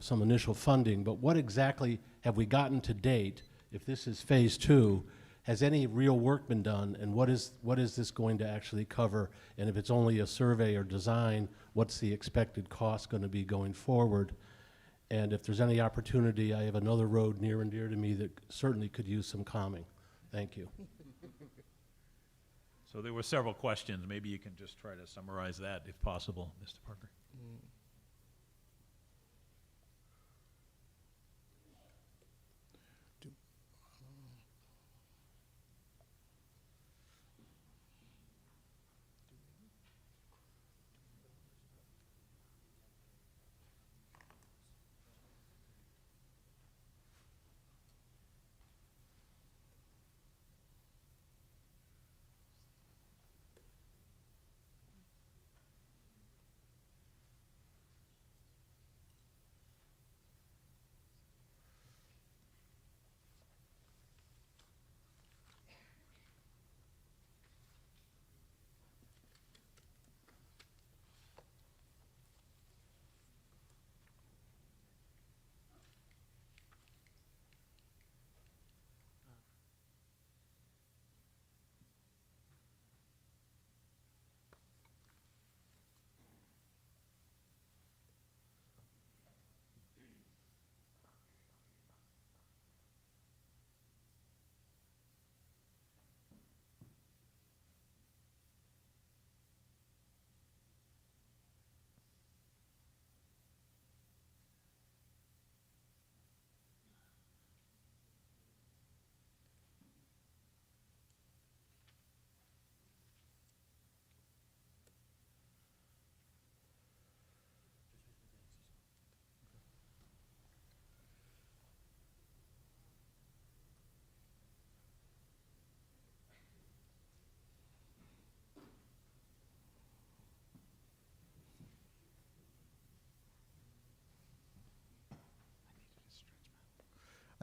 some initial funding, but what exactly have we gotten to date? If this is phase 2, has any real work been done, and what is this going to actually cover? And if it's only a survey or design, what's the expected cost going to be going forward? And if there's any opportunity, I have another road near and dear to me that certainly could use some calming. Thank you. So there were several questions. Maybe you can just try to summarize that if possible, Mr. Parker.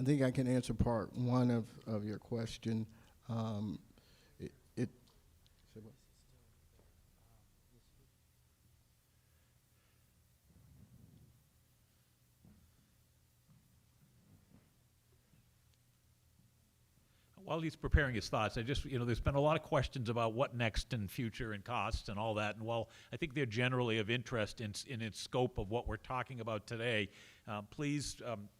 I think I can answer part one of your question. It say what? While he's preparing his thoughts, I just, there's been a lot of questions about what next and future and costs and all that. And while I think they're generally of interest in its scope of what we're talking about today, please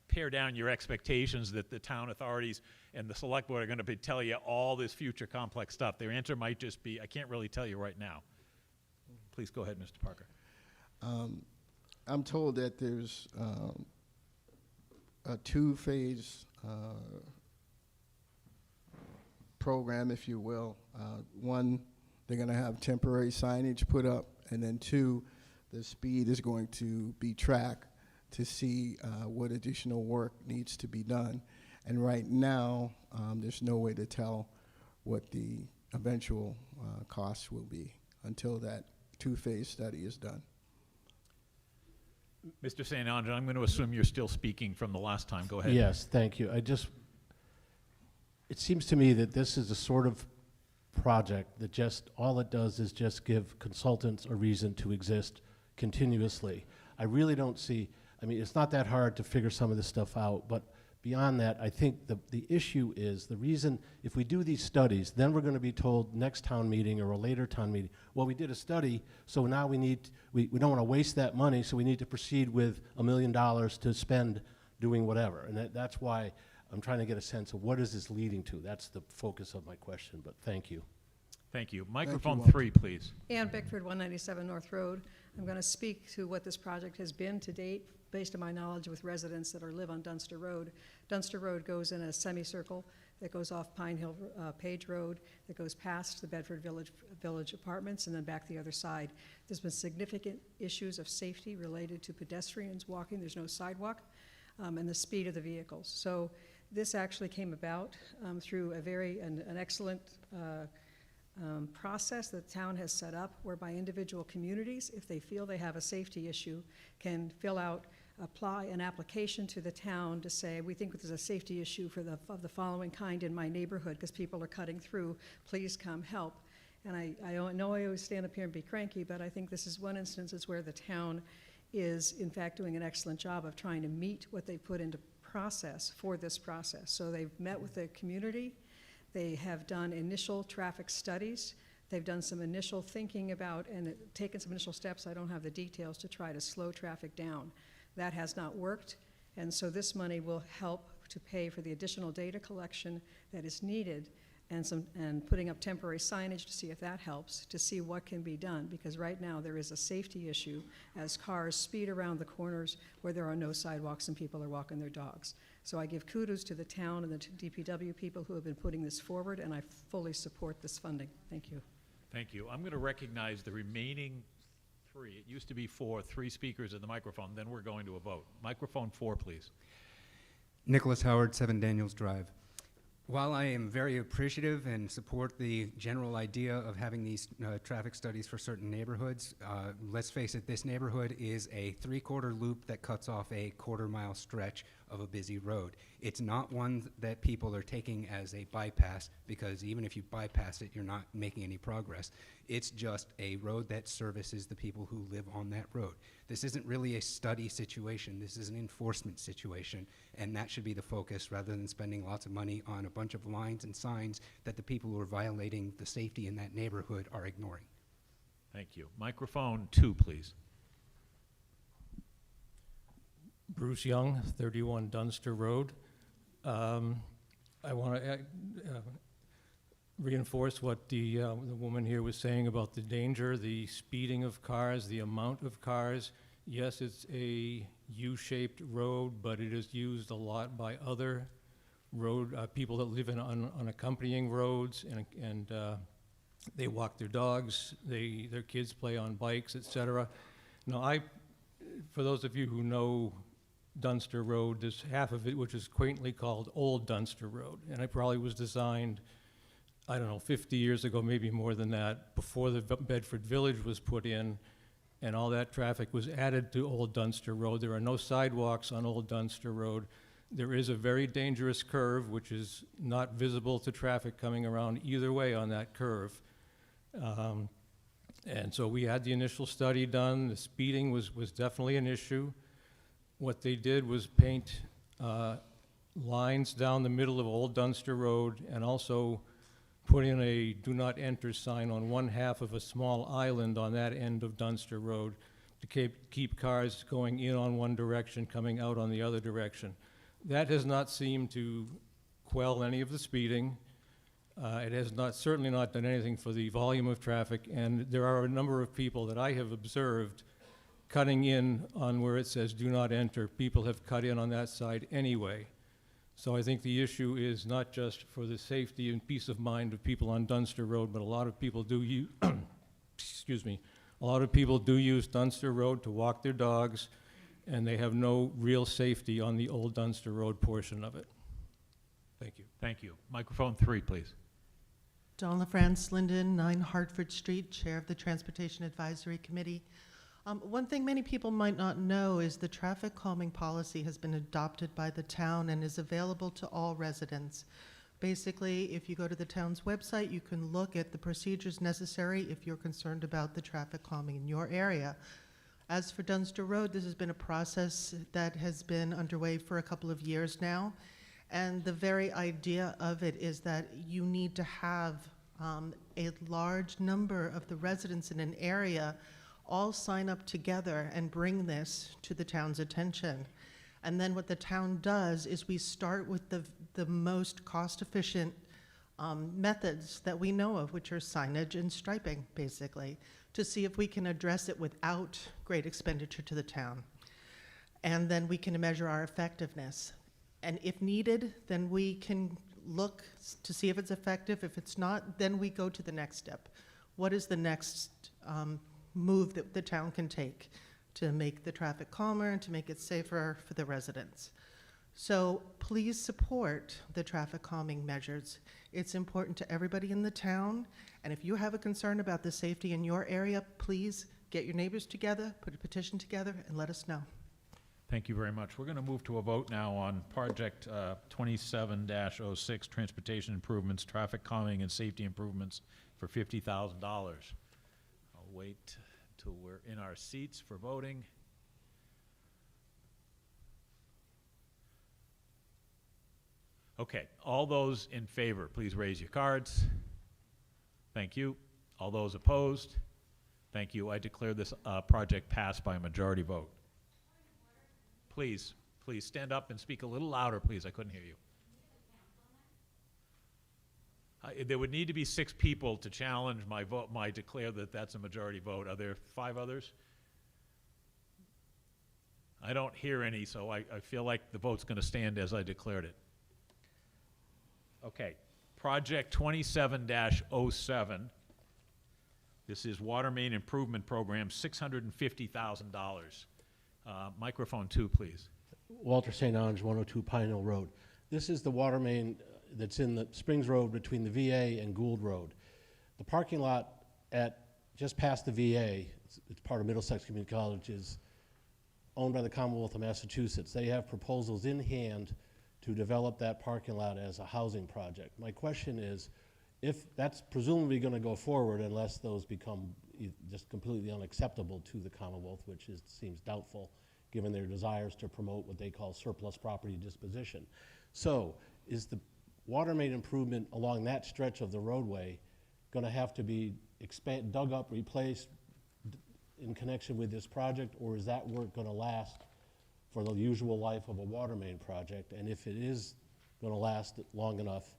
pare down your expectations that the town authorities and the select board are going to tell you all this future complex stuff. Their answer might just be, I can't really tell you right now. Please go ahead, Mr. Parker. I'm told that there's a two-phase program, if you will. One, they're going to have temporary signage put up, and then two, the speed is going to be tracked to see what additional work needs to be done. And right now, there's no way to tell what the eventual costs will be until that two-phase study is done. Mr. St. Ange, I'm going to assume you're still speaking from the last time. Go ahead. Yes, thank you. It seems to me that this is a sort of project that just, all it does is just give consultants a reason to exist continuously. I really don't see, it's not that hard to figure some of this stuff out, but beyond that, I think the issue is the reason, if we do these studies, then we're going to be told next town meeting or a later town meeting, well, we did a study, so now we don't want to waste that money, so we need to proceed with $1 million to spend doing whatever. And that's why I'm trying to get a sense of what is this leading to. That's the focus of my question, but thank you. Thank you. Microphone Walter. 3, please. Ann Bickford, 197 North Road. I'm going to speak to what this project has been to date, based on my knowledge with residents that live on Dunster Road. Dunster Road goes in a semicircle that goes off Pine Hill Page Road, that goes past the Bedford Village Apartments, and then back the other side. There's been significant issues of safety related to pedestrians walking. There's no sidewalk, and the speed of the vehicles. So this actually came about through an excellent process that the town has set up, whereby individual communities, if they feel they have a safety issue, can apply an application to the town to say, we think there's a safety issue of the following kind in my neighborhood because people are cutting through, please come help. And I know I always stand up here and be cranky, but I think this is one instance where the town is in fact doing an excellent job of trying to meet what they put into process for this process. So they've met with the community, they have done initial traffic studies, they've done some initial thinking about and taken some initial steps, I don't have the details, to try to slow traffic down. That has not worked, and so this money will help to pay for the additional data collection that is needed and putting up temporary signage to see if that helps, to see what can be done, because right now there is a safety issue as cars speed around the corners where there are no sidewalks and people are walking their dogs. So I give kudos to the town and the DPW people who have been putting this forward, and I fully support this funding. Thank you. Thank you. I'm going to recognize the remaining 3. It used to be 4, 3 speakers at the microphone, then we're going to a vote. Microphone 4, please. Nicholas Howard, 7 Daniels Drive. While I am very appreciative and support the general idea of having these traffic studies for certain neighborhoods, let's face it, this neighborhood is a 3/4 loop that cuts off a quarter-mile stretch of a busy road. It's not one that people are taking as a bypass, because even if you bypass it, you're not making any progress. It's just a road that services the people who live on that road. This isn't really a study situation. This is an enforcement situation, and that should be the focus rather than spending lots of money on a bunch of lines and signs that the people who are violating the safety in that neighborhood are ignoring. Thank you. Microphone 2, please. Bruce Young, 31 Dunster Road. I want to reinforce what the woman here was saying about the danger, the speeding of cars, the amount of cars. Yes, it's a U-shaped road, but it is used a lot by other people that live on accompanying roads, and they walk their dogs, their kids play on bikes, etc. Now, for those of you who know Dunster Road, there's half of it which is quaintly called Old Dunster Road, and it probably was designed, I don't know, 50 years ago, maybe more than that, before the Bedford Village was put in, and all that traffic was added to Old Dunster Road. There are no sidewalks on Old Dunster Road. There is a very dangerous curve, which is not visible to traffic coming around either way on that curve. And so we had the initial study done. The speeding was definitely an issue. What they did was paint lines down the middle of Old Dunster Road and also put in a do not enter sign on one half of a small island on that end of Dunster Road to keep cars going in on one direction, coming out on the other direction. That has not seemed to quell any of the speeding. It has certainly not done anything for the volume of traffic, and there are a number of people that I have observed cutting in on where it says do not enter. People have cut in on that side anyway. So I think the issue is not just for the safety and peace of mind of people on Dunster Road, but a lot of people do use, excuse me, a lot of people do use Dunster Road to walk their dogs, and they have no real safety on the Old Dunster Road portion of it. Thank you. Thank you. Microphone 3, please. Dawn LaFrance, Linden, 9 Hartford Street, Chair of the Transportation Advisory Committee. One thing many people might not know is the traffic calming policy has been adopted by the town and is available to all residents. Basically, if you go to the town's website, you can look at the procedures necessary if you're concerned about the traffic calming in your area. As for Dunster Road, this has been a process that has been underway for a couple of years now. And the very idea of it is that you need to have a large number of the residents in an area all sign up together and bring this to the town's attention. And then what the town does is we start with the most cost-efficient methods that we know of, which are signage and striping, basically, to see if we can address it without great expenditure to the town. And then we can measure our effectiveness. And if needed, then we can look to see if it's effective. If it's not, then we go to the next step. What is the next move that the town can take to make the traffic calmer and to make it safer for the residents? So please support the traffic calming measures. It's important to everybody in the town. And if you have a concern about the safety in your area, please get your neighbors together, put a petition together, and let us know. Thank you very much. We're going to move to a vote now on Project 27-06, Transportation Improvements, Traffic Calming and Safety Improvements for $50,000. I'll wait till we're in our seats for voting. Okay, all those in favor, please raise your cards. Thank you. All those opposed? Thank you. I declare this project passed by a majority vote. Please stand up and speak a little louder, please. I couldn't hear you. There would need to be 6 people to challenge my vote, declare that that's a majority vote. Are there 5 others? I don't hear any, so I feel like the vote's going to stand as I declared it. Okay, Project 27-07. This is Water Main Improvement Program, $650,000. Microphone 2, please. Walter St. Ange, 102 Pine Hill Road. This is the water main that's in the Springs Road between the VA and Gould Road. The parking lot just past the VA, it's part of Middlesex Community College, is owned by the Commonwealth of Massachusetts. They have proposals in hand to develop that parking lot as a housing project. My question is, if that's presumably going to go forward unless those become just completely unacceptable to the Commonwealth, which seems doubtful given their desires to promote what they call surplus property disposition. So is the water main improvement along that stretch of the roadway going to have to be dug up, replaced in connection with this project, or is that work going to last for the usual life of a water main project? And if it is going to last long enough,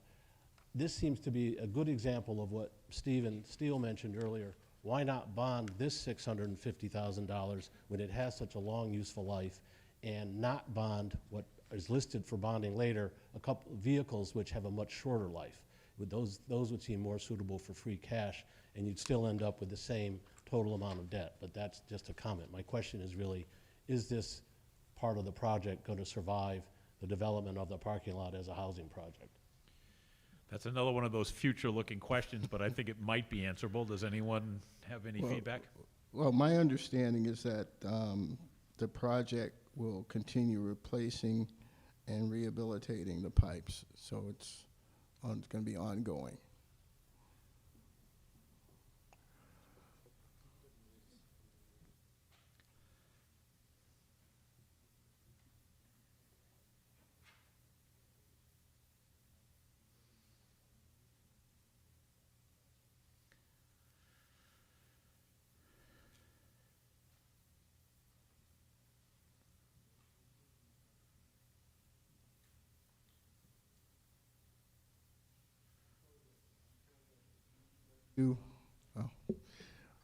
this seems to be a good example of what Stephen Steele mentioned earlier. Why not bond this $650,000 when it has such a long useful life, and not bond what is listed for bonding later, a couple of vehicles which have a much shorter life? With those would seem more suitable for free cash, and you'd still end up with the same total amount of debt. But that's just a comment. My question is really, is this part of the project going to survive the development of the parking lot as a housing project? That's another one of those future-looking questions, but I think it might be answerable. Does anyone have any feedback? Well, my understanding is that the project will continue replacing and rehabilitating the pipes. So it's going to be ongoing.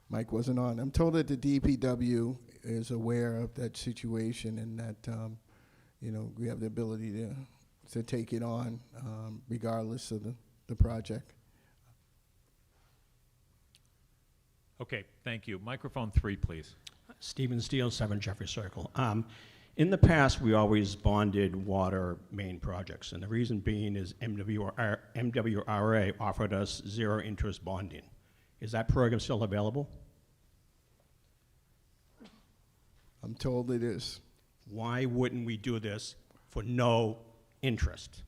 Mike wasn't on. I'm told that the DPW is aware of that situation and that, we have the ability to take it on regardless of the project. Okay, thank you. Microphone 3, please. Stephen Steele, 7 Jeffrey Circle. In the past, we always bonded water main projects, and the reason being is MWRA offered us zero interest bonding. Is that program still available? I'm told it is. Why wouldn't we do this for no interest?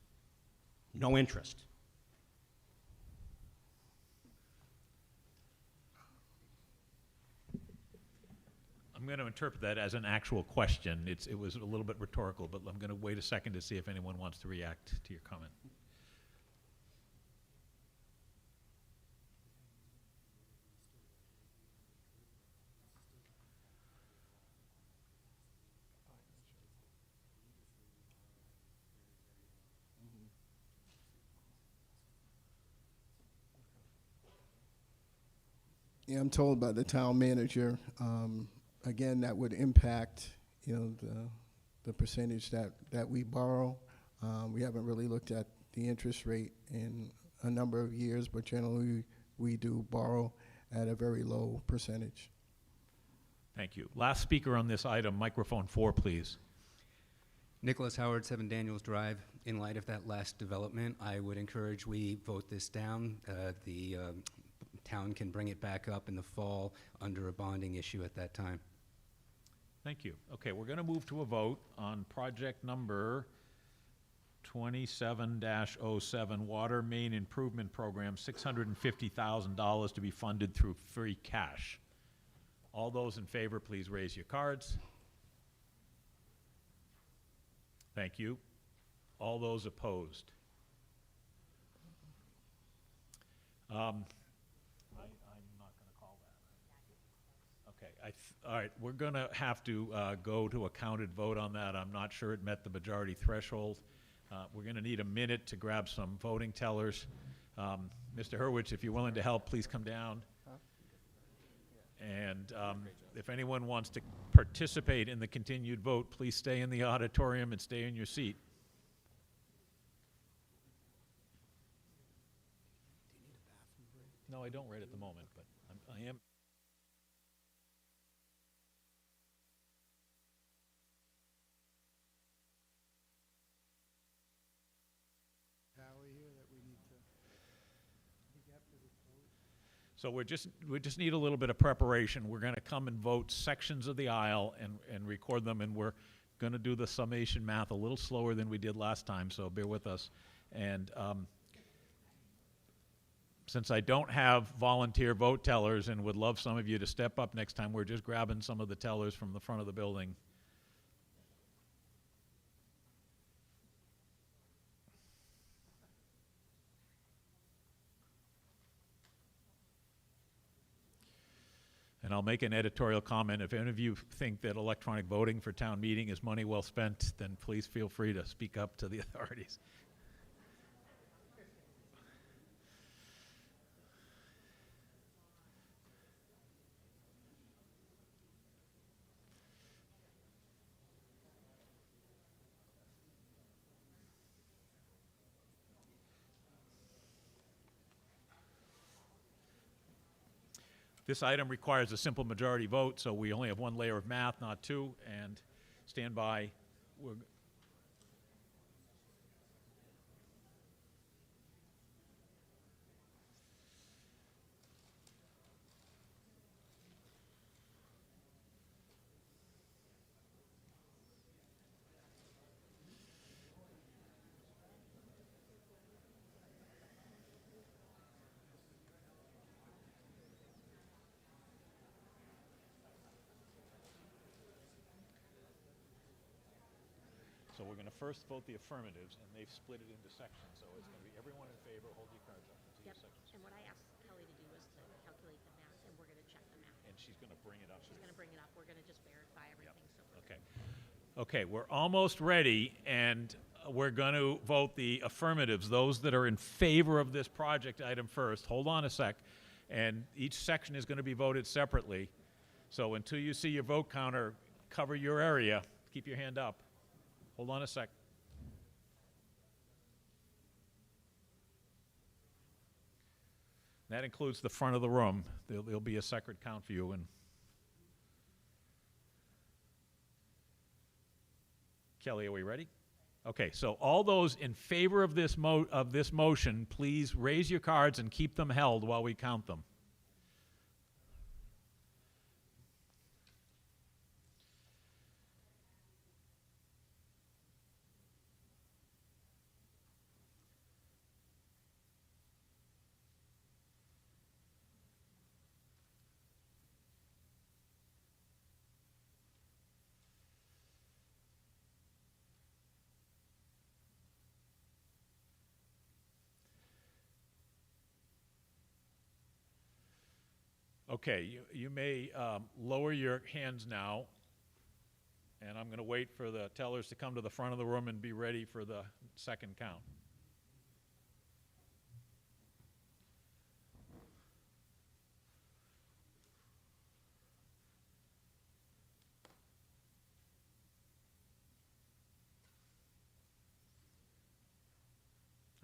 No interest. I'm going to interpret that as an actual question. It was a little bit rhetorical, but I'm going to wait a second to see if anyone wants to react to your comment. Yeah, I'm told by the town manager, again, that would impact, the percentage that we borrow. We haven't really looked at the interest rate in a number of years, but generally we do borrow at a very low percentage. Thank you. Last speaker on this item, microphone 4, please. Nicholas Howard, 7 Daniels Drive. In light of that last development, I would encourage we vote this down. The town can bring it back up in the fall under a bonding issue at that time. Thank you. Okay, we're going to move to a vote on project number 27-07, Water Main Improvement Program, $650,000 to be funded through free cash. All those in favor, please raise your cards. Thank you. All those opposed? I'm not going to call that. Okay, all right, we're going to have to go to a counted vote on that. I'm not sure it met the majority threshold. We're going to need a minute to grab some voting tellers. Mr. Hurwitz, if you're willing to help, please come down. And if anyone wants to participate in the continued vote, please stay in the auditorium and stay in your seat. No, I don't right at the moment, but I am. So we just need a little bit of preparation. We're going to come and vote sections of the aisle and record them, and we're going to do the summation math a little slower than we did last time, so bear with us. And since I don't have volunteer vote tellers and would love some of you to step up next time, we're just grabbing some of the tellers from the front of the building. And I'll make an editorial comment. If any of you think that electronic voting for town meeting is money well spent, then please feel free to speak up to the authorities. This item requires a simple majority vote, so we only have one layer of math, not two, and stand by. So we're going to first vote the affirmatives, and they've split it into sections. So it's going to be everyone in favor, hold your cards up into your sections. And what I asked Kelly to do was to calculate the math, and we're gonna check the math. And she's going to bring it up. She's gonna bring it up, we're gonna just verify everything, so we're Okay. Okay, we're almost ready, and we're going to vote the affirmatives, those that are in favor of this project item first. Hold on a sec. And each section is going to be voted separately. So until you see your vote counter cover your area, keep your hand up. Hold on a sec. That includes the front of the room. There'll be a separate count for you. And Kelly, are we ready? Okay, so all those in favor of this motion, please raise your cards and keep them held while we count them. Okay, you may lower your hands now, and I'm going to wait for the tellers to come to the front of the room and be ready for the second count.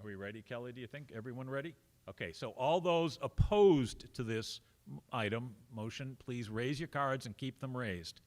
Are we ready, Kelly, do you think? Everyone ready? Okay, so all those opposed to this item, motion, please raise your cards and keep them raised.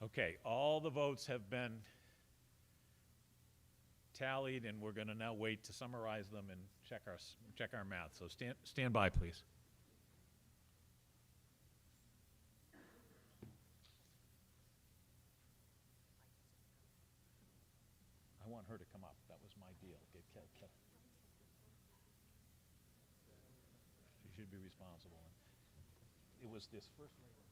Okay, all the votes have been tallied, and we're going to now wait to summarize them and check our math. So stand by, please. I want her to come up. That was my deal. Get Kelly. She should be responsible. It was this first layer of math.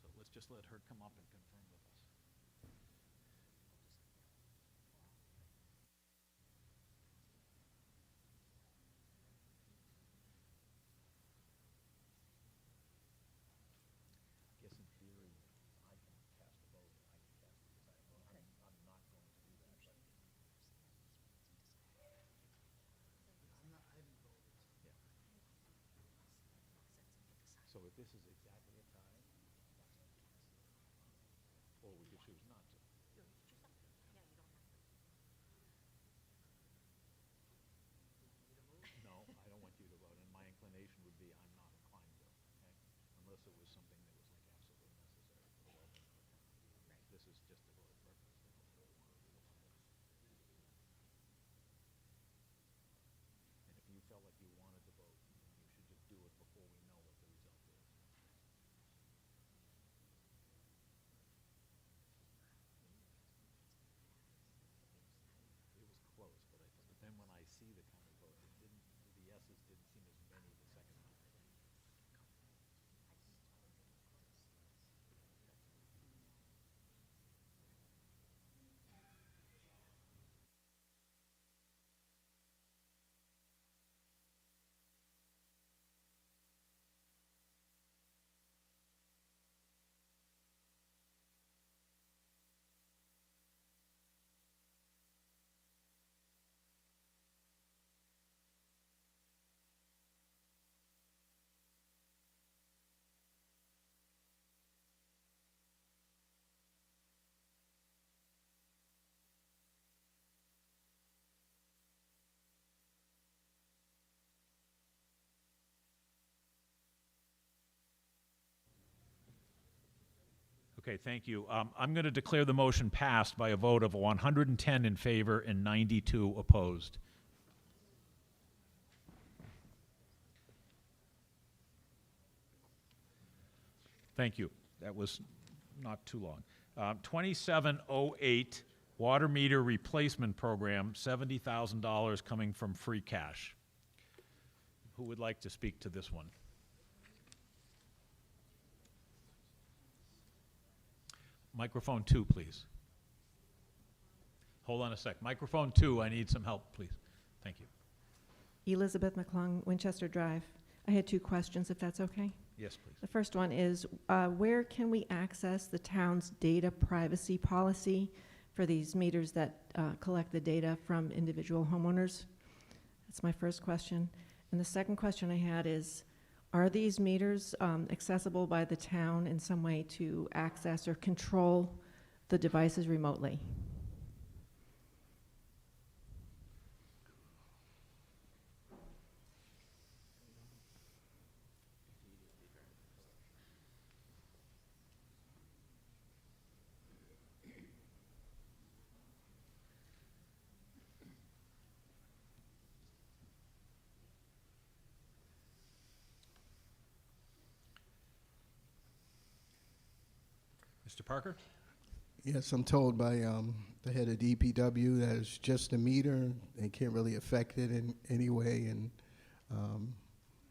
So let's just let her come up and confirm with us. I guess in theory, I can cast a vote. I can cast it because I'm not going to do that. But so if this is exactly a tie, or we could choose not to. No, I don't want you to vote, and my inclination would be I'm not inclined to, okay? Unless it was something that was like absolutely necessary for the well-being of the town. This is just a vote of preference. And if you felt like you wanted to vote, you should just do it before we know what the result is. It was close, but then when I see the counter vote, the yeses didn't seem as many the second time. Okay, thank you. I'm going to declare the motion passed by a vote of 110 in favor and 92 opposed. Thank you. That was not too long. 2708, water meter replacement program, $70,000 coming from free cash. Who would like to speak to this one? Microphone 2, please. Hold on a sec. Microphone 2, I need some help, please. Thank you. Elizabeth McClung, Winchester Drive. I had 2 questions, if that's okay. Yes, please. The first one is, where can we access the town's data privacy policy for these meters that collect the data from individual homeowners? That's my first question. And the second question I had is, are these meters accessible by the town in some way to access or control the devices remotely? Mr. Parker? Yes, I'm told by the head of DPW that it's just a meter. They can't really affect it in any way and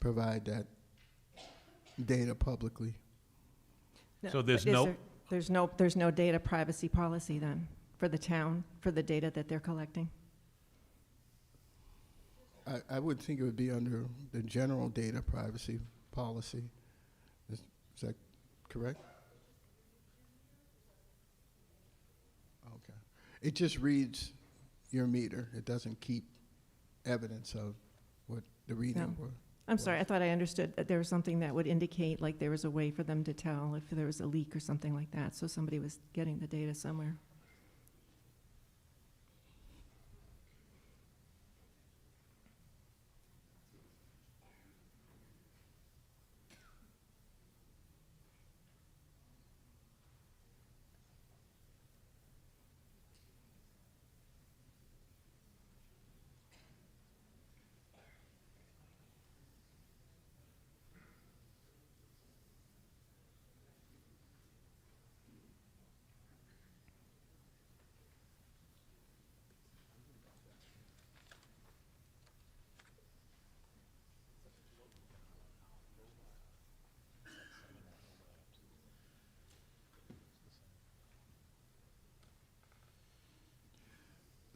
provide that data publicly. So there's But is no- there's no data privacy policy then for the town, for the data that they're collecting? I would think it would be under the general data privacy policy. Is that correct? Okay. It just reads your meter. It doesn't keep evidence of what the reading No. were. I'm sorry, I thought I understood that there was something that would indicate like there was a way for them to tell if there was a leak or something like that, so somebody was getting the data somewhere.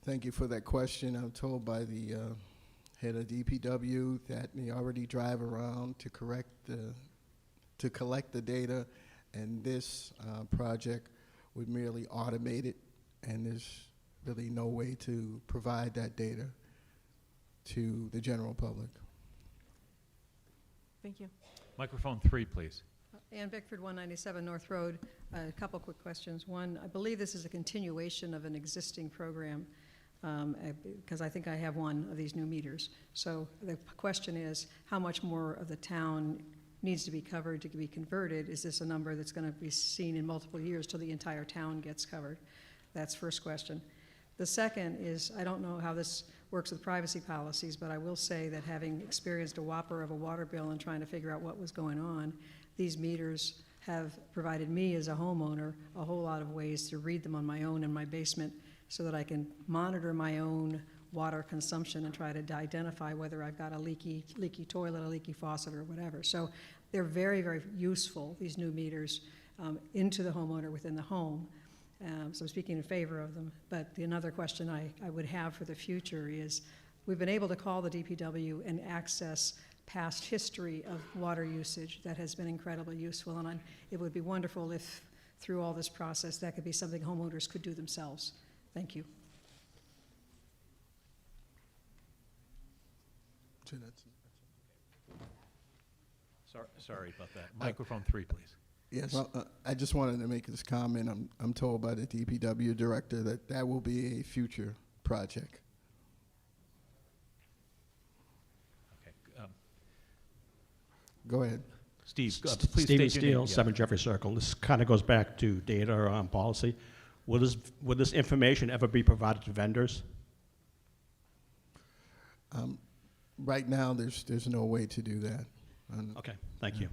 Thank you for that question. I'm told by the head of DPW that they already drive around to collect the data, and this project would merely automate it, and there's really no way to provide that data to the general public. Thank you. Microphone 3, please. Ann Bickford, 197 North Road. A couple quick questions. One, I believe this is a continuation of an existing program, because I think I have one of these new meters. So the question is, how much more of the town needs to be covered to be converted? Is this a number that's going to be seen in multiple years till the entire town gets covered? That's first question. The second is, I don't know how this works with privacy policies, but I will say that having experienced a whopper of a water bill and trying to figure out what was going on, these meters have provided me as a homeowner a whole lot of ways to read them on my own in my basement so that I can monitor my own water consumption and try to identify whether I've got a leaky toilet, a leaky faucet, or whatever. So they're very, very useful, these new meters, into the homeowner within the home. So I'm speaking in favor of them. But another question I would have for the future is, we've been able to call the DPW and access past history of water usage that has been incredibly useful. And it would be wonderful if, through all this process, that could be something homeowners could do themselves. Thank you. Sorry about that. Microphone 3, please. Yes, well, I just wanted to make this comment. I'm told by the DPW director that that will be a future project. Okay. Go ahead. Steve, please Stephen state your name. Steele, Yeah. 7 Jeffrey Circle. This kind of goes back to data policy. Will this information ever be provided to vendors? Right now, there's no way to do that. Okay, thank you.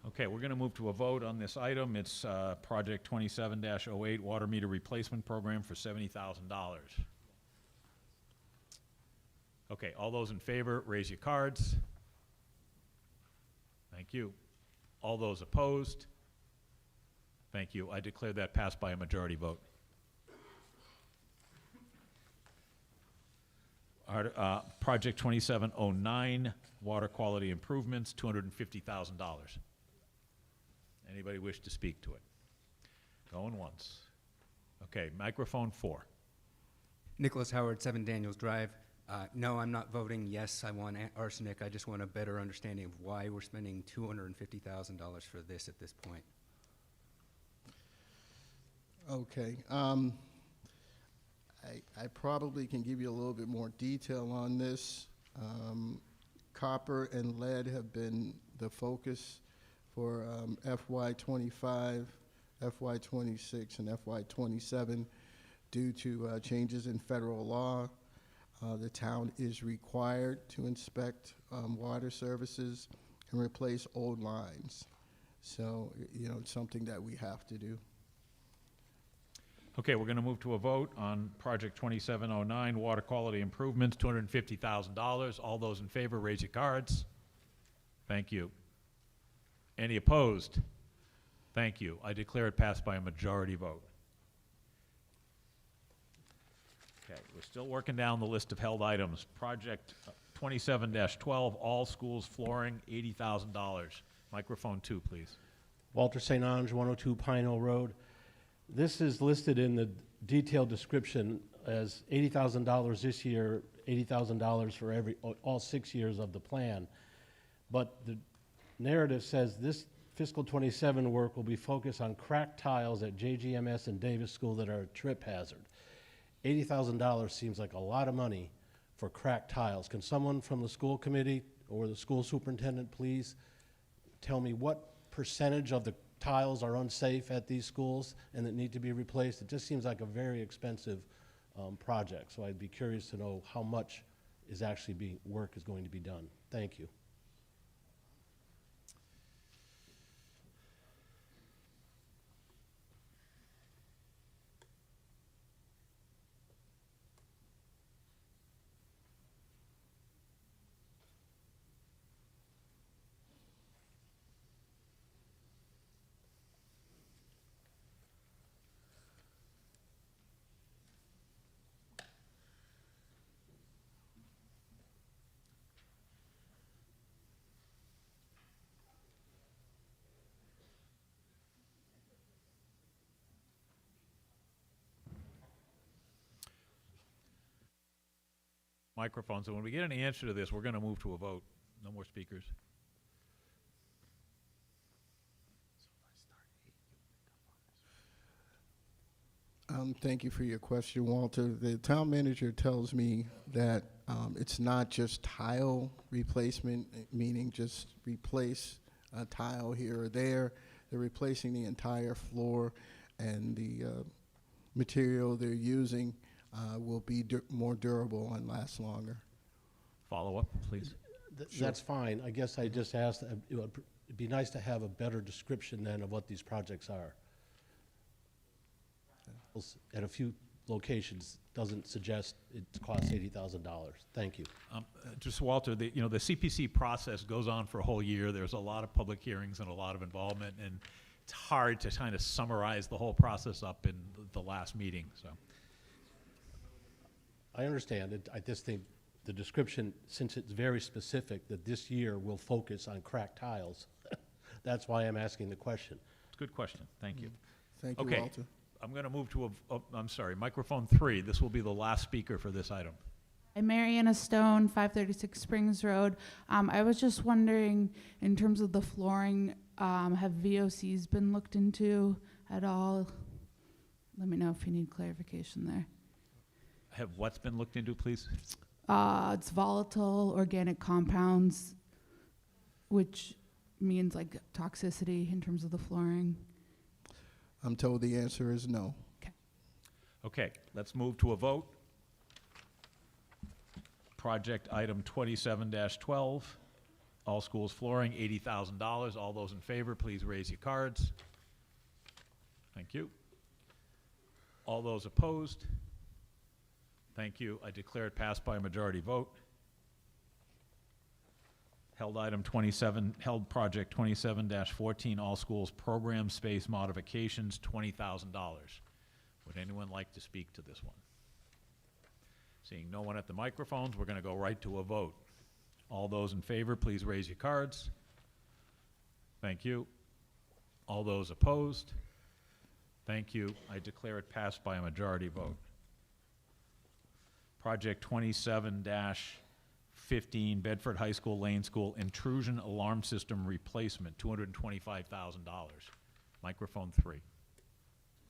Okay, we're going to move to a vote on this item. It's Project 27-08 Water Meter Replacement Program for $70,000. Okay, all those in favor, raise your cards. Thank you. All those opposed? Thank you. I declare that passed by a majority vote. Project 2709, Water Quality Improvements, $250,000. Anybody wish to speak to it? Going once. Okay, microphone 4. Nicholas Howard, 7 Daniels Drive. No, I'm not voting yes, I want arsenic. I just want a better understanding of why we're spending $250,000 for this at this point. Okay. I probably can give you a little bit more detail on this. Copper and lead have been the focus for FY25, FY26, and FY27 due to changes in federal law. The town is required to inspect water services and replace old lines. So, it's something that we have to do. Okay, we're going to move to a vote on Project 2709, Water Quality Improvements, $250,000. All those in favor, raise your cards. Thank you. Any opposed? Thank you. I declare it passed by a majority vote. Okay, we're still working down the list of held items. Project 27-12, All Schools Flooring, $80,000. Microphone 2, please. Walter St. Ange, 102 Pine Hill Road. This is listed in the detailed description as $80,000 this year, $80,000 for all 6 years of the plan. But the narrative says this fiscal 27 work will be focused on cracked tiles at JGMS and Davis School that are a trip hazard. $80,000 seems like a lot of money for cracked tiles. Can someone from the school committee or the school superintendent please tell me what percentage of the tiles are unsafe at these schools and that need to be replaced? It just seems like a very expensive project. So I'd be curious to know how much is actually work is going to be done. Thank you. Microphone. So when we get an answer to this, we're going to move to a vote. No more speakers. Thank you for your question, Walter. The town manager tells me that it's not just tile replacement, meaning just replace a tile here or there. They're replacing the entire floor, and the material they're using will be more durable and last longer. Follow up, please. That's fine. I guess I just asked, it'd be nice to have a better description then of what these projects are. At a few locations doesn't suggest it costs $80,000. Thank you. Just Walter, the CPC process goes on for a whole year. There's a lot of public hearings and a lot of involvement, and it's hard to kind of summarize the whole process up in the last meeting. So I understand it. I just think the description, since it's very specific, that this year will focus on cracked tiles. That's why I'm asking the question. it's a good question. Thank you. Thank you, Okay. Walter. I'm going to move to I'm sorry, microphone 3. This will be the last speaker for this item. I'm Mariana Stone, 536 Springs Road. I was just wondering, in terms of the flooring, have VOCs been looked into at all? Let me know if you need clarification there. Have what's been looked into, please? It's volatile organic compounds, which means like toxicity in terms of the flooring? I'm told the answer is no. Okay, let's move to a vote. Project item 27-12, all schools flooring, $80,000. All those in favor, please raise your cards. Thank you. All those opposed? Thank you. I declare it passed by a majority vote. Held project 27-14, all schools program space modifications, $20,000. Would anyone like to speak to this one? Seeing no one at the microphones, we're going to go right to a vote. All those in favor, please raise your cards. Thank you. All those opposed? Thank you. I declare it passed by a majority vote. Project 27-15, Bedford High School Lane School intrusion alarm system replacement, $225,000. Microphone 3.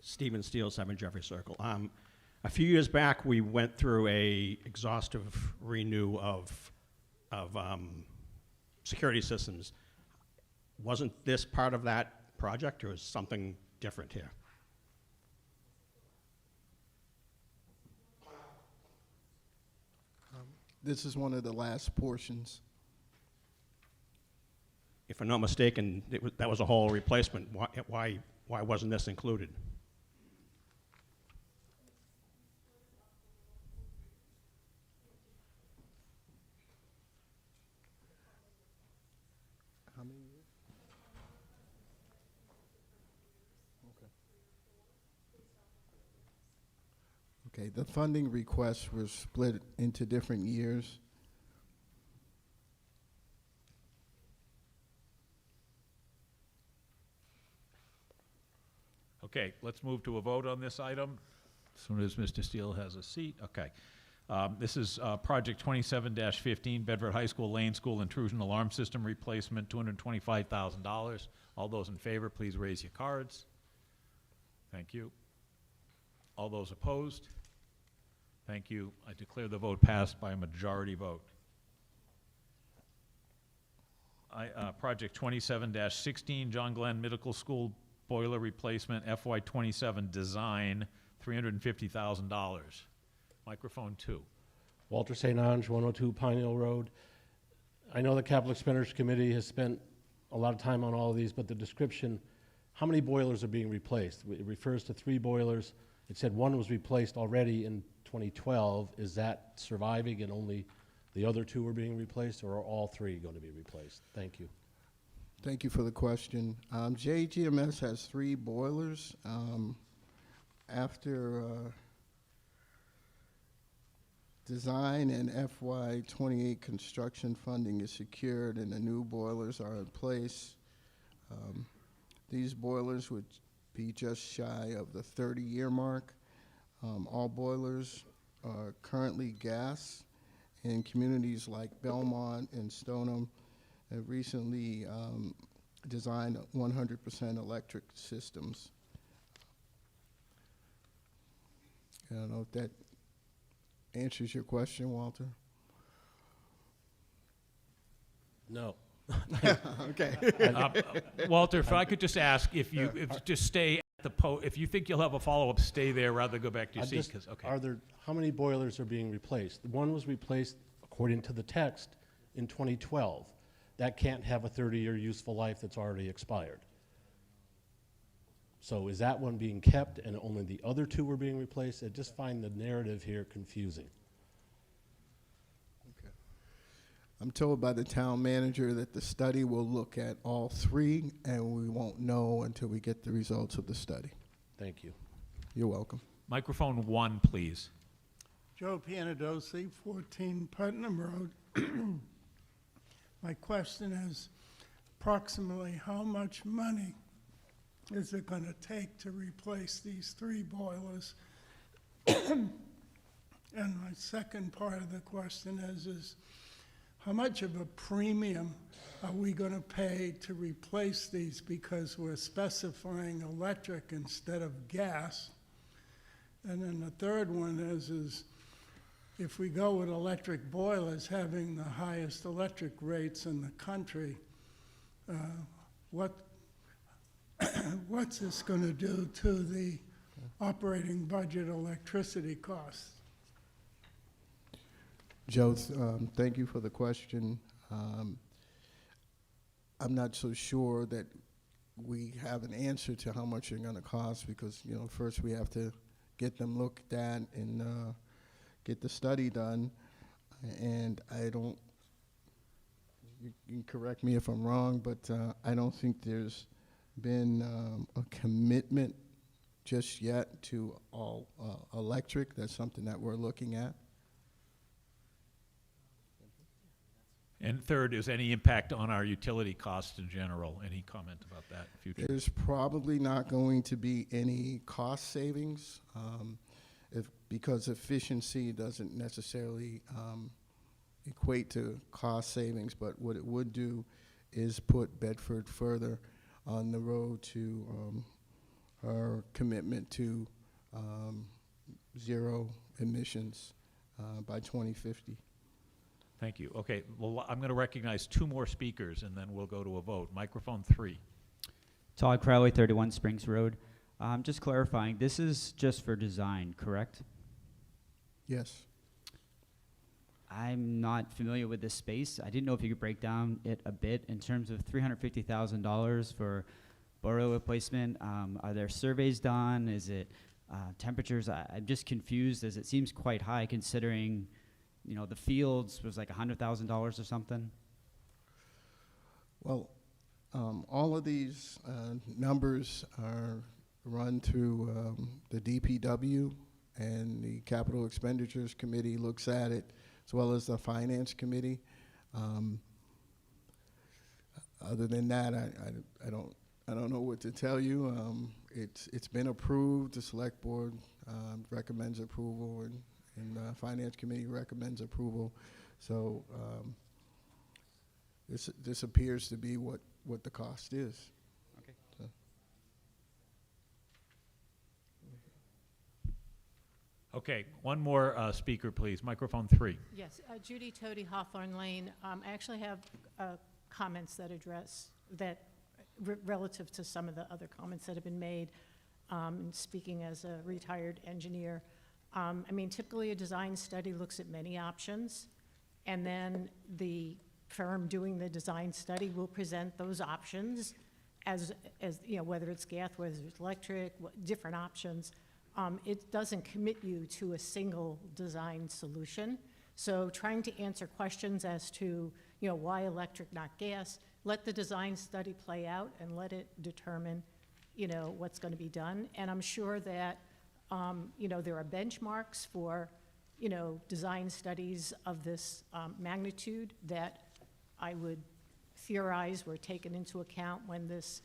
Stephen Steele, 7 Jeffrey Circle. A few years back, we went through a exhaustive renew of security systems. Wasn't this part of that project, or is something different here? This is one of the last portions. If I'm not mistaken, that was a whole replacement. Why wasn't this included? How many years? Okay, the funding requests were split into different years. Okay, let's move to a vote on this item. As soon as Mr. Steele has a seat. Okay. This is Project 27-15, Bedford High School Lane School intrusion alarm system replacement, $225,000. All those in favor, please raise your cards. Thank you. All those opposed? Thank you. I declare the vote passed by a majority vote. Project 27-16, John Glenn Middle School boiler replacement, FY27 design, $350,000. Microphone 2. Walter St. Ange, 102 Pine Hill Road. I know the Capital Expenditures Committee has spent a lot of time on all of these, but the description, how many boilers are being replaced? It refers to 3 boilers. It said 1 was replaced already in 2012. Is that surviving and only the other 2 are being replaced, or are all 3 going to be replaced? Thank you. Thank you for the question. JGMS has 3 boilers. After design and FY28 construction funding is secured and the new boilers are in place, these boilers would be just shy of the 30-year mark. All boilers are currently gas, and communities like Belmont and Stoneham have recently designed 100% electric systems. I don't know if that answers your question, Walter. No. Okay. Walter, if I could just ask if you just stay at the if you think you'll have a follow-up, stay there rather than go back to your seat. Okay. How many boilers are being replaced? 1 was replaced, according to the text, in 2012. That can't have a 30-year useful life that's already expired. So is that one being kept and only the other 2 were being replaced? I just find the narrative here confusing. Okay. I'm told by the town manager that the study will look at all 3, and we won't know until we get the results of the study. Thank you. You're welcome. Microphone 1, please. Joe Pianadosi, 14 Putnam Road. My question is, approximately how much money is it going to take to replace these 3 boilers? And my second part of the question is how much of a premium are we going to pay to replace these, because we're specifying electric instead of gas? And then the third one is if we go with electric boilers having the highest electric rates in the country, what, what's this going to do to the operating budget electricity costs? Joe, thank you for the question. I'm not so sure that we have an answer to how much they're going to cost because, you know, first we have to get them looked at and get the study done. And I don't, you can correct me if I'm wrong, but I don't think there's been a commitment just yet to all electric. That's something that we're looking at. And third, is any impact on our utility costs in general? Any comment about that in future? There's probably not going to be any cost savings because efficiency doesn't necessarily equate to cost savings, but what it would do is put Bedford further on the road to our commitment to zero emissions by 2050. Thank you. Okay, well, I'm going to recognize two more speakers, and then we'll go to a vote. Microphone 3. Todd Crowley, 31 Springs Road. Just clarifying, this is just for design, correct? Yes. I'm not familiar with this space. I didn't know if you could break down it a bit in terms of $350,000 for boiler replacement. Are there surveys done? Is it temperatures? I'm just confused as it seems quite high considering, you know, the fields was like $100,000 or something. Well, all of these numbers are run through the DPW, and the Capital Expenditures Committee looks at it, as well as the Finance Committee. Other than that, I don't know what to tell you. It's been approved. The Select Board recommends approval, and the Finance Committee recommends approval. So this appears to be what the cost is. Okay. So. Okay, one more speaker, please. Microphone 3. Yes, Judy Tody, Hawthorne Lane. I actually have comments that address that relative to some of the other comments that have been made. Speaking as a retired engineer, I mean, typically a design study looks at many options, and then the firm doing the design study will present those options as you know, whether it's gas, whether it's electric, different options. It doesn't commit you to a single design solution. So trying to answer questions as to, you know, why electric, not gas, let the design study play out and let it determine, you know, what's going to be done. And I'm sure that, you know, there are benchmarks for, you know, design studies of this magnitude that I would theorize were taken into account when this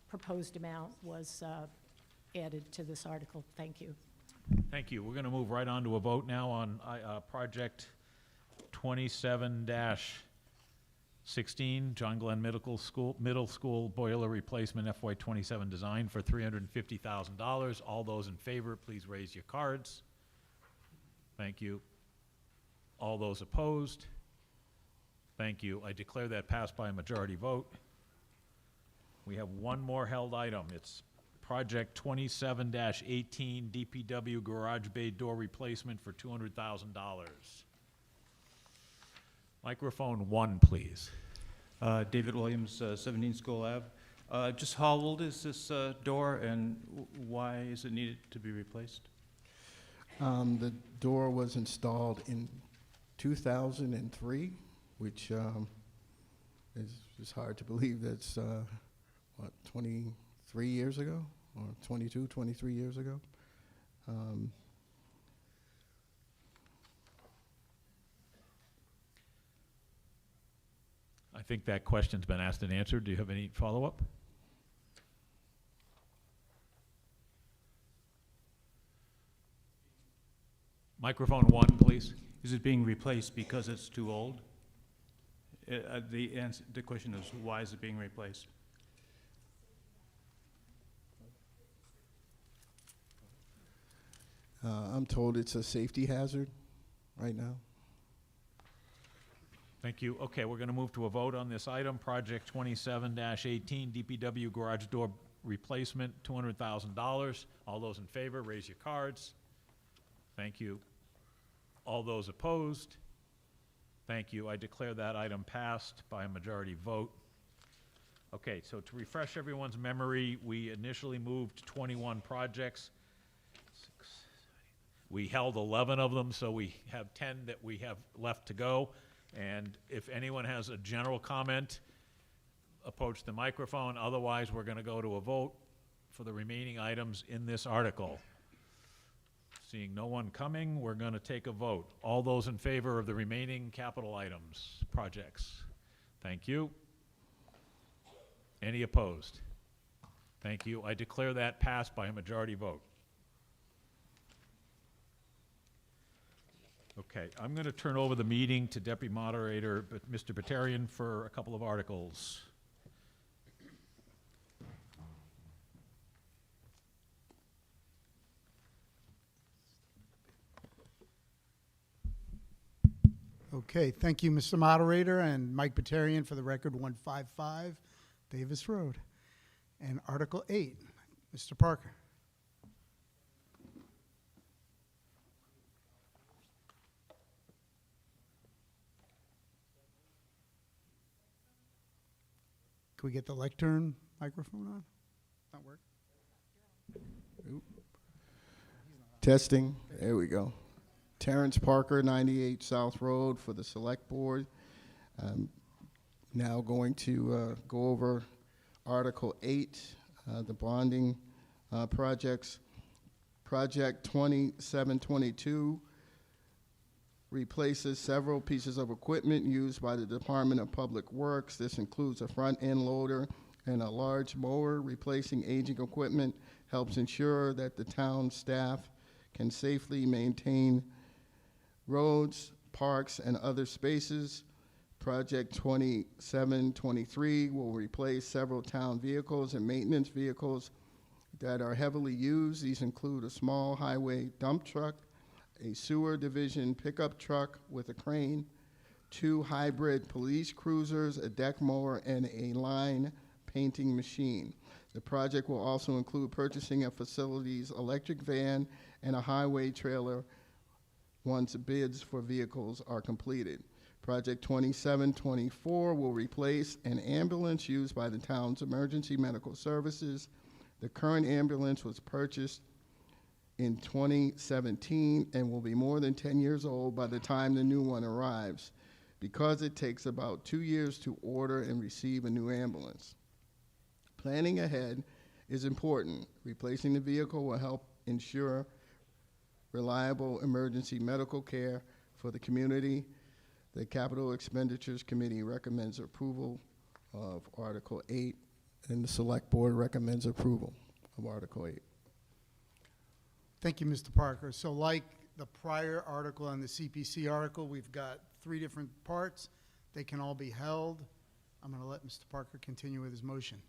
proposed amount was added to this article. Thank you. Thank you. We're going to move right on to a vote now on project 27-16, John Glenn Middle School boiler replacement FY27 design for $350,000. All those in favor, please raise your cards. Thank you. All those opposed? Thank you. I declare that passed by a majority vote. We have one more held item. It's project 27-18, DPW garage bay door replacement for $200,000. Microphone 1, please. David Williams, 17 School Ave. Just how old is this door, and why is it needed to be replaced? The door was installed in 2003, which is hard to believe. That's, what, 23 years ago? Or 22, 23 years ago? I think that question's been asked and answered. Do you have any follow-up? Microphone 1, please. Is it being replaced because it's too old? The question is, why is it being replaced? I'm told it's a safety hazard right now. Thank you. Okay, we're gonna move to a vote on this item, project 27-18, DPW garage door replacement, $200,000. All those in favor, raise your cards. Thank you. All those opposed? Thank you. I declare that item passed by a majority vote. Okay, so to refresh everyone's memory, we initially moved 21 projects. We held 11 of them, so we have 10 that we have left to go. And if anyone has a general comment, approach the microphone. Otherwise, we're going to go to a vote for the remaining items in this article. Seeing no one coming, we're going to take a vote. All those in favor of the remaining capital items, projects? Thank you. Any opposed? Thank you. I declare that passed by a majority vote. Okay, I'm going to turn over the meeting to Deputy Moderator, Mr. Batarian, for a couple of articles. Okay, thank you, Mr. Moderator, and Mike Batarian for the record, 155 Davis Road. And Article 8, Mr. Parker. Can we get the lectern microphone on? Not work? Oop. Testing, there we go. Terrence Parker, 98 South Road for the Select Board. Now going to go over Article 8, the bonding projects. Project 2722 replaces several pieces of equipment used by the Department of Public Works. This includes a front-end loader and a large mower. Replacing aging equipment helps ensure that the town staff can safely maintain roads, parks, and other spaces. Project 2723 will replace several town vehicles and maintenance vehicles that are heavily used. These include a small highway dump truck, a sewer division pickup truck with a crane, 2 hybrid police cruisers, a deck mower, and a line painting machine. The project will also include purchasing a facility's electric van and a highway trailer once bids for vehicles are completed. Project 2724 will replace an ambulance used by the town's emergency medical services. The current ambulance was purchased in 2017 and will be more than 10 years old by the time the new one arrives, because it takes about 2 years to order and receive a new ambulance. Planning ahead is important. Replacing the vehicle will help ensure reliable emergency medical care for the community. The Capital Expenditures Committee recommends approval of Article 8, and the Select Board recommends approval of Article 8. Thank you, Mr. Parker. So like the prior article and the CPC article, we've got 3 different parts. They can all be held. I'm going to let Mr. Parker continue with his motion.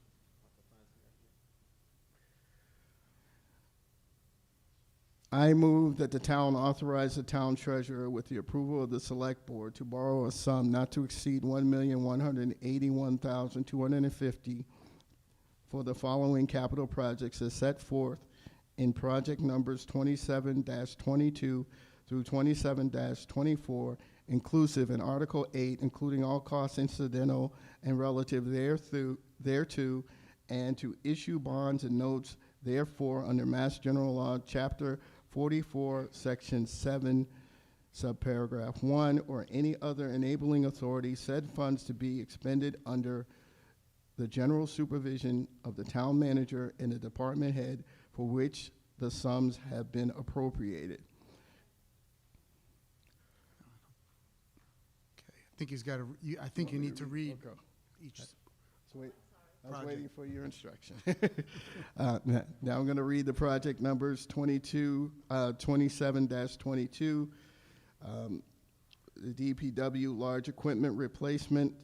I move that the town authorize the town treasurer, with the approval of the Select Board, to borrow a sum not to exceed $1,181,250 for the following capital projects as set forth in project numbers 27-22 through 27-24, inclusive in Article 8, including all costs incidental and relative thereto, and to issue bonds and notes therefore under Mass General Law, Chapter 44, Section 7, subparagraph 1, or any other enabling authority, said funds to be expended under the general supervision of the town manager and the department head for which the sums have been appropriated. Okay, I think he's got to, I think you need to read each. So wait. I was waiting for your instruction. Now I'm going to read the project numbers 27-22. The DPW large equipment replacement,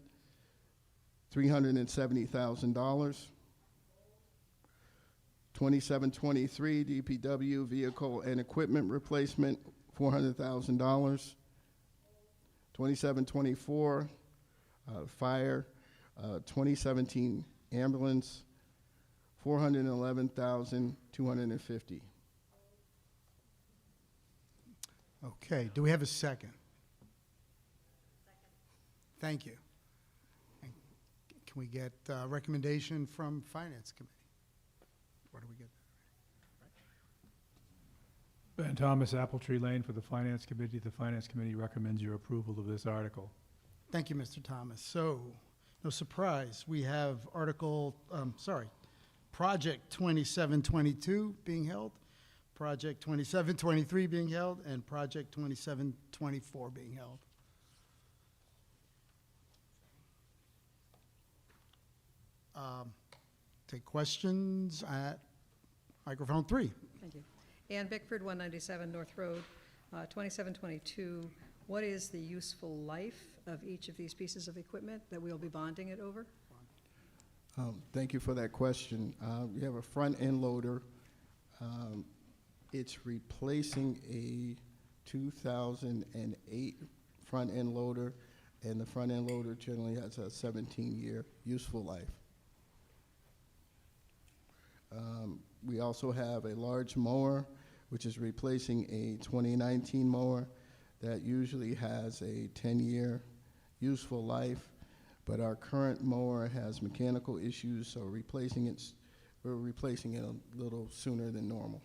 $370,000. 2723 DPW vehicle and equipment replacement, $400,000. 2724, fire, 2017 ambulance, 411,250. Okay, do we have a second? Thank you. And can we get a recommendation from Finance Committee? Where do we get that? Ben Thomas, Apple Tree Lane for the Finance Committee. The Finance Committee recommends your approval of this article. Thank you, Mr. Thomas. So, no surprise, we have Project 2722 being held, Project 2723 being held, and Project 2724 being held. Take questions at microphone 3. Thank you. Ann Bickford, 197 North Road, 2722. What is the useful life of each of these pieces of equipment that we'll be bonding it over? Thank you for that question. We have a front end loader. It's replacing a 2008 front end loader, and the front end loader generally has a 17-year useful life. We also have a large mower, which is replacing a 2019 mower that usually has a 10-year useful life, but our current mower has mechanical issues, so we're replacing it a little sooner than normal.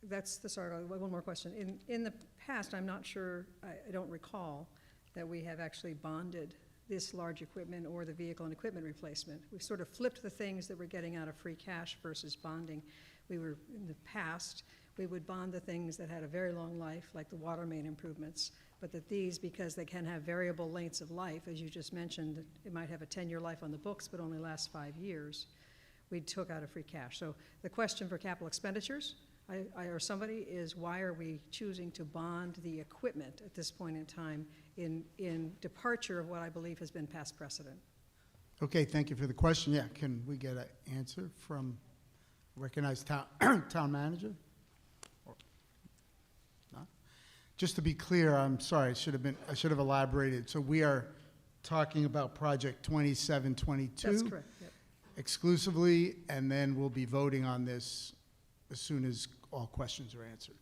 That's this article. One more question. In the past, I'm not sure, I don't recall that we have actually bonded this large equipment or the vehicle and equipment replacement. We've sort of flipped the things that we're getting out of free cash versus bonding. In the past, we would bond the things that had a very long life, like the water main improvements, but that these, because they can have variable lengths of life, as you just mentioned, it might have a 10-year life on the books, but only lasts 5 years, we took out of free cash. So the question for capital expenditures, or somebody, is why are we choosing to bond the equipment at this point in time in departure of what I believe has been past precedent? Okay, thank you for the question. Yeah, can we get an answer from recognized town manager? Or not? Just to be clear, I'm sorry, I should have elaborated. So we are talking about Project 2722? That's correct. Yep. Exclusively, and then we'll be voting on this as soon as all questions are answered.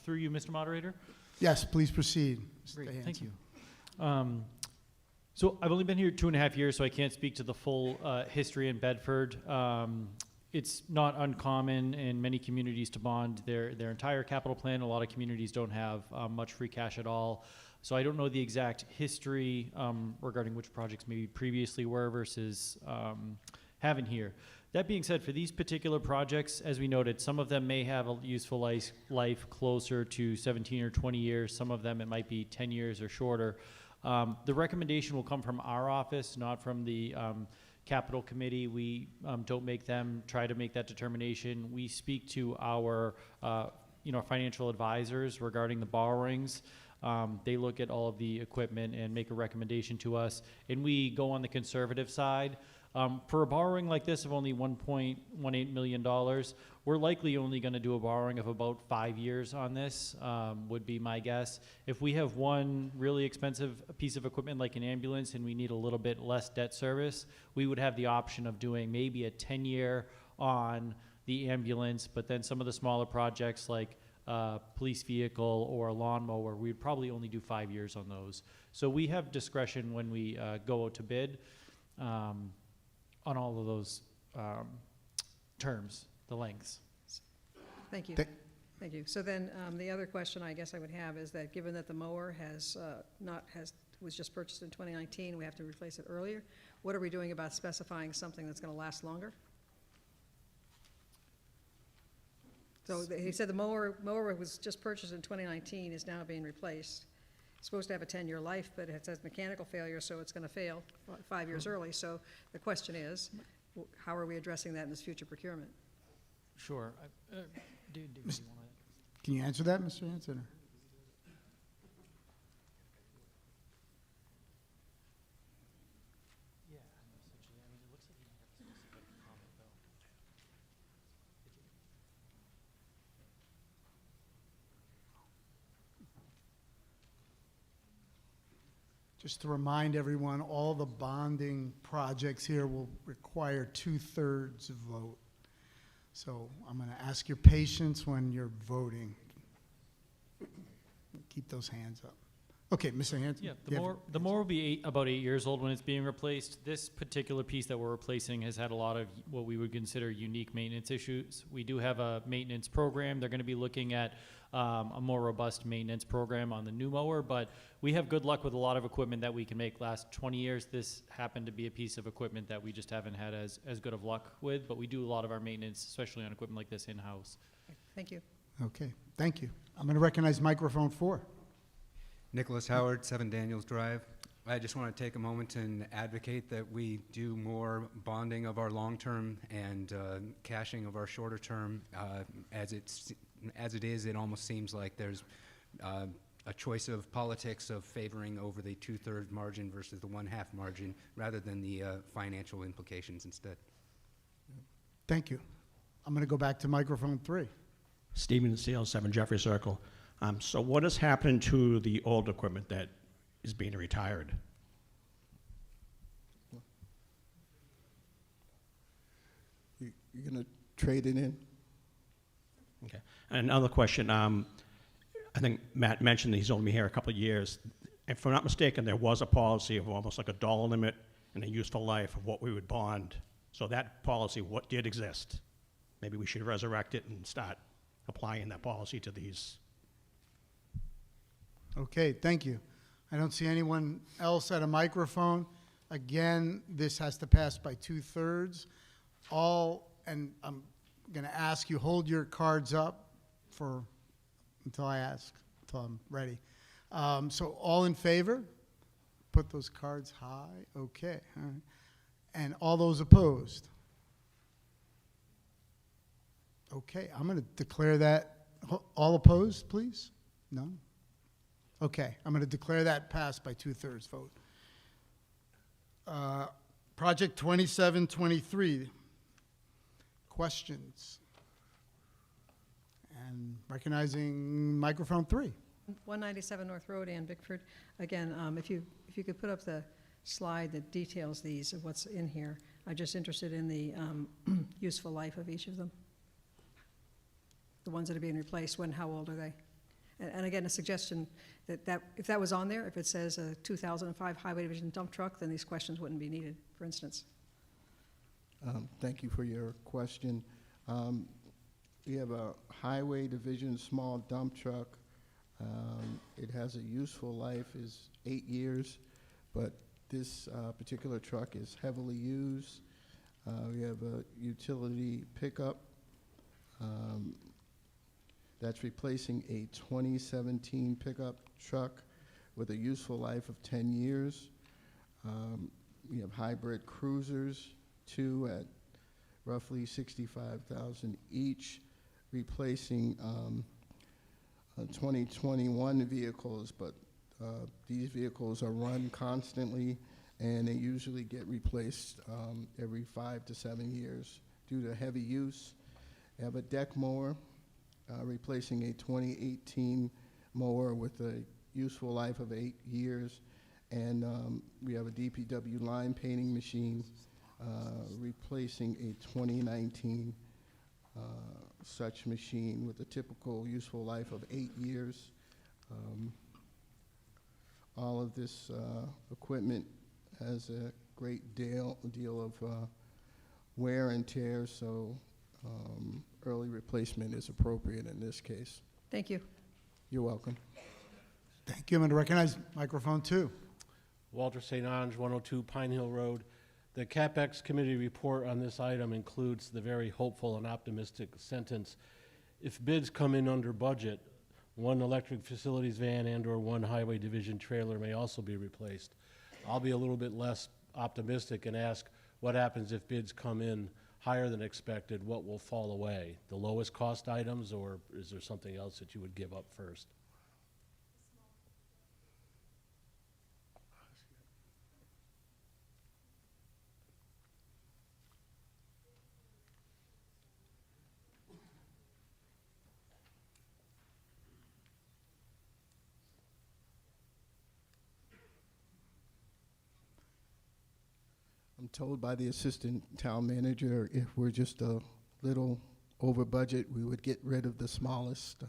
Through you, Mr. Moderator. Yes, please proceed, Mr. Great, Hanson. thank you. So I've only been here 2.5 years, so I can't speak to the full history in Bedford. It's not uncommon in many communities to bond their entire capital plan. A lot of communities don't have much free cash at all. So I don't know the exact history regarding which projects maybe previously were versus having here. That being said, for these particular projects, as we noted, some of them may have a useful life closer to 17 or 20 years. Some of them, it might be 10 years or shorter. The recommendation will come from our office, not from the capital committee. We don't try to make that determination. We speak to our financial advisors regarding the borrowings. They look at all of the equipment and make a recommendation to us, and we go on the conservative side. For a borrowing like this of only $1.18 million, we're likely only going to do a borrowing of about 5 years on this, would be my guess. If we have one really expensive piece of equipment like an ambulance and we need a little bit less debt service, we would have the option of doing maybe a 10-year on the ambulance, but then some of the smaller projects like a police vehicle or a lawnmower, we'd probably only do 5 years on those. So we have discretion when we go out to bid on all of those terms, the lengths. Thank you. Thank you. So then the other question I guess I would have is that given that the mower was just purchased in 2019, we have to replace it earlier, what are we doing about specifying something that's going to last longer? So he said the mower was just purchased in 2019, is now being replaced. supposed to have a 10-year life, but it says mechanical failure, so it's going to fail 5 years early. So the question is, how are we addressing that in this future procurement? Sure. Do you want to? Can you answer that, Mr. Hanson? Yeah, essentially. I mean, it looks like you have a specific comment, though. Just to remind everyone, all the bonding projects here will require 2/3 vote. So I'm going to ask your patience when you're voting. Keep those hands up. Okay, Mr. Hanson. Yeah, the mower will be about 8 years old when it's being replaced. This particular piece that we're replacing has had a lot of what we would consider unique maintenance issues. We do have a maintenance program. They're going to be looking at a more robust maintenance program on the new mower, but we have good luck with a lot of equipment that we can make last 20 years. This happened to be a piece of equipment that we just haven't had as good of luck with, but we do a lot of our maintenance, especially on equipment like this, in-house. Thank you. Okay, thank you. I'm going to recognize microphone 4. Nicholas Howard, 7 Daniels Drive. I just want to take a moment and advocate that we do more bonding of our long-term and cashing of our shorter-term. As it is, it almost seems like there's a choice of politics of favoring over the 2/3 margin versus the 1/2 margin, rather than the financial implications instead. Thank you. I'm going to go back to microphone 3. Stephen Steele, 7 Jeffrey Circle. So what is happening to the old equipment that is being retired? You're going to trade it in? Okay. And another question. I think Matt mentioned that he's only been here a couple of years. If I'm not mistaken, there was a policy of almost like a dollar limit and a useful life of what we would bond. So that policy, what did exist? Maybe we should resurrect it and start applying that policy to these. Okay, thank you. I don't see anyone else at a microphone. Again, this has to pass by 2/3. And I'm going to ask you, hold your cards up until I ask, until I'm ready. So all in favor? Put those cards high. Okay. All right. And all those opposed? Okay, I'm going to declare that. All opposed, please? No? Okay, I'm going to declare that passed by 2/3 vote. Project 2723. Questions? And recognizing microphone 3. 197 North Road, Ann Bickford. Again, if you could put up the slide that details these of what's in here. I'm just interested in the useful life of each of them. The ones that are being replaced, how old are they? And again, a suggestion that if that was on there, if it says a 2005 Highway Division dump truck, then these questions wouldn't be needed, for instance. Thank you for your question. We have a Highway Division small dump truck. It has a useful life is 8 years, but this particular truck is heavily used. We have a utility pickup that's replacing a 2017 pickup truck with a useful life of 10 years. We have hybrid cruisers, 2 at roughly $65,000 each, replacing 2021 vehicles, but these vehicles are run constantly and they usually get replaced every 5 to 7 years due to heavy use. We have a deck mower, replacing a 2018 mower with a useful life of 8 years. And we have a DPW line painting machine, replacing a 2019 such machine with a typical useful life of 8 years. All of this equipment has a great deal of wear and tear, so early replacement is appropriate in this case. Thank you. You're welcome. Thank you. I'm going to recognize microphone 2. Walter St. Ange, 102 Pine Hill Road. The CapEx committee report on this item includes the very hopeful and optimistic sentence, if bids come in under budget, one electric facilities van and/or one highway division trailer may also be replaced. I'll be a little bit less optimistic and ask what happens if bids come in higher than expected, what will fall away? The lowest cost items, or is there something else that you would give up first? I'm told by the assistant town manager, if we're just a little over budget, we would get rid of the smallest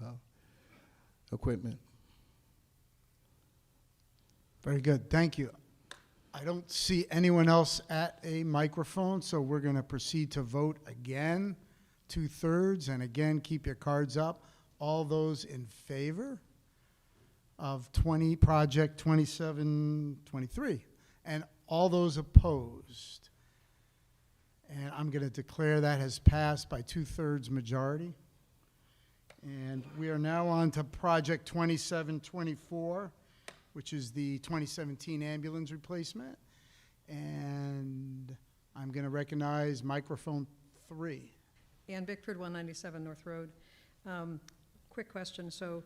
equipment. Very good, thank you. I don't see anyone else at a microphone, so we're going to proceed to vote again, 2/3, and again, keep your cards up. All those in favor of Project 2723, and all those opposed. And I'm going to declare that has passed by 2/3 majority. And we are now on to Project 2724, which is the 2017 ambulance replacement. And I'm going to recognize microphone 3. Ann Bickford, 197 North Road. Quick question, so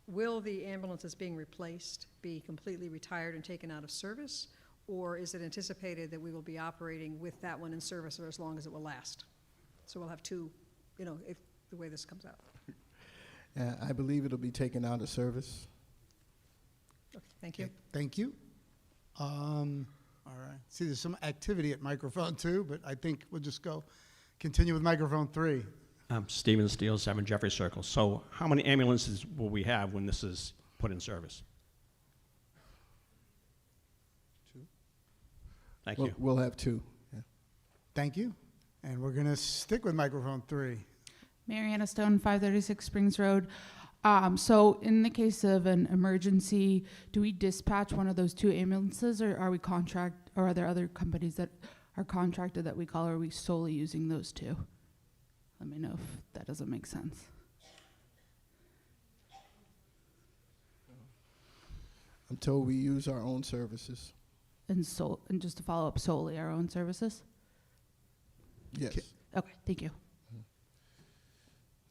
will the ambulances being replaced be completely retired and taken out of service? Or is it anticipated that we will be operating with that one in service for as long as it will last? So we'll have two, if the way this comes out. I believe it'll be taken out of service. Okay, thank you. Okay, thank you. All right. See, there's some activity at microphone 2, but I think we'll just continue with microphone 3. Stephen Steele, 7 Jeffrey Circle. So how many ambulances will we have when this is put in service? 2. Thank you. We'll have 2. Yeah. Thank you. And we're going to stick with microphone 3. Mariana Stone, 536 Springs Road. So in the case of an emergency, do we dispatch one of those 2 ambulances, or are are there other companies that are contracted that we call, or are we solely using those 2? Let me know if that doesn't make sense. I'm told we use our own services. And just to follow up, solely our own services? Yes. Okay, thank you.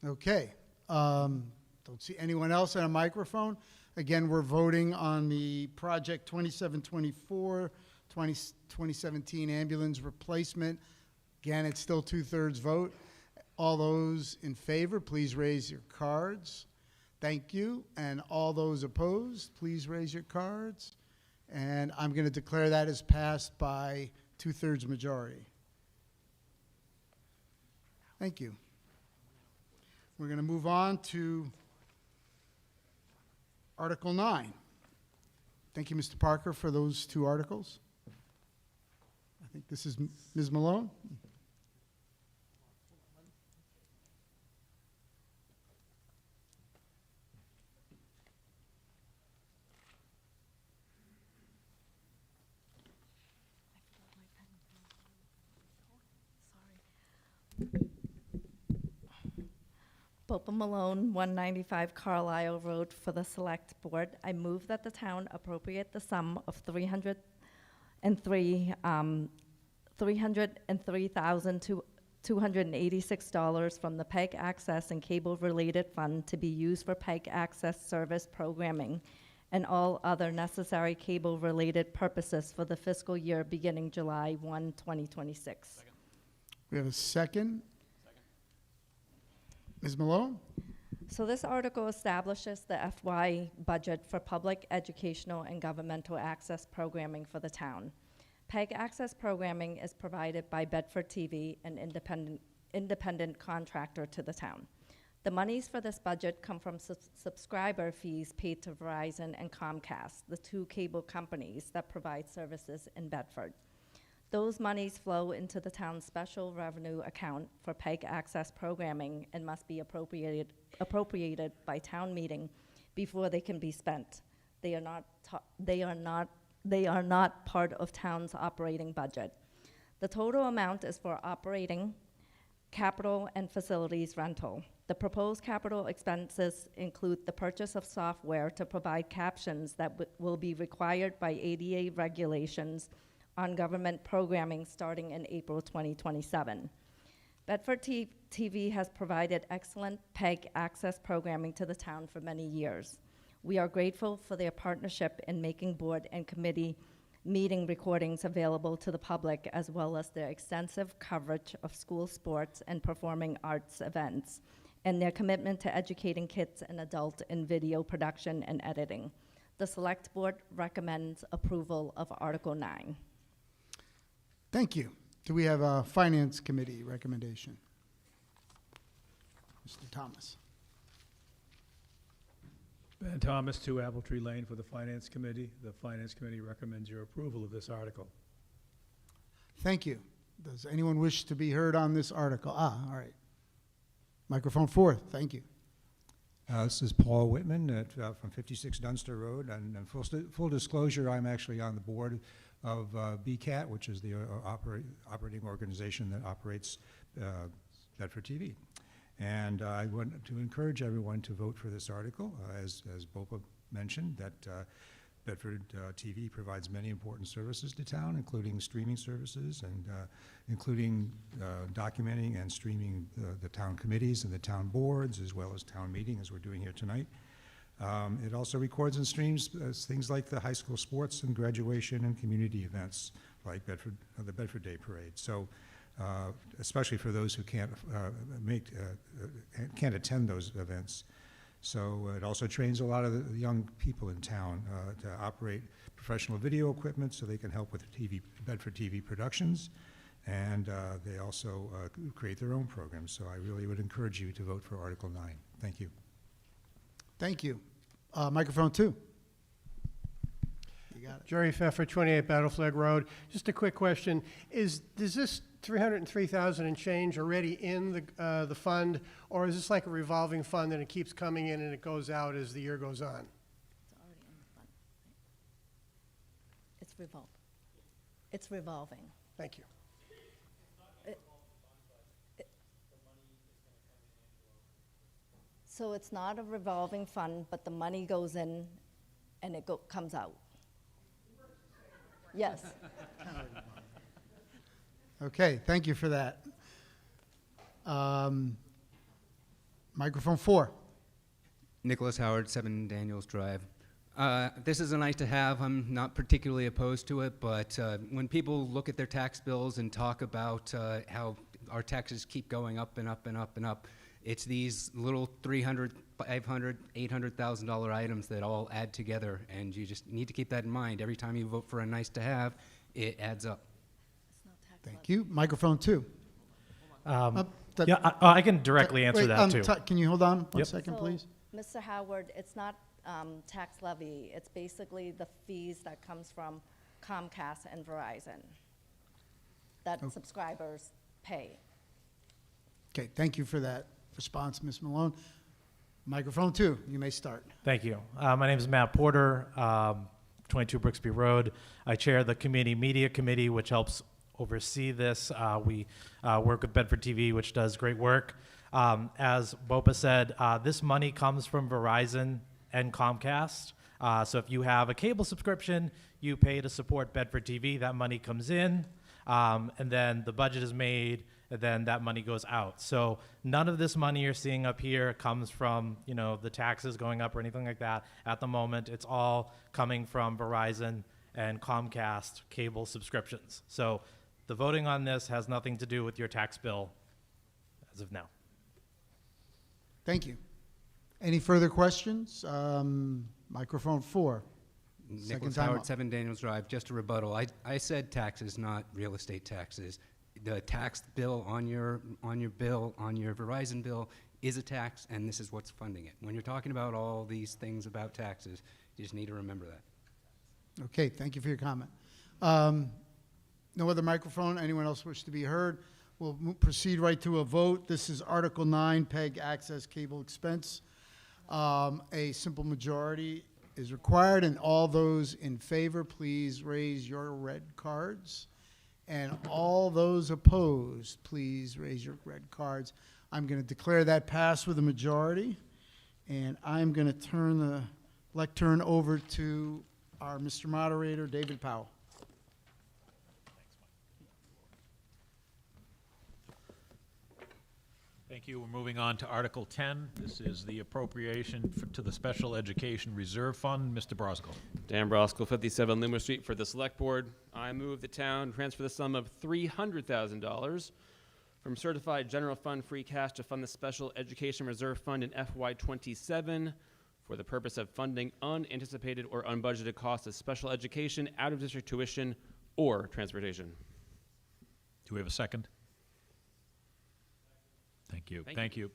Okay. Don't see anyone else on a microphone. Again, we're voting on the Project 2724, 2017 ambulance replacement. Again, it's still 2/3 vote. All those in favor, please raise your cards. Thank you. And all those opposed, please raise your cards. And I'm going to declare that as passed by 2/3 majority. Thank you. We're going to move on to Article 9. Thank you, Mr. Parker, for those 2 articles. I think this is Ms. Malone. Popa Malone, 195 Carlisle Road, for the Select Board. I move that the town appropriate the sum of $303,286 from the PEG Access and Cable-Related Fund to be used for PEG Access service programming and all other necessary cable-related purposes for the fiscal year beginning July 1, 2026. We have a second. Ms. Malone? So this article establishes the FY budget for public educational and governmental access programming for the town. PEG access programming is provided by Bedford TV, an independent contractor to the town. The monies for this budget come from subscriber fees paid to Verizon and Comcast, the 2 cable companies that provide services in Bedford. Those monies flow into the town's special revenue account for PEG access programming and must be appropriated by town meeting before they can be spent. They are not part of town's operating budget. The total amount is for operating capital and facilities rental. The proposed capital expenses include the purchase of software to provide captions that will be required by ADA regulations on government programming starting in April 2027. Bedford TV has provided excellent PEG access programming to the town for many years. We are grateful for their partnership in making board and committee meeting recordings available to the public, as well as their extensive coverage of school sports and performing arts events, and their commitment to educating kids and adults in video production and editing. The Select Board recommends approval of Article 9. Thank you. Do we have a Finance Committee recommendation? Mr. Thomas. Ben Thomas, 2 Apple Tree Lane for the Finance Committee. The Finance Committee recommends your approval of this article. Thank you. Does anyone wish to be heard on this article? All right. Microphone 4, thank you. This is Paul Whitman from 56 Dunster Road, and full disclosure, I'm actually on the board of BCAT, which is the operating organization that operates Bedford TV. And I want to encourage everyone to vote for this article, as Bopa mentioned, that Bedford TV provides many important services to town, including streaming services and including documenting and streaming the town committees and the town boards, as well as town meeting, as we're doing here tonight. It also records and streams things like the high school sports and graduation and community events, like the Bedford Day Parade. So, especially for those who can't attend those events. So it also trains a lot of the young people in town to operate professional video equipment so they can help with Bedford TV productions. And they also create their own programs. So I really would encourage you to vote for Article 9. Thank you. Thank you. Microphone 2. You got it. Jerry Pfeffer, 28 Battle Flag Road. Just a quick question. Does this 303,000 and change already in the fund, or is this like a revolving fund and it keeps coming in and it goes out as the year goes on? It's already in the fund. It's revolving. Thank you. So it's not a revolving fund, but the money goes in and it comes out. Yes. Okay, thank you for that. Microphone 4. Nicholas Howard, 7 Daniels Drive. This is a nice to have. I'm not particularly opposed to it, but when people look at their tax bills and talk about how our taxes keep going up and up and up and up, it's these little $300,000, $500,000, $800,000 items that all add together, and you just need to keep that in mind. Every time you vote for a nice to have, it adds up. Thank you. Microphone 2. I can directly answer that too. Can you hold on one Yep. second, So, please? Mr. Howard, it's not tax levy. It's basically the fees that comes from Comcast and Verizon that subscribers pay. Okay, thank you for that response, Ms. Malone. Microphone 2, you may start. Thank you. My name is Matt Porter, 22 Brixby Road. I chair the Community Media Committee, which helps oversee this. We work with Bedford TV, which does great work. As Bopa said, this money comes from Verizon and Comcast. So if you have a cable subscription, you pay to support Bedford TV. That money comes in, and then the budget is made, and then that money goes out. So none of this money you're seeing up here comes from, the taxes going up or anything like that. At the moment, it's all coming from Verizon and Comcast cable subscriptions. So the voting on this has nothing to do with your tax bill as of now. Thank you. Any further questions? Microphone 4. Nicholas Howard, 7 Daniels Drive. Just a rebuttal. I said taxes, not real estate taxes. The tax bill on your Verizon bill is a tax, and this is what's funding it. When you're talking about all these things about taxes, you just need to remember that. Okay, thank you for your comment. No other microphone. Anyone else wish to be heard? We'll proceed right to a vote. This is Article 9, PEG access cable expense. A simple majority is required, and all those in favor, please raise your red cards. And all those opposed, please raise your red cards. I'm going to declare that pass with a majority, and I'm going to turn the lectern over to our Mr. Moderator, David Powell. Thank you. We're moving on to Article 10. This is the appropriation to the Special Education Reserve Fund. Mr. Brosgol. Dan Brosgol, 57 Loomer Street, for the Select Board. I move the town transfer the sum of $300,000 from certified general fund free cash to fund the Special Education Reserve Fund in FY27 for the purpose of funding unanticipated or unbudgeted costs of special education, out-of-district tuition, or transportation. Do we have a second? Thank you. Thank you.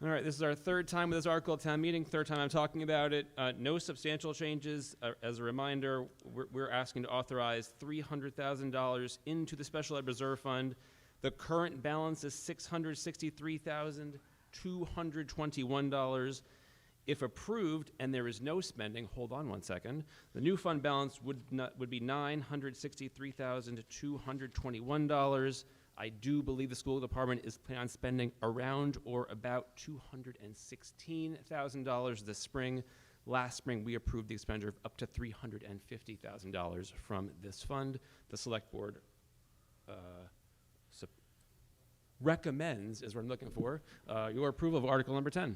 All right, this is our third time with this article at town meeting, third time I'm talking about it. No substantial changes. As a reminder, we're asking to authorize $300,000 into the Special Ed Reserve Fund. The current balance is $663,221. If approved and there is no spending, hold on one second, the new fund balance would be $963,221. I do believe the school department is planning on spending around or about $216,000 this spring. Last spring, we approved the expenditure of up to $350,000 from this fund. The Select Board recommends, is what I'm looking for, your approval of Article number 10.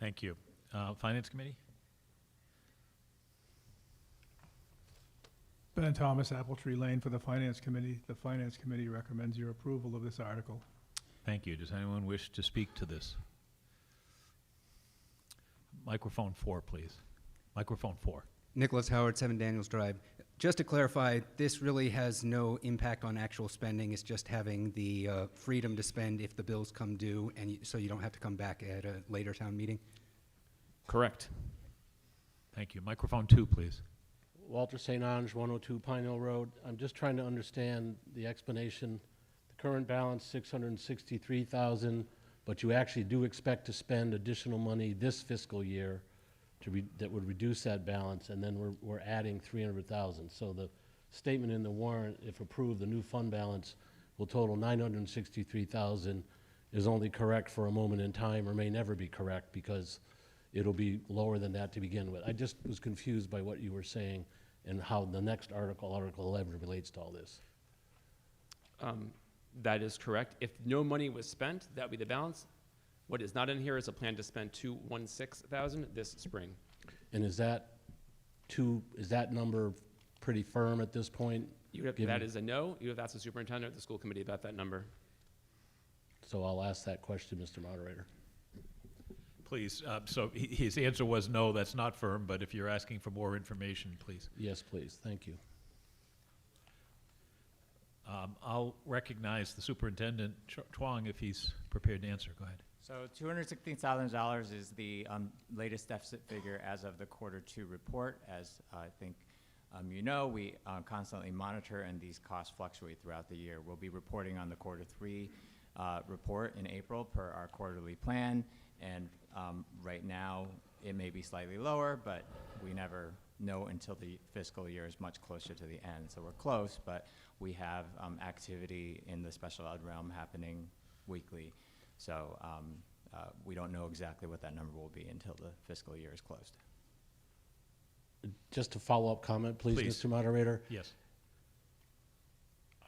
Thank you. Finance Committee? Ben Thomas, Apple Tree Lane for the Finance Committee. The Finance Committee recommends your approval of this article. Thank you. Does anyone wish to speak to this? Microphone 4, please. Microphone 4. Nicholas Howard, 7 Daniels Drive. Just to clarify, this really has no impact on actual spending. It's just having the freedom to spend if the bills come due, and so you don't have to come back at a later town meeting? Correct. Thank you. Microphone 2, please. Walter St. Ange, 102 Pine Hill Road. I'm just trying to understand the explanation. The current balance, $663,000, but you actually do expect to spend additional money this fiscal year that would reduce that balance, and then we're adding $300,000. So the statement in the warrant, if approved, the new fund balance will total $963,000 is only correct for a moment in time, or may never be correct, because it'll be lower than that to begin with. I just was confused by what you were saying and how the next article, Article 11, relates to all this. That is correct. If no money was spent, that would be the balance. What is not in here is a plan to spend $216,000 this spring. And is that number pretty firm at this point? That is a no. You have asked the superintendent or the school committee about that number. So I'll ask that question, Mr. Moderator. Please. So his answer was no, that's not firm, but if you're asking for more information, please. Yes, please. Thank you. I'll recognize the superintendent, Chuang, if he's prepared to answer. Go ahead. So $216,000 is the latest deficit figure as of the Q2 report. As I think you know, we constantly monitor, and these costs fluctuate throughout the year. We'll be reporting on the Q3 report in April per our quarterly plan, and right now it may be slightly lower, but we never know until the fiscal year is much closer to the end. So we're close, but we have activity in the special ed realm happening weekly. So we don't know exactly what that number will be until the fiscal year is closed. Just a follow-up comment, please, Mr. Moderator. Yes.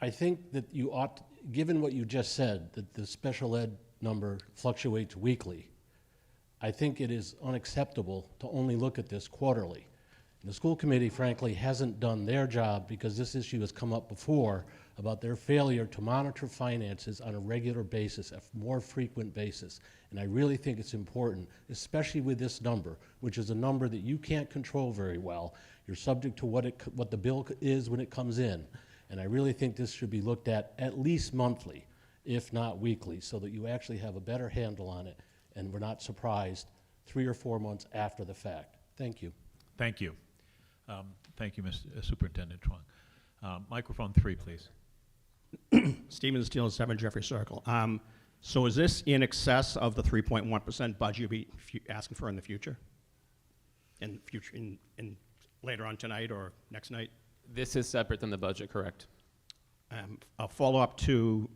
I think that you ought, given what you just said, that the special ed number fluctuates weekly, I think it is unacceptable to only look at this quarterly. And the school committee, frankly, hasn't done their job, because this issue has come up before about their failure to monitor finances on a regular basis, a more frequent basis. And I really think it's important, especially with this number, which is a number that you can't control very well. You're subject to what the bill is when it comes in. And I really think this should be looked at least monthly, if not weekly, so that you actually have a better handle on it and we're not surprised 3 or 4 months after the fact. Thank you. Thank you. Thank you, Mr. Superintendent Chuang. Microphone 3, please. Stephen Steele, 7 Jeffrey Circle. So is this in excess of the 3.1% budget you'll be asking for in the future? In later on tonight or next night? This is separate than the budget, correct? A follow-up to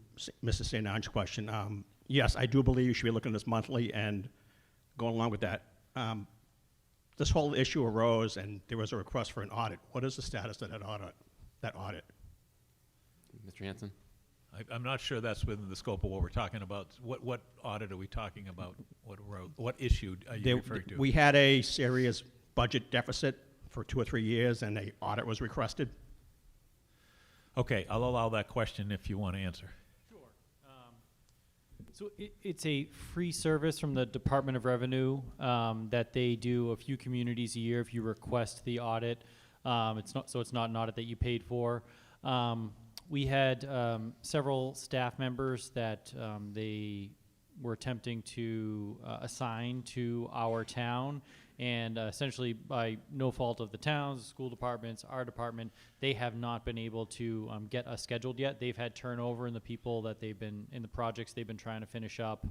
Mrs. St. Ange's question. Yes, I do believe you should be looking at this monthly, and going along with that, this whole issue arose and there was a request for an audit. What is the status of that audit? Mr. Hanson? I'm not sure that's within the scope of what we're talking about. What audit are we talking about? What issue are you referring to? We had a serious budget deficit for 2 or 3 years, and an audit was requested. Okay, I'll allow that question if you want to answer. So it's a free service from the Department of Revenue that they do a few communities a year if you request the audit. It's not an audit that you paid for. We had several staff members that they were attempting to assign to our town, and essentially by no fault of the towns, school departments, our department, they have not been able to get us scheduled yet. They've had turnover in the people that they've been, in the projects they've been trying to finish up,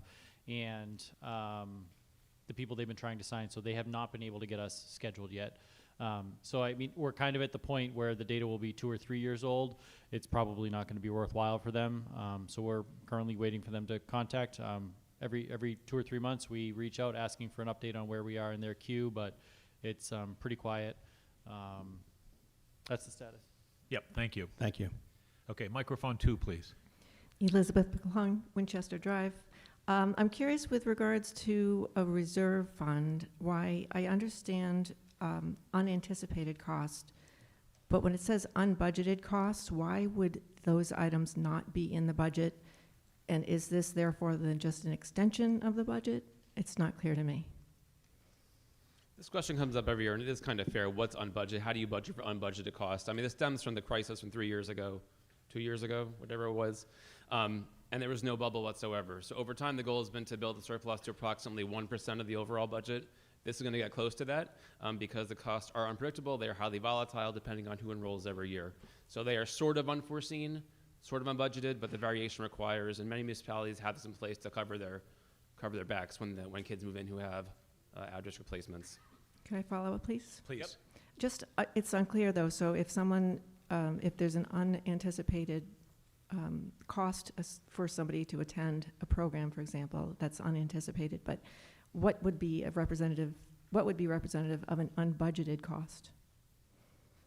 and the people they've been trying to sign, so they have not been able to get us scheduled yet. So I mean, we're kind of at the point where the data will be 2 or 3 years old. It's probably not going to be worthwhile for them. So we're currently waiting for them to contact. Every 2 or 3 months, we reach out asking for an update on where we are in their queue, but it's pretty quiet. That's the status. Yep, thank you. Thank you. Okay, microphone 2, please. Elizabeth McClung, Winchester Drive. I'm curious with regards to a reserve fund, why I understand unanticipated cost, but when it says unbudgeted costs, why would those items not be in the budget? And is this therefore then just an extension of the budget? It's not clear to me. This question comes up every year, and it is kind of fair. What's unbudgeted? How do you budget for unbudgeted costs? I mean, this stems from the crisis from 3 years ago, 2 years ago, whatever it was. And there was no bubble whatsoever. So over time, the goal has been to build a surplus to approximately 1% of the overall budget. This is going to get close to that because the costs are unpredictable. They are highly volatile depending on who enrolls every year. So they are sort of unforeseen, sort of unbudgeted, but the variation requires, and many municipalities have this in place to cover their backs when kids move in who have address replacements. Can I follow up, please? Please. Yep. Just, it's unclear though, so if someone, if there's an unanticipated cost for somebody to attend a program, for example, that's unanticipated, but what would be representative of an unbudgeted cost?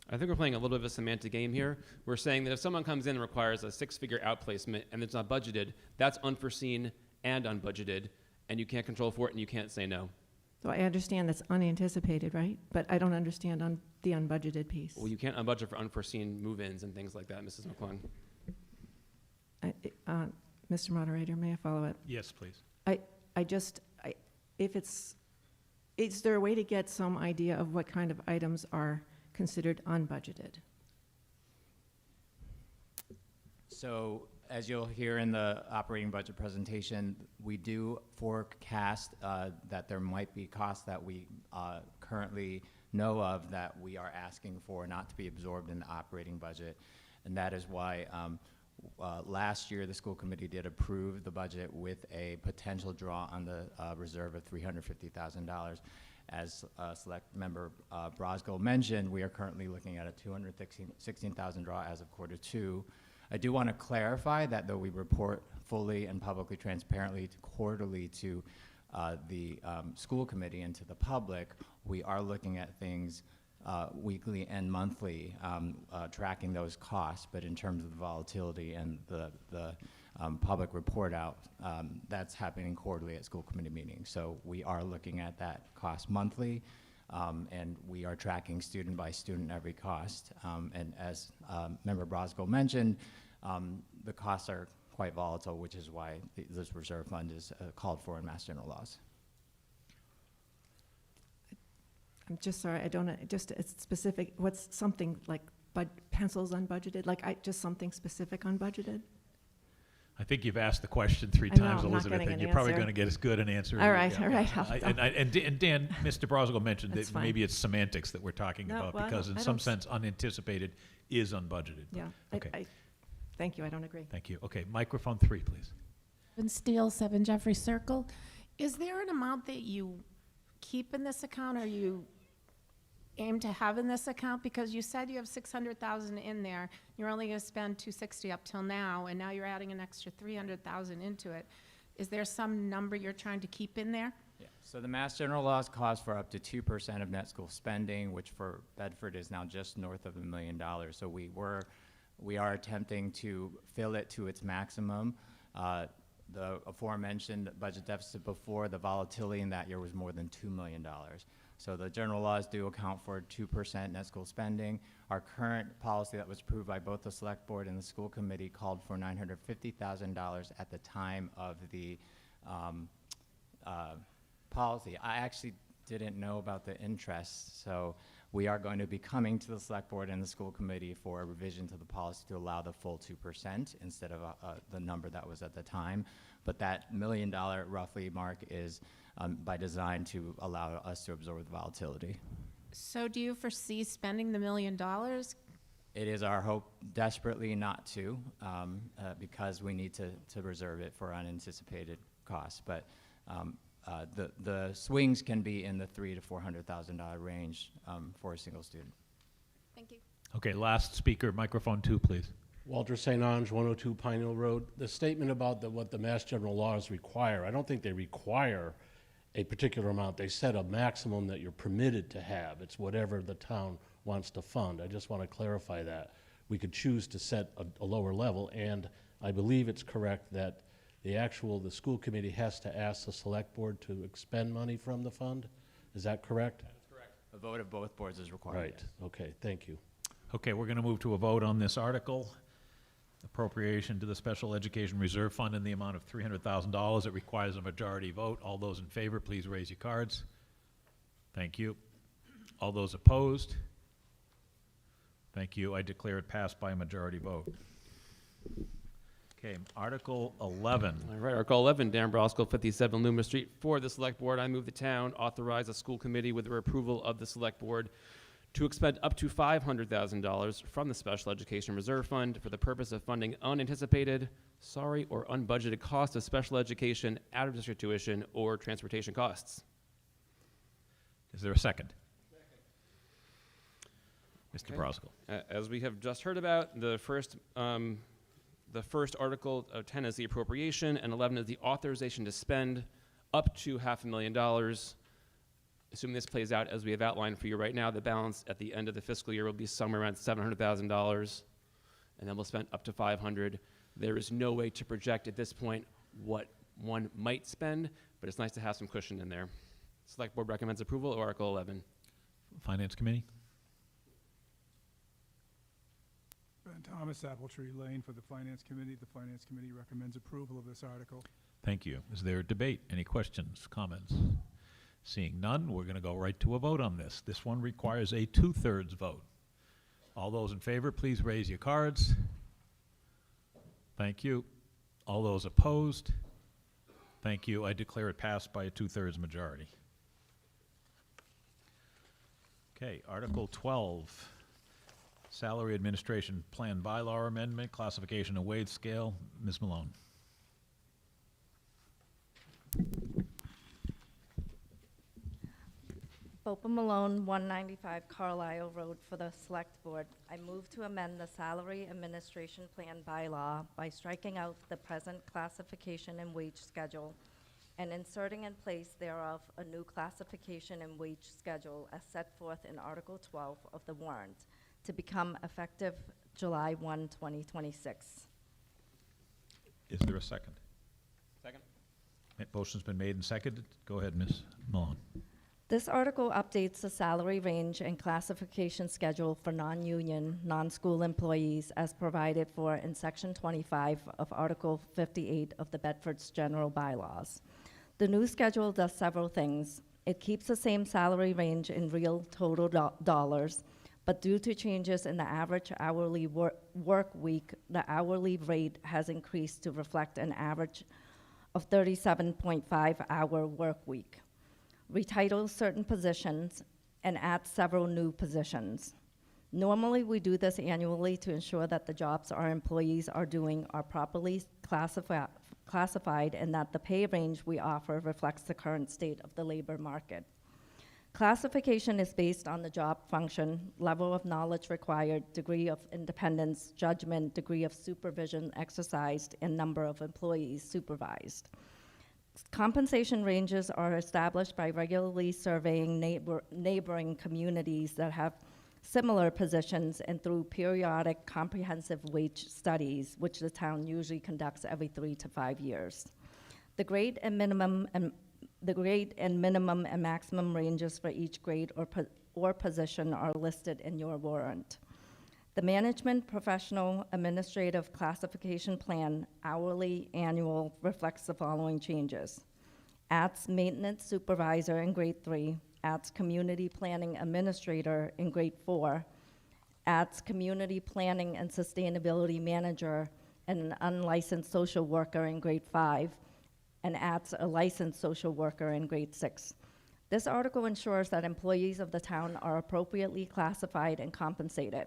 I think we're playing a little bit of a semantic game here. We're saying that if someone comes in and requires a 6-figure outplacement and it's not budgeted, that's unforeseen and unbudgeted, and you can't control for it and you can't say no. So I understand that's unanticipated, right? But I don't understand on the unbudgeted piece. Well, you can't unbudget for unforeseen move-ins and things like that, Mrs. McClung. Mr. Moderator, may I follow up? Yes, please. Is there a way to get some idea of what kind of items are considered unbudgeted? So as you'll hear in the operating budget presentation, we do forecast that there might be costs that we currently know of that we are asking for not to be absorbed in the operating budget. And that is why last year the school committee did approve the budget with a potential draw on the reserve of $350,000. As Select Member Brosgol mentioned, we are currently looking at a $216,000 draw as of Q2. I do want to clarify that though we report fully and publicly transparently quarterly to the school committee and to the public, we are looking at things weekly and monthly, tracking those costs, but in terms of the volatility and the public report out, that's happening quarterly at school committee meetings. So we are looking at that cost monthly, and we are tracking student by student every cost. And as Member Brosgol mentioned, the costs are quite volatile, which is why this reserve fund is called for in Mass General laws. I'm just sorry, I don't, just it's specific, what's something like pencils unbudgeted, like just something specific unbudgeted? I think you've asked the question 3 I know, times, I'm not Elizabeth, getting and an you're probably answer. going to get as good an answer. All right, all right. And Dan, Mr. Brosgol mentioned That's that fine. maybe it's semantics that we're talking No, about well, because in I some don't sense unanticipated is unbudgeted. Yeah, Okay. thank you, I don't agree. Thank you. Okay, microphone 3, please. And Steele, 7 Jeffrey Circle. Is there an amount that you keep in this account, or you aim to have in this account? Because you said you have 600,000 in there, you're only gonna spend 260 up till now, and now you're adding an extra 300,000 into it. Is there some number you're trying to keep in there? Yeah, so the Mass General laws calls for up to 2% of net school spending, which for Bedford is now just north of $1 million. So we are attempting to fill it to its maximum. The aforementioned budget deficit before, the volatility in that year was more than $2 million. So the general laws do account for 2% net school spending. Our current policy that was approved by both the select board and the school committee called for $950,000 at the time of the policy. I actually didn't know about the interest, so we are going to be coming to the select board and the school committee for a revision to the policy to allow the full 2% instead of the number that was at the time. But that $1 million roughly mark is by design to allow us to absorb the volatility. So do you foresee spending the $1 million? It is our hope desperately not to, because we need to reserve it for unanticipated costs. But the swings can be in the $300,000 to $400,000 range for a single student. Thank you. Okay, last speaker, microphone 2, please. Walter St. Ange, 102 Pine Hill Road. The statement about what the Mass General laws require, I don't think they require a particular amount. They set a maximum that you're permitted to have. It's whatever the town wants to fund. I just want to clarify that. We could choose to set a lower level, and I believe it's correct that the school committee has to ask the select board to expend money from the fund. Is that correct? That is correct. A vote of both boards is required. Right, yes. okay, thank you. Okay, we're going to move to a vote on this article. Appropriation to the Special Education Reserve Fund in the amount of $300,000. It requires a majority vote. All those in favor, please raise your cards. Thank you. All those opposed? Thank you. I declare it passed by a majority vote. Okay, Article 11. All right, Article 11, Dan Broskell, 57 Loomis Street. For the Select Board, I move the town authorize a school committee with the approval of the Select Board to expend up to $500,000 from the Special Education Reserve Fund for the purpose of funding unanticipated, or unbudgeted costs of special education, out-of-district tuition, or transportation costs. Is there a second? Mr. Broskell. As we have just heard about, the first article of 10 is the appropriation, and 11 is the authorization to spend up to $500,000. Assuming this plays out as we have outlined for you right now, the balance at the end of the fiscal year will be somewhere around $700,000, and then we'll spend up to $500,000. There is no way to project at this point what one might spend, but it's nice to have some cushion in there. Select Board recommends approval of Article 11. Finance Committee? Ben Thomas, Appletree Lane for the Finance Committee. The Finance Committee recommends approval of this article. Thank you. Is there a debate? Any questions, comments? Seeing none, we're going to go right to a vote on this. This one requires a 2/3 vote. All those in favor, please raise your cards. Thank you. All those opposed? Thank you. I declare it passed by a 2/3 majority. Okay, Article 12, Salary Administration Plan Bylaw Amendment, Classification and Wage Scale. Ms. Malone. Bopa Malone, 195 Carlisle Road for the Select Board. I move to amend the Salary Administration Plan bylaw by striking out the present classification and wage schedule and inserting in place thereof a new classification and wage schedule as set forth in Article 12 of the warrant to become effective July 1, 2026. Is there a second? Second. Motion's been made and seconded. Go ahead, Ms. Malone. This article updates the salary range and classification schedule for non-union, non-school employees as provided for in Section 25 of Article 58 of the Bedford's General Bylaws. The new schedule does several things. It keeps the same salary range in real total dollars, but due to changes in the average hourly work week, the hourly rate has increased to reflect an average of 37.5-hour work week. Retitles certain positions, and add several new positions. Normally, we do this annually to ensure that the jobs our employees are doing are properly classified and that the pay range we offer reflects the current state of the labor market. Classification is based on the job function, level of knowledge required, degree of independence, judgment, degree of supervision exercised, and number of employees supervised. Compensation ranges are established by regularly surveying neighboring communities that have similar positions and through periodic comprehensive wage studies, which the town usually conducts every 3 to 5 years. The grade and minimum and maximum ranges for each grade or position are listed in your warrant. The management, professional, administrative classification plan, hourly, annual, reflects the following changes. ATS maintenance supervisor in grade 3, ATS community planning administrator in grade 4, ATS community planning and sustainability manager, and an unlicensed social worker in grade 5, and ATS a licensed social worker in grade 6. This article ensures that employees of the town are appropriately classified and compensated.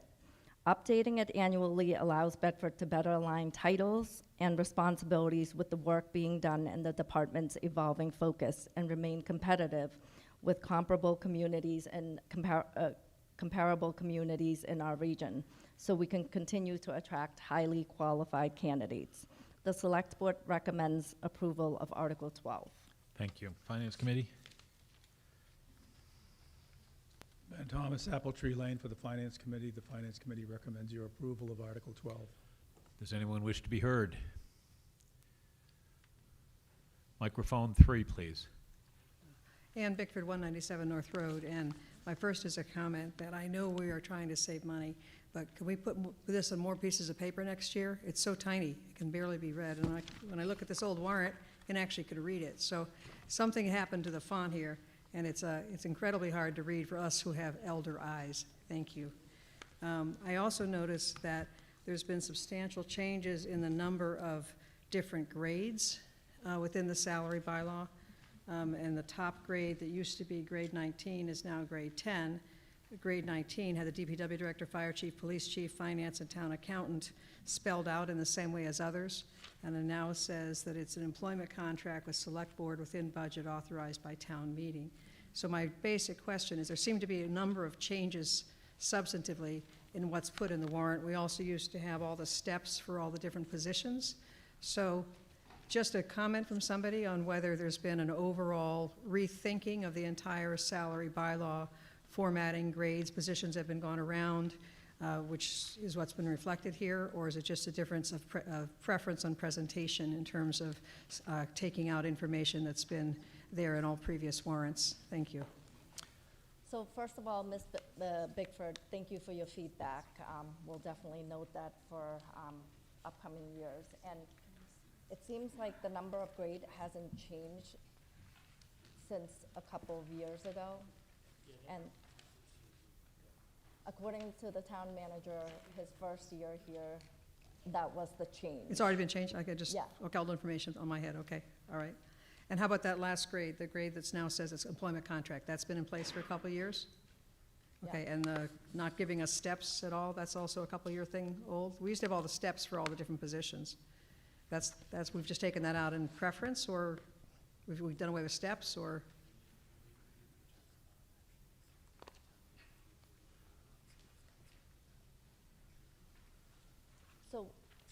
Updating it annually allows Bedford to better align titles and responsibilities with the work being done in the department's evolving focus and remain competitive with comparable communities and comparable communities in our region, so we can continue to attract highly qualified candidates. The Select Board recommends approval of Article 12. Thank you. Finance Committee? Ben Thomas, Apple Tree Lane for the Finance Committee. The Finance Committee recommends your approval of Article 12. Does anyone wish to be heard? Microphone 3, please. Ann Bickford, 197 North Road, and my first is a comment that I know we are trying to save money, but can we put this on more pieces of paper next year? It's so tiny, it can barely be read, and when I look at this old warrant, I can actually read it. So something happened to the font here, and it's incredibly hard to read for us who have elder eyes. Thank you. I also noticed that there's been substantial changes in the number of different grades within the salary bylaw. And the top grade that used to be grade 19 is now grade 10. Grade 19 had the DPW director, fire chief, police chief, finance, and town accountant spelled out in the same way as others. And it now says that it's an employment contract with select board within budget authorized by town meeting. So my basic question is, there seem to be a number of changes substantively in what's put in the warrant. We also used to have all the steps for all the different positions. So just a comment from somebody on whether there's been an overall rethinking of the entire salary bylaw, formatting, grades, positions have been gone around, which is what's been reflected here, or is it just a difference of preference on presentation in terms of taking out information that's been there in all previous warrants? Thank you. So first of all, Ms. Bickford, thank you for your feedback. We'll definitely note that for upcoming years. And it seems like the number of grade hasn't changed since a couple of years ago. And according to the town manager, his first year here, that was the change. It's already been changed? I could just, Yeah. okay, all the information on my head, okay, all right. And how about that last grade, the grade that's now says it's employment contract? That's been in place for a couple of years? Okay, and the not giving us steps at all, that's also a couple of year thing old? We used to have all the steps for all the different positions. We've just taken that out in preference, or we've done away with steps, or?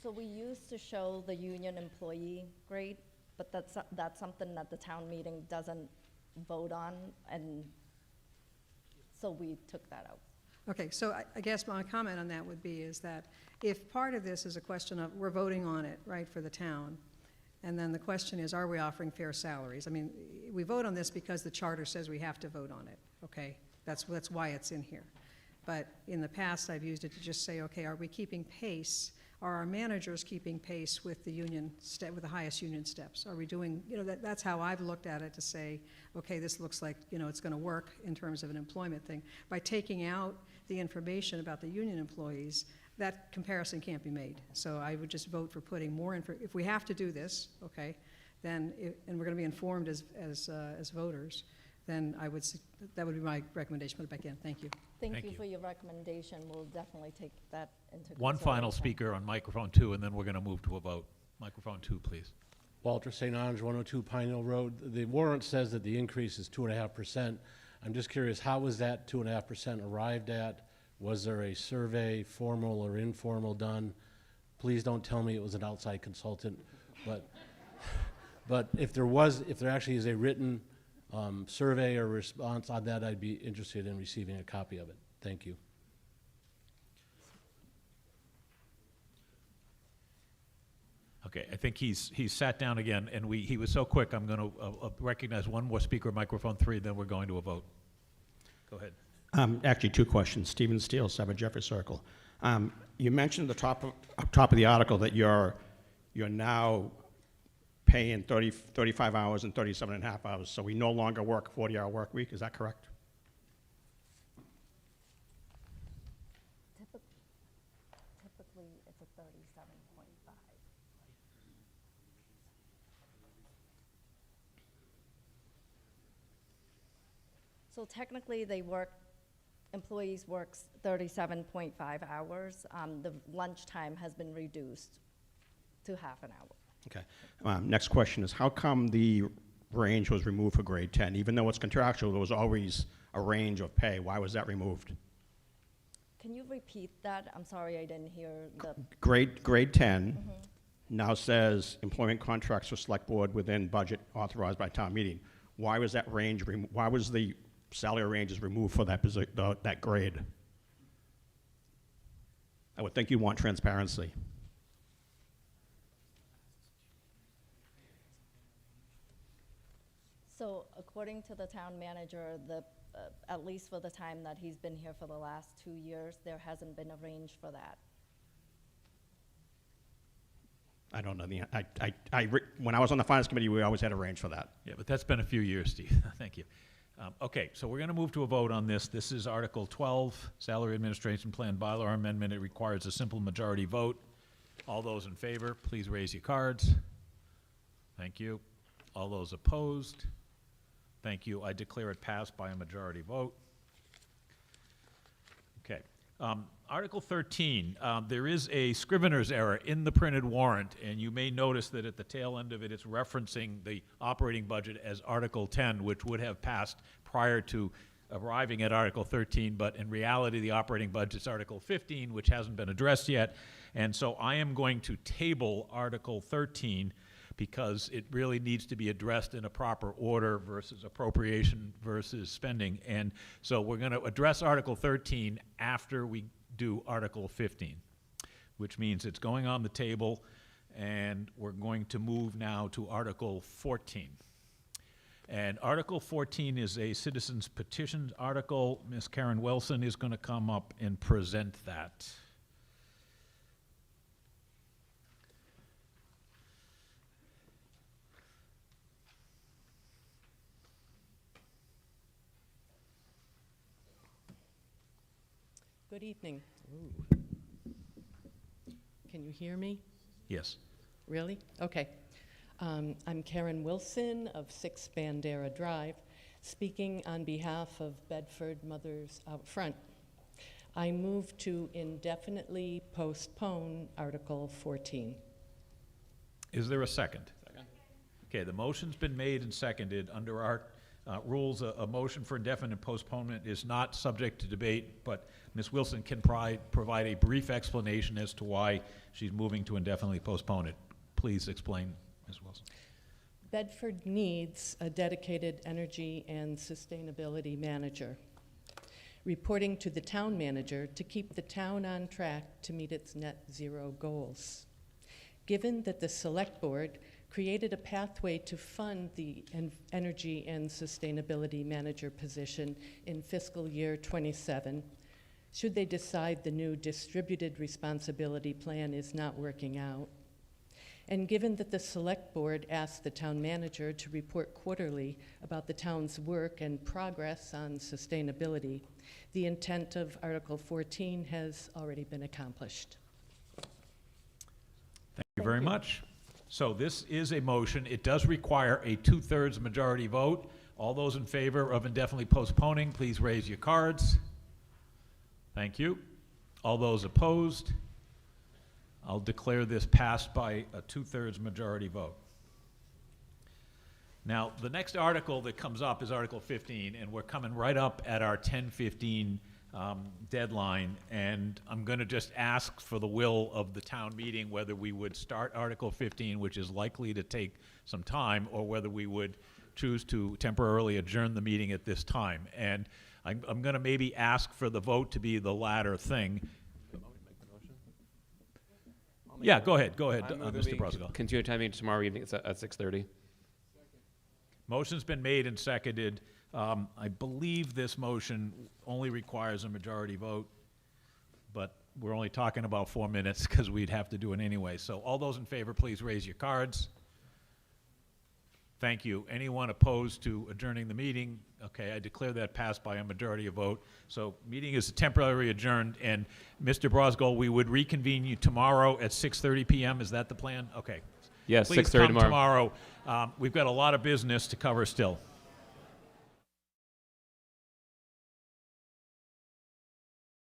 So we used to show the union employee grade, but that's something that the town meeting doesn't vote on, and so we took that out. Okay, so I guess my comment on that would be is that if part of this is a question of, we're voting on it, right, for the town, and then the question is, are we offering fair salaries? I mean, we vote on this because the charter says we have to vote on it, okay? That's why it's in here. But in the past, I've used it to just say, okay, are we keeping pace? Are our managers keeping pace with the union with the highest union steps? Are we doing, that's how I've looked at it, to say, okay, this looks like, it's going to work in terms of an employment thing. By taking out the information about the union employees, that comparison can't be made. So I would just vote for putting more if we have to do this, okay, then, and we're going to be informed as voters, then that would be my recommendation. Put it back in. Thank you. Thank you for your recommendation. We'll definitely take that into consideration. One final speaker on microphone 2, and then we're going to move to a vote. Microphone 2, please. Walter St. Ange, 102 Pine Hill Road. The warrant says that the increase is 2.5%. I'm just curious, how was that 2.5% arrived at? Was there a survey, formal or informal, done? Please don't tell me it was an outside consultant, but if there actually is a written survey or response on that, I'd be interested in receiving a copy of it. Thank you. Okay, I think he's sat down again, and he was so quick, I'm going to recognize one more speaker, microphone 3, then we're going to a vote. Go ahead. Actually, 2 questions. Stephen Steele, 7 Jeffrey Circle. You mentioned at the top of the article that you're now paying 35 hours and 37.5 hours, so we no longer work a 40-hour work week. Is that correct? Typically, it's a 37.5. So technically, employees works 37.5 hours. The lunchtime has been reduced to half an hour. Okay. Next question is, how come the range was removed for grade 10? Even though it's contractual, there was always a range of pay. Why was that removed? Can you repeat that? I'm sorry, I didn't hear the... Grade 10 now says employment contracts for select board within budget authorized by town meeting. Why was that range, why was the salary ranges removed for that grade? I would think you want transparency. So according to the town manager, at least for the time that he's been here for the last 2 years, there hasn't been a range for that. I don't know. When I was on the finance committee, we always had a range for that. Yeah, but that's been a few years, Steve. Thank you. Okay, so we're going to move to a vote on this. This is Article 12, Salary Administration Plan Bylaw Amendment. It requires a simple majority vote. All those in favor, please raise your cards. Thank you. All those opposed? Thank you. I declare it passed by a majority vote. Okay. Article 13, there is a scrivener's error in the printed warrant, and you may notice that at the tail end of it, it's referencing the operating budget as Article 10, which would have passed prior to arriving at Article 13, but in reality, the operating budget's Article 15, which hasn't been addressed yet. And so I am going to table Article 13 because it really needs to be addressed in a proper order versus appropriation versus spending. And so we're going to address Article 13 after we do Article 15, which means it's going on the table, and we're going to move now to Article 14. And Article 14 is a citizens petition article. Ms. Karen Wilson is going to come up and present that. Good evening. Can you hear me? Yes. Really? Okay. I'm Karen Wilson of 6 Bandera Drive, speaking on behalf of Bedford Mothers Out Front. I move to indefinitely postpone Article 14. Is there a second? Second. Okay, the motion's been made and seconded. Under our rules, a motion for indefinite postponement is not subject to debate, but Ms. Wilson can provide a brief explanation as to why she's moving to indefinitely postpone it. Please explain, Ms. Wilson. Bedford needs a dedicated energy and sustainability manager, reporting to the town manager to keep the town on track to meet its net zero goals. Given that the select board created a pathway to fund the energy and sustainability manager position in fiscal year 27, should they decide the new distributed responsibility plan is not working out. And given that the select board asked the town manager to report quarterly about the town's work and progress on sustainability, the intent of Article 14 has already been accomplished. Thank you very much. So this is a motion. It does require a 2/3 majority vote. All those in favor of indefinitely postponing, please raise your cards. Thank you. All those opposed? I'll declare this passed by a 2/3 majority vote. Now, the next article that comes up is Article 15, and we're coming right up at our 10:15 deadline, and I'm going to just ask for the will of the town meeting whether we would start Article 15, which is likely to take some time, or whether we would choose to temporarily adjourn the meeting at this time. And I'm going to maybe ask for the vote to be the latter thing. Yeah, go ahead, Mr. Brosgol. Continue time meeting tomorrow evening at 6:30. Motion's been made and seconded. I believe this motion only requires a majority vote, but we're only talking about 4 minutes because we'd have to do it anyway. So all those in favor, please raise your cards. Thank you. Anyone opposed to adjourning the meeting? Okay, I declare that passed by a majority of vote. So meeting is temporarily adjourned, and Mr. Brosgol, we would reconvene you tomorrow at 6:30 p.m. Is that the plan? Okay. Yes, Please 6:30 come tomorrow. We've got a lot of business to cover still.